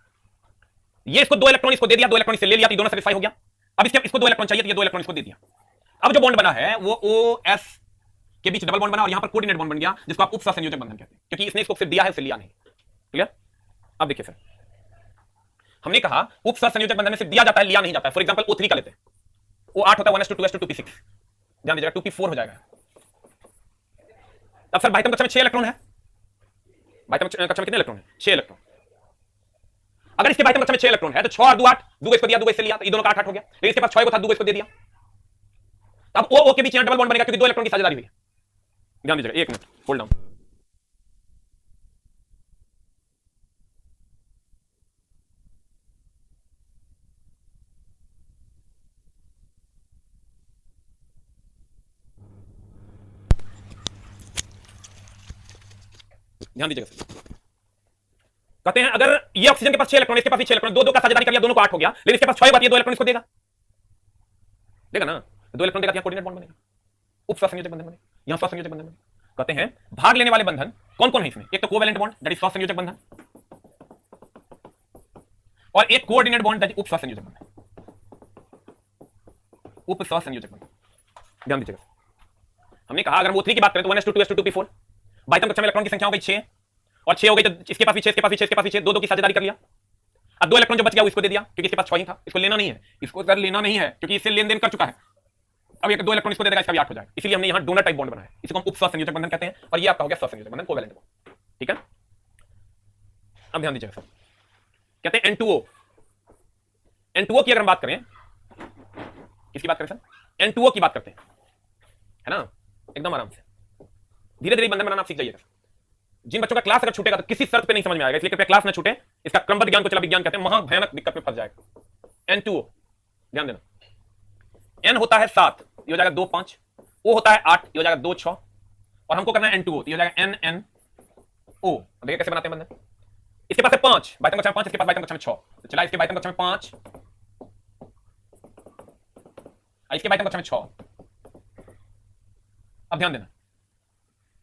ये इसको 2 इलेक्ट्रॉन इसको दे दिया, 2 इलेक्ट्रॉन इससे ले लिया, तो दोनों सेटिस्फाई हो गया। अब इसको 2 इलेक्ट्रॉन चाहिए, तो ये 2 इलेक्ट्रॉन इसको दे दिया। अब जो बॉन्ड बना है वो OS के बीच डबल बॉन्ड बना, और यहां पर कोऑर्डिनेट बॉन्ड बन गया, जिसको आप उप स्वसंयोजक बंधन कहते हैं, क्योंकि इसने इसको सिर्फ दिया है, उसे लिया नहीं। क्लियर? अब देखिए सर, हमने कहा उप स्वसंयोजक बंधन में सिर्फ दिया जाता है, लिया नहीं जाता है। फॉर एग्जांपल O3 का लेते हैं, O8 होता है 1s2 2s2 2p6, ध्यान दीजिएगा 2p4 हो जाएगा। अब सर बाइटम कक्षा में 6 इलेक्ट्रॉन है, बाइटम कक्षा में कितने इलेक्ट्रॉन है? 6 इलेक्ट्रॉन। अगर इसके बाइटम कक्षा में 6 इलेक्ट्रॉन है, तो 6 और 2 8, 2 इसको दिया, 2 इससे लिया, तो ये दोनों का 8 8 हो गया। लेकिन इसके पास 6 को था, 2 इसको दे दिया, अब O के बीच यहां डबल बॉन्ड बनेगा, क्योंकि 2 इलेक्ट्रॉन की साझेदारी हुई है। ध्यान दीजिएगा, 1 मिनट होल्ड डाउन। ध्यान दीजिएगा सर, कहते हैं अगर ये ऑक्सीजन के पास 6 इलेक्ट्रॉन, इसके पास भी 6 इलेक्ट्रॉन, 2 2 का साझेदारी कर लिया, दोनों को 8 हो गया। लेकिन इसके पास 6 बात, ये 2 इलेक्ट्रॉन इसको देगा, देगा ना, 2 इलेक्ट्रॉन देगा, कोऑर्डिनेट बॉन्ड बनेगा, उप स्वसंयोजक बंधन बनेगा, यहां स्वसंयोजक बंधन बनेगा। कहते हैं भाग लेने वाले बंधन कौन कौन है इसमें? एक तो कोवैलेंट बॉन्ड, दैट इज स्वसंयोजक बंधन, और एक कोऑर्डिनेट बॉन्ड, दैट इज उप स्वसंयोजक बंधन, उप स्वसंयोजक बंधन। ध्यान दीजिएगा, हमने कहा अगर हम O3 की बात करें तो 1s2 2s2 2p4, बाइटम कक्षा में इलेक्ट्रॉन की संख्या हो गई 6, और 6 हो गई तो इसके पास भी 6, इसके पास भी 6, इसके पास भी 6, 2 2 की साझेदारी कर लिया। अब 2 इलेक्ट्रॉन जो बच गया वो इसको दे दिया, क्योंकि इसके पास 6 ही था, इसको लेना नहीं है, इसको सर लेना नहीं है, क्योंकि इससे लेन देन कर चुका है। अब एक 2 इलेक्ट्रॉन इसको दे देगा, इसका भी 8 हो जाएगा। इसलिए हमने यहां डोनर टाइप बॉन्ड बनाया, इसको हम उप स्वसंयोजक बंधन कहते हैं, और ये आपका हो गया स्वसंयोजक बंधन, कोवैलेंट बॉन्ड। ठीक है, अब ध्यान दीजिएगा सर, कहते हैं N2O, N2O की अगर हम बात करें, किसकी बात करें सर? N2O की बात करते हैं, है ना? एकदम आराम से, धीरे धीरे बंधन बनाना आप सीख जाइएगा। जिन बच्चों का क्लास अगर छूटेगा तो किसी शर्त पे नहीं समझ में आएगा, इसलिए कृपया क्लास ना छूटे। इसका क्रमबद्ध ज्ञान को चला विज्ञान कहते हैं, महा भयानक दिक्कत में फंस जाएगा। N2O ध्यान देना, N होता है 7, ये हो जाएगा 2 5, O होता है 8, ये हो जाएगा 2 6, और हमको करना है N2O, ये हो जाएगा NNO। देखिए कैसे बनाते हैं बंदे। इसके पास है 5 बाइतम कक्षा में 5, इसके पास बाइतम कक्षा में 6, तो चला इसके बाइतम कक्षा में 5, इसके बाइतम कक्षा में 6। अब ध्यान देना,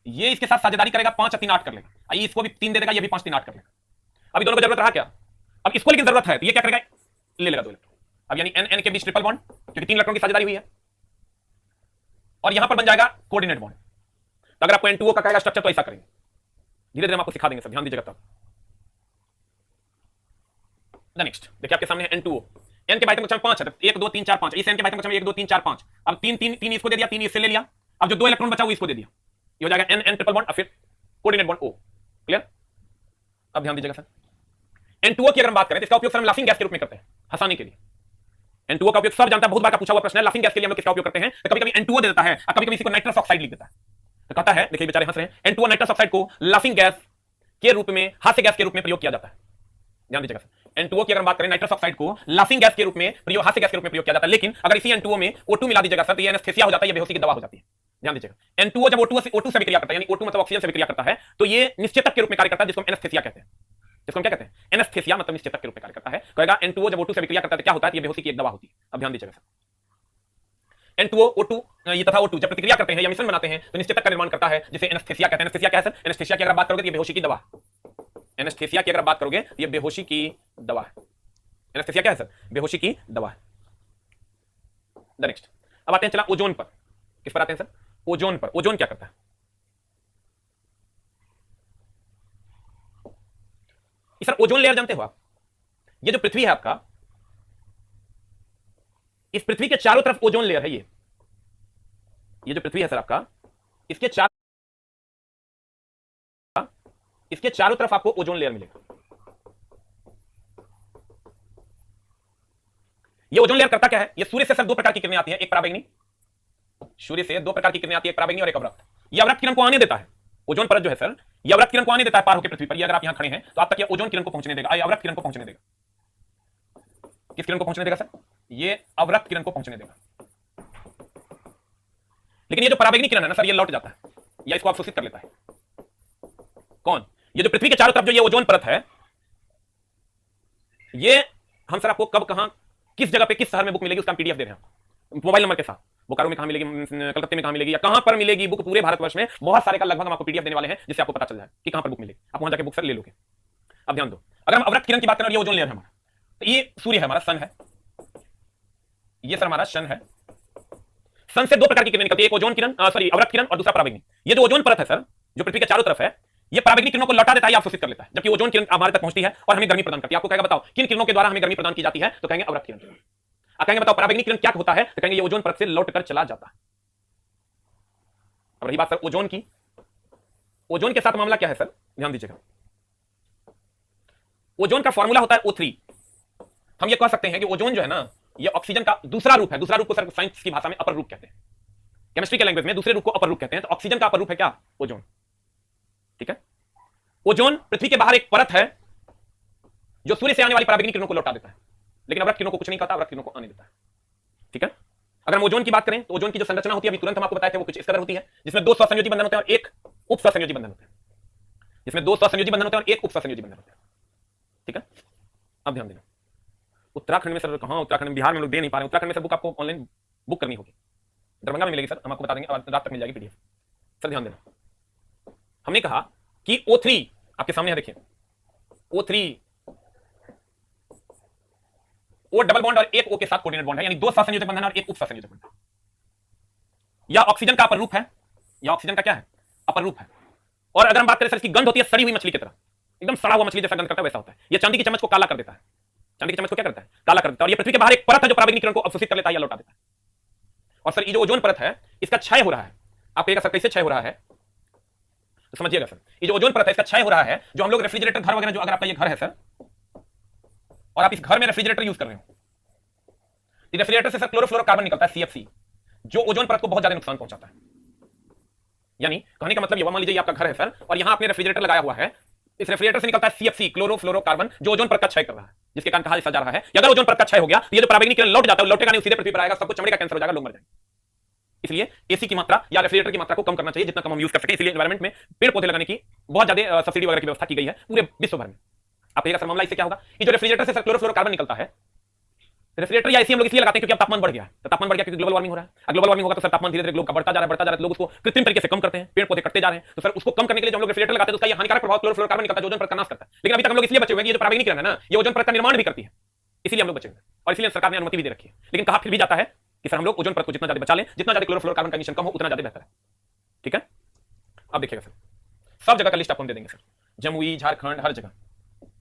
ये इसके साथ साझेदारी करेगा, 5 3 8 कर लेगा, आइए इसको भी 3 दे देगा, ये भी 5 3 8 कर लेगा। अभी दोनों को जरूरत रहा क्या? अब इसको लेकिन जरूरत है, तो ये क्या करेगा, ले लेगा 2 इलेक्ट्रॉन। अब यानी N N के बीच ट्रिपल बॉन्ड, क्योंकि 3 इलेक्ट्रॉन की साझेदारी हुई है, और यहां पर बन जाएगा कोऑर्डिनेट बॉन्ड। तो अगर आपको N2O का कहेगा स्ट्रक्चर तो ऐसा करेंगे, धीरे धीरे हम आपको सिखा देंगे सब, ध्यान दीजिएगा। तब नेक्स्ट देखिए आपके सामने है N2O, N के बाइटम कक्षा में 5 है, 1 2 3 4 5, इस N के बाइटम कक्षा में 1 2 3 4 5। अब 3 3 3 इसको दे दिया, 3 इससे ले लिया, अब जो 2 इलेक्ट्रॉन बचा वो इसको दे दिया, ये हो जाएगा N N ट्रिपल बॉन्ड, और फिर कोऑर्डिनेट बॉन्ड O। क्लियर? अब ध्यान दीजिएगा सर, N2O की अगर हम बात करें तो इसका उपयोग सर हम लाफिंग गैस के रूप में करते हैं, हंसाने के लिए। N2O का उपयोग सब जानता है, बहुत बार का पूछा हुआ प्रश्न है, लाफिंग गैस के लिए हम लोग किसका उपयोग करते हैं? तो कभी कभी N2O दे देता है, और कभी कभी इसी को नाइट्रस ऑक्साइड लिख देता है। तो कहता है, देखिए बेचारे हंस रहे हैं, N2O नाइट्रस ऑक्साइड को लाफिंग गैस के रूप में, हास्य गैस के रूप में प्रयोग किया जाता है। ध्यान दीजिएगा सर, N2O की अगर बात करें, नाइट्रस ऑक्साइड को लाफिंग गैस के रूप में प्रयोग, हास्य गैस के रूप में प्रयोग किया जाता है। लेकिन अगर इसी N2O में O2 मिला दीजिएगा सर, तो ये एनेस्थेसिया हो जाता है, ये बेहोशी की दवा हो जाती है। ध्यान दीजिएगा, N2O जब O2 से विक्रिया करता है, यानी O2 मतलब ऑक्सीजन से विक्रिया करता है, तो ये निश्चेतक के रूप में कार्य करता है, जिसको हम एनेस्थेसिया कहते हैं। जिसको हम क्या कहते हैं? एनेस्थेसिया, मतलब निश्चेतक के रूप में कार्य करता है। कहेगा N2O जब O2 से विक्रिया करता है तो क्या होता है? ये बेहोशी की एक दवा होती है। अब ध्यान दीजिएगा सर, N2O O2 ये तथा O2 जब प्रतिक्रिया करते हैं या मिश्रण बनाते हैं तो निश्चेतक का निर्माण करता है, जिसे एनेस्थेसिया कहते हैं। एनेस्थेसिया क्या है सर? एनेस्थेसिया की अगर बात करोगे तो ये बेहोशी की दवा, एनेस्थेसिया की अगर बात करोगे तो ये बेहोशी की दवा है। एनेस्थेसिया क्या है सर? बेहोशी की दवा है। नेक्स्ट अब आते हैं चला ओजोन पर। किस पर आते हैं सर? ओजोन पर। ओजोन क्या करता है? सर ओजोन लेयर जानते हो आप? ये जो पृथ्वी है आपका, इस पृथ्वी के चारों तरफ ओजोन लेयर है। ये जो पृथ्वी है सर आपका, इसके चारों तरफ आपको ओजोन लेयर मिलेगा। ये ओजोन लेयर करता क्या है? ये सूर्य से सर 2 प्रकार की किरणें आती हैं, एक पराबैंगनी, सूर्य से 2 प्रकार की किरणें आती है, एक पराबैंगनी और एक अवरक्त। ये अवरक्त किरण को आने देता है, ओजोन परत जो है सर, ये अवरक्त किरण को आने देता है पार होकर पृथ्वी पर। ये अगर आप यहां खड़े हैं तो आप तक ये ओजोन किरण को पहुंचने देगा, ये अवरक्त किरण को पहुंचने देगा। किस किरण को पहुंचने देगा सर? ये अवरक्त किरण को पहुंचने देगा। लेकिन ये जो पराबैंगनी किरण है ना सर, ये लौट जाता है या इसको अवशोषित कर लेता है। कौन? ये जो पृथ्वी के चारों तरफ जो ये ओजोन परत है, ये हम सर आपको कब, कहां, किस जगह पे, किस शहर में बुक मिलेगी उसका हम पीडीएफ दे रहे हैं मोबाइल नंबर के साथ। बोकारो में कहां मिलेगी, कलकत्ते में कहां मिलेगी, या कहां पर मिलेगी बुक, पूरे भारतवर्ष में बहुत सारे का लगभग हम आपको पीडीएफ देने वाले हैं, जिससे आपको पता चल जाए कि कहां पर बुक मिलेगी। आप वहां जाके बुक सर ले लोगे। अब ध्यान दो, अगर हम अवरक्त किरण की बात करें, ये ओजोन लेयर है हमारा, तो ये सूर्य है हमारा, सन है, ये सर हमारा सन है। सन से 2 प्रकार की किरणें निकलती है, एक ओजोन किरण, सॉरी अवरक्त किरण, और दूसरा पराबैंगनी। ये जो ओजोन परत है सर, जो पृथ्वी के चारों तरफ है, ये पराबैंगनी किरणों को लौटा देता है या अवशोषित कर लेता है, जबकि ओजोन किरण हमारे तक पहुंचती है और हमें गर्मी प्रदान करती है। आपको कहेगा बताओ किन किरणों के द्वारा हमें गर्मी प्रदान की जाती है? तो कहेंगे अवरक्त किरण। आप कहेंगे बताओ पराबैंगनी किरण क्या होता है? तो कहेंगे ये ओजोन परत से लौट कर चला जाता है। अब रही बात सर ओजोन की, ओजोन के साथ मामला क्या है सर? ध्यान दीजिएगा, ओजोन का फॉर्मूला होता है O3। हम ये कह सकते हैं कि ओजोन जो है ना, ये ऑक्सीजन का दूसरा रूप है। दूसरा रूप को सर साइंस की भाषा में अपर रूप कहते हैं, केमिस्ट्री के लैंग्वेज में दूसरे रूप को अपर रूप कहते हैं। तो ऑक्सीजन का अपर रूप है क्या? ओजोन। ठीक है, ओजोन पृथ्वी के बाहर एक परत है जो सूर्य से आने वाली पराबैंगनी किरणों को लौटा देता है, लेकिन अवरक्त किरणों को कुछ नहीं करता, अवरक्त किरणों को आने देता है। ठीक है, अगर हम ओजोन की बात करें तो ओजोन की जो संरचना होती है, अभी तुरंत हम आपको बताए थे, वो कुछ इस तरह होती है, जिसमें 2 सहसंयोजी बंधन होते हैं और एक उप सहसंयोजी बंधन होते हैं। जिसमें 2 सहसंयोजी बंधन होते हैं और एक उप सहसंयोजी बंधन होते हैं। ठीक है, अब ध्यान देना, उत्तराखंड में सर, कहां उत्तराखंड में, बिहार में लोग दे नहीं पा रहे। उत्तराखंड में सर बुक आपको ऑनलाइन बुक करनी होगी, दरभंगा में मिलेगी सर, हम आपको बता देंगे, रात तक मिल जाएगी पीडीएफ। सर ध्यान देना, हमने कहा कि O3 आपके सामने है, देखिए O3, O डबल बॉन्ड और एक O के साथ कोऑर्डिनेट बॉन्ड है, यानी 2 सहसंयोजक बंधन और एक उप सहसंयोजक बंधन। या ऑक्सीजन का अपर रूप है, या ऑक्सीजन का क्या है? अपर रूप है। और अगर हम बात करें सर, इसकी गंध होती है सड़ी हुई मछली की तरह, एकदम सड़ा हुआ मछली जैसा गंध करता है, वैसा होता है। ये चांदी की चम्मच को काला कर देता है, चांदी की चम्मच को क्या करता है? काला कर देता है। और ये पृथ्वी के बाहर एक परत है जो पराबैंगनी किरण को अवशोषित कर लेता है या लौटा देता है। और सर ये जो ओजोन परत है, इसका क्षय हो रहा है। आप कहेगा सर कैसे क्षय हो रहा है? तो समझिएगा सर, ये जो ओजोन परत है, इसका क्षय हो रहा है। जो हम लोग रेफ्रिजरेटर घर वगैरह, जो अगर आपका ये घर है सर, और आप इस घर में रेफ्रिजरेटर यूज कर रहे हो, रेफ्रिजरेटर से सर क्लोरोफ्लोरोकार्बन निकलता है, CFC, जो ओजोन परत को बहुत ज्यादा नुकसान पहुंचाता है। यानी कहने का मतलब ये, मान लीजिए ये आपका घर है सर, और यहां आपने रेफ्रिजरेटर लगाया हुआ है, इस रेफ्रिजरेटर से निकलता है सीएफसी, क्लोरोफ्लोरोकार्बन, जो ओजोन परत का क्षय कर रहा है, जिसके कारण कहा जा रहा है कि अगर ओजोन परत का क्षय हो गया तो ये जो पराबैंगनी किरण लौट जाता है, लौटेगा नहीं, सीधे पृथ्वी पर आएगा, सबको चमड़े का कैंसर हो जाएगा, लोग मर जाएंगे। इसलिए एसी की मात्रा या रेफ्रिजरेटर की मात्रा को कम करना चाहिए, जितना कम हम यूज कर सके। इसलिए एनवायरमेंट में पेड़ पौधे लगाने की बहुत ज्यादा सब्सिडी वगैरह की व्यवस्था की गई है पूरे विश्व भर में। आप कहिएगा सर मामला इससे क्या होगा, ये जो रेफ्रिजरेटर से सर क्लोरोफ्लोरोकार्बन निकलता है, रेफ्रिजरेटर या एसी हम लोग इसलिए लगाते हैं क्योंकि अब तापमान बढ़ गया है, तो तापमान बढ़ गया क्योंकि ग्लोबल वार्मिंग हो रहा है। ग्लोबल वार्मिंग होगा तो सर तापमान धीरे धीरे ग्लोब का बढ़ता जा रहा है, लोग उसको कृत्रिम तरीके से कम करते हैं, पेड़ पौधे कटते जा रहे हैं, तो सर उसको कम करने के लिए जो हम लोग रेफ्रिजरेटर लगाते हैं तो उसका ये हानिकारक प्रभाव क्लोरोफ्लोरोकार्बन निकलता है, जो ओजोन परत का नाश करता है। लेकिन अभी तक हम लोग इसलिए बचे हुए हैं, ये जो पराबैंगनी किरण है ना, ये ओजोन परत का निर्माण भी करती है, इसलिए हम लोग बचे हुए हैं, और इसलिए सरकार ने अनुमति भी दे रखी है। लेकिन कहा फिर भी जाता है कि सर हम लोग ओजोन परत को जितना ज्यादा बचा लें, जितना ज्यादा क्लोरोफ्लोरोकार्बन का एमिशन कम हो, उतना ज्यादा बेहतर है। ठीक है, अब देखिएगा सर, सब जगह का लिस्ट आपको हम दे देंगे सर, जमुई, झारखंड, हर जगह।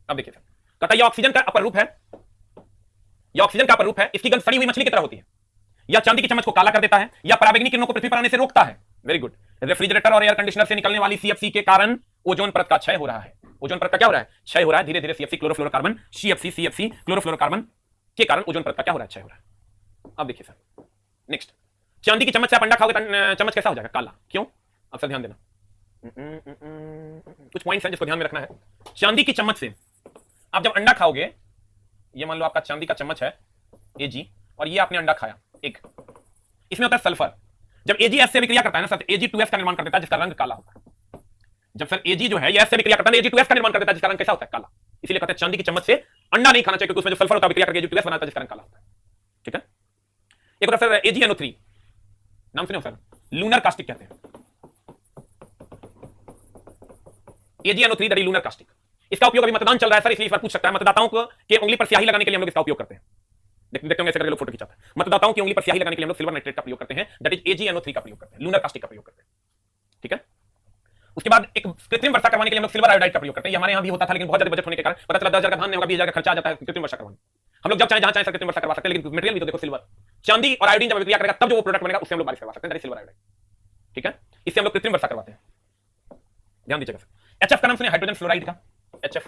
अब देखिए सर, कहता है ये ऑक्सीजन का अपर रूप है, ये ऑक्सीजन का अपर रूप है, इसकी गंध सड़ी हुई मछली की तरह होती है, या चांदी की चम्मच को काला कर देता है, या पराबैंगनी किरणों को पृथ्वी पर आने से रोकता है। Very good. रेफ्रिजरेटर और एयर कंडीशनर से निकलने वाली सीएफसी के कारण ओजोन परत का क्षय हो रहा है। ओजोन परत का क्या हो रहा है? क्षय हो रहा है, धीरे धीरे सीएफसी क्लोरोफ्लोरोकार्बन, सीएफसी क्लोरोफ्लोरोकार्बन के कारण ओजोन परत का क्या हो रहा है? क्षय हो रहा है। अब देखिए सर नेक्स्ट, चांदी की चम्मच से आप अंडा खाओगे तो चम्मच कैसा हो जाएगा? काला। क्यों? अब सर ध्यान देना, कुछ पॉइंट्स हैं जिसको ध्यान में रखना है। चांदी की चम्मच से आप जब अंडा खाओगे, ये मान लो आपका चांदी का चम्मच है एजी, और ये आपने अंडा खाया एक, इसमें होता है सल्फर। जब एजी एस से विक्रिया करता है ना सर, एजी2एस का निर्माण कर देता है जिसका रंग काला होता है। जब सर एजी जो है ये एस से विक्रिया करता है, एजी2एस का निर्माण कर देता है जिसका रंग कैसा होता है? काला। इसलिए कहते हैं चांदी की चम्मच से अंडा नहीं खाना चाहिए, क्योंकि उसमें जो सल्फर होता है विक्रिया करके एजी2एस बनाता है जिसका रंग काला होता है। ठीक है, एक होता है सर AgNO3, नाम सुने हो सर? लूनर कास्टिक कहते हैं, AgNO3 that is lunar caustic. इसका उपयोग अभी मतदान चल रहा है सर, इसलिए इस बार पूछ सकता है, मतदाताओं को के उंगली पर स्याही लगाने के लिए हम लोग इसका उपयोग करते हैं। देखते होंगे ऐसे करके लोग फोटो खिंचाते हैं। मतदाताओं की उंगली पर स्याही लगाने के लिए हम लोग सिल्वर नाइट्रेट का प्रयोग करते हैं, दैट इज AgNO3 का प्रयोग करते हैं, लूनर कास्टिक का प्रयोग करते हैं। ठीक है, उसके बाद एक कृत्रिम वर्षा करवाने के लिए हम लोग सिल्वर आयोडाइड का प्रयोग करते हैं। ये हमारे यहाँ भी होता था, लेकिन बहुत ज्यादा बजट होने के कारण पता चला 10,000 का धान नहीं होगा, 20,000 का खर्चा आ जाता है कृत्रिम वर्षा करवाने। हम लोग जब चाहे जहां चाहे कृत्रिम वर्षा करवा सकते हैं, लेकिन मटेरियल भी तो देखो सिल्वर, चांदी और आयोडीन जब विक्रिया करेगा तब जो वो प्रोडक्ट बनेगा उससे हम लोग बारिश करवा सकते हैं, दैट इज सिल्वर आयोडाइड। ठीक है, इससे हम लोग कृत्रिम वर्षा करवाते हैं। ध्यान दीजिएगा सर। HF का नाम सुने, हाइड्रोजन फ्लोराइड का। HF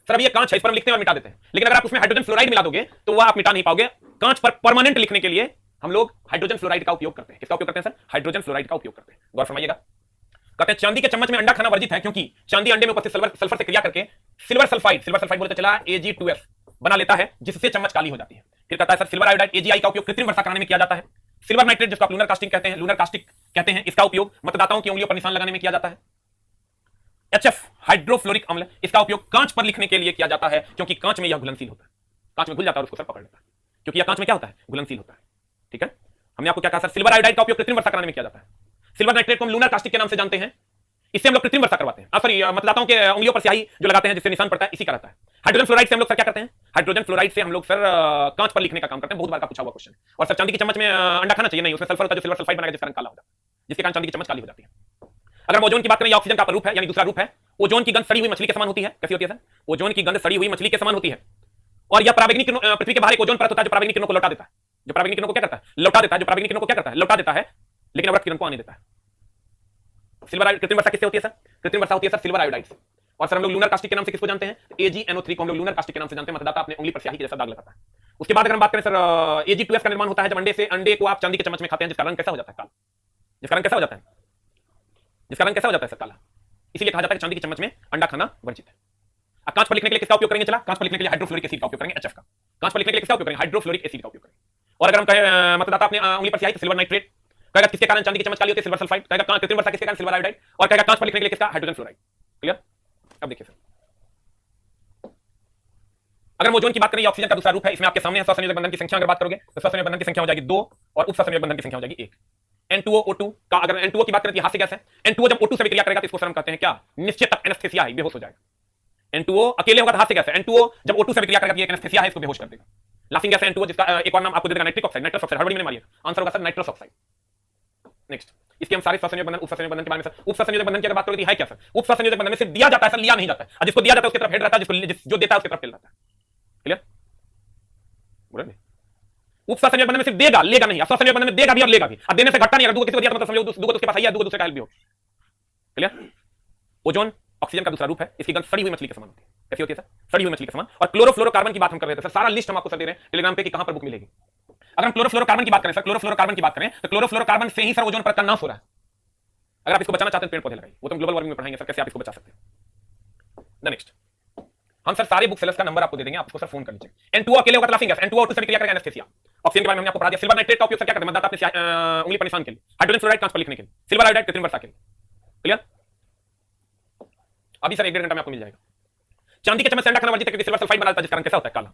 सर अब ये कांच है, इस पर हम लिखते हैं और मिटा देते हैं, लेकिन अगर आप उसमें हाइड्रोजन फ्लोराइड मिला दोगे तो वह आप मिटा नहीं पाओगे। कांच पर परमानेंट लिखने के लिए हम लोग हाइड्रोजन फ्लोराइड का उपयोग करते हैं। किसका उपयोग करते हैं सर? हाइड्रोजन फ्लोराइड का उपयोग करते हैं। गौर फरमाइएगा, कहते हैं चांदी के चम्मच में अंडा खाना वर्जित है, क्योंकि चांदी अंडे में उपस्थित सल्फर से क्रिया करके सिल्वर सल्फाइड बोलते चला Ag2S बना लेता है, जिससे चम्मच काली हो जाती है। फिर कहता है सर सिल्वर आयोडाइड AgI का उपयोग कृत्रिम वर्षा कराने में किया जाता है। सिल्वर नाइट्रेट जिसको आप लूनर कास्टिक कहते हैं, इसका उपयोग मतदाताओं की उंगलियों पर निशान लगाने में किया जाता है। HF हाइड्रोफ्लोरिक अम्ल, इसका उपयोग कांच पर लिखने के लिए किया जाता है, क्योंकि कांच में यह घुलनशील होता है, कांच में घुल जाता है और उसको सर पकड़ लेता है, क्योंकि यह कांच में क्या होता है? घुलनशील होता है। ठीक है, हमने आपको क्या कहा सर? सिल्वर आयोडाइड का उपयोग कृत्रिम वर्षा कराने में किया जाता है। सिल्वर नाइट्रेट को हम लूनर कास्टिक के नाम से जानते हैं, इससे हम लोग कृत्रिम वर्षा करवाते हैं। सॉरी, मतदाताओं के उंगलियों पर स्याही जो लगाते हैं जिससे निशान पड़ता है, इसी का रहता है। हाइड्रोजन फ्लोराइड से हम लोग सर क्या करते हैं? हाइड्रोजन फ्लोराइड से हम लोग सर कांच पर लिखने का काम करते हैं, बहुत बार का पूछा हुआ क्वेश्चन। और सर चांदी की चम्मच में अंडा खाना चाहिए नहीं, उसमें सल्फर होता है जो सिल्वर सल्फाइड बनाएगा जिसका रंग काला होता है, जिसके कारण चांदी की चम्मच काली हो जाती है। अगर हम ओजोन की बात करें, या ऑक्सीजन का रूप है, यानी दूसरा रूप है। ओजोन की गंध सड़ी हुई मछली के समान होती है। कैसी होती है सर? ओजोन की गंध सड़ी हुई मछली के समान होती है, और यह पराबैंगनी किरणों, पृथ्वी के बाहर एक ओजोन परत होता है जो पराबैंगनी किरणों को लौटा देता है। जो पराबैंगनी किरणों को क्या करता है? लौटा देता है। जो पराबैंगनी किरणों को क्या करता है? लौटा देता है, लेकिन अवरक्त किरण को आने देता है। सिल्वर आयोडाइड कृत्रिम वर्षा किससे होती है सर? कृत्रिम वर्षा होती है सर सिल्वर आयोडाइड से। और सर हम लोग लूनर कास्टिक के नाम से किसको जानते हैं? AgNO3 को हम लोग लूनर कास्टिक के नाम से जानते हैं। मतदाता अपने उंगली पर स्याही के जैसा दाग लगाता है। उसके बाद अगर हम बात करें सर, Ag2S का निर्माण होता है जब अंडे को आप चांदी के चम्मच में खाते हैं, जिसका रंग कैसा हो जाता है? काला। जिसका रंग कैसा हो जाता है? जिसका रंग कैसा हो जाता है सर? काला। इसीलिए कहा जाता है कि चांदी की चम्मच में अंडा खाना वर्जित है। अब कांच पर लिखने के लिए किसका उपयोग करेंगे? चला, कांच पर लिखने के लिए हाइड्रोफ्लोरिक एसिड का उपयोग करेंगे, HF का। कांच पर लिखने के लिए किसका उपयोग करेंगे? हाइड्रोफ्लोरिक एसिड का उपयोग करेंगे। और अगर हम कहें मतदाता अपने उंगली पर स्याही तो सिल्वर नाइट्रेट कहेगा, किसके कारण चांदी की चम्मच काली होती है? Silver sulphide. कहेगा कृत्रिम वर्षा किसके कारण? Silver iodide. और कहेगा कांच पर लिखने के लिए किसका? Hydrogen fluoride. क्लियर? अब देखिए सर, अगर हम ओजोन की बात करें, ऑक्सीजन का दूसरा रूप है। इसमें आपके सामने सहसंयोजक बंधन की संख्या अगर बात करोगे तो सहसंयोजक बंधन की संख्या हो जाएगी 2 और उपसहसंयोजक बंधन की संख्या हो जाएगी 1। N2O O2 का अगर N2O की बात करें तो हास्य गैस है। N2O जब O2 से विक्रिया करेगा तो इसको सर हम कहते हैं क्या? निश्चित तक एनेस्थेसिया है, बेहोश हो जाएगा। N2O अकेले होगा तो हास्य गैस है। N2O जब O2 से विक्रिया करेगा तो ये एनेस्थेसिया है, इसको बेहोश कर देगा। लाफिंग गैस है N2O, जिसका एक और नाम आपको दे देगा नाइट्रिक ऑक्साइड। नाइट्रस ऑक्साइड, हड़बड़ी में मारिए, आंसर होगा सर नाइट्रस ऑक्साइड। नेक्स्ट, इसके हम सारे सहसंयोजक बंधन उपसहसंयोजक बंधन के बारे में सर, उपसहसंयोजक बंधन की अगर बात करोगे तो है क्या सर? उपसहसंयोजक बंधन में सिर्फ दिया जाता है सर, लिया नहीं जाता है। और जिसको दिया जाता है उसकी तरफ हेड रहता है, जो देता है उसकी तरफ टेल रहता है। क्लियर? बोलेंगे उपसहसंयोजक बंधन में सिर्फ देगा, लेगा नहीं। सहसंयोजक बंधन में देगा भी और लेगा भी। अब देने से घटता नहीं, अगर दूसरे किसी को दिया तो मतलब समझो दूसरे उसके पास आई है, दूसरे का हेल्प भी हो। क्लियर? ओजोन ऑक्सीजन का दूसरा रूप है। इसकी गंध सड़ी हुई मछली के समान होती है। कैसी होती है सर? सड़ी हुई मछली के समान। और क्लोरोफ्लोरोकार्बन की बात हम कर रहे थे सर, सारा लिस्ट हम आपको सर दे रहे हैं टेलीग्राम पे कि कहां पर बुक मिलेगी। अगर हम क्लोरोफ्लोरोकार्बन की बात करें सर, क्लोरोफ्लोरोकार्बन की बात करें तो क्लोरोफ्लोरोकार्बन से ही सर ओजोन परत का नाश हो रहा है। अगर आप इसको बचाना चाहते हैं पेड़ पौधे लगाइए, वो तो ग्लोबल वार्मिंग में पढ़ाएंगे सर कैसे आप इसको बचा सकते हैं। द नेक्स्ट, हम सर सारे बुक सेलर्स का नंबर आपको दे देंगे, आप उसको सर फोन कर लीजिए। N2O अकेले होगा तो लाफिंग गैस, N2O2 से भी क्रिया करेगा एनेस्थेसिया। ऑक्सीजन के बारे में हमने आपको पढ़ा दिया। सिल्वर नाइट्रेट का उपयोग सर क्या करते हैं, मतदाता अपने उंगली पर निशान के लिए। हाइड्रोजन फ्लोराइड कांच पर लिखने के लिए। सिल्वर आयोडाइड कृत्रिम वर्षा के लिए। क्लियर? अभी सर 1-1.5 घंटा में आपको मिल जाएगा। चांदी के चम्मच से अंडा खाना वर्जित है क्योंकि सिल्वर सल्फाइड बना था, जिस कारण कैसा होता है, काला।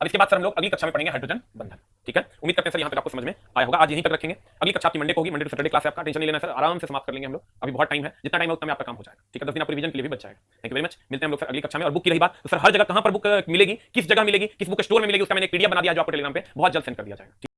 अब इसके बाद सर हम लोग अगली कक्षा में पढ़ेंगे हाइड्रोजन बंधन। ठीक है, उम्मीद करते हैं सर यहाँ तक आपको समझ में आया होगा। आज यहीं तक रखेंगे, अगली कक्षा आपकी मंडे को होगी। मंडे टू सैटरडे क्लास है आपका, टेंशन नहीं लेना सर, आराम से समाप्त कर लेंगे हम लोग। अभी बहुत टाइम है, जितना टाइम है उतना में आपका काम हो जाएगा। ठीक है, 10 दिन आपको रिवीजन के लिए भी बच जाएगा। थैंक यू वेरी मच, मिलते हैं हम लोग सर अगली कक्षा में। और बुक की रही बात, तो सर हर जगह कहां पर बुक मिलेगी, किस जगह मिलेगी, किस बुक स्टोर में मिलेगी, उसका मैंने एक पीडीएफ बना दिया जो आपको टेलीग्राम पे बहुत जल्द सेंड कर दिया जाएगा।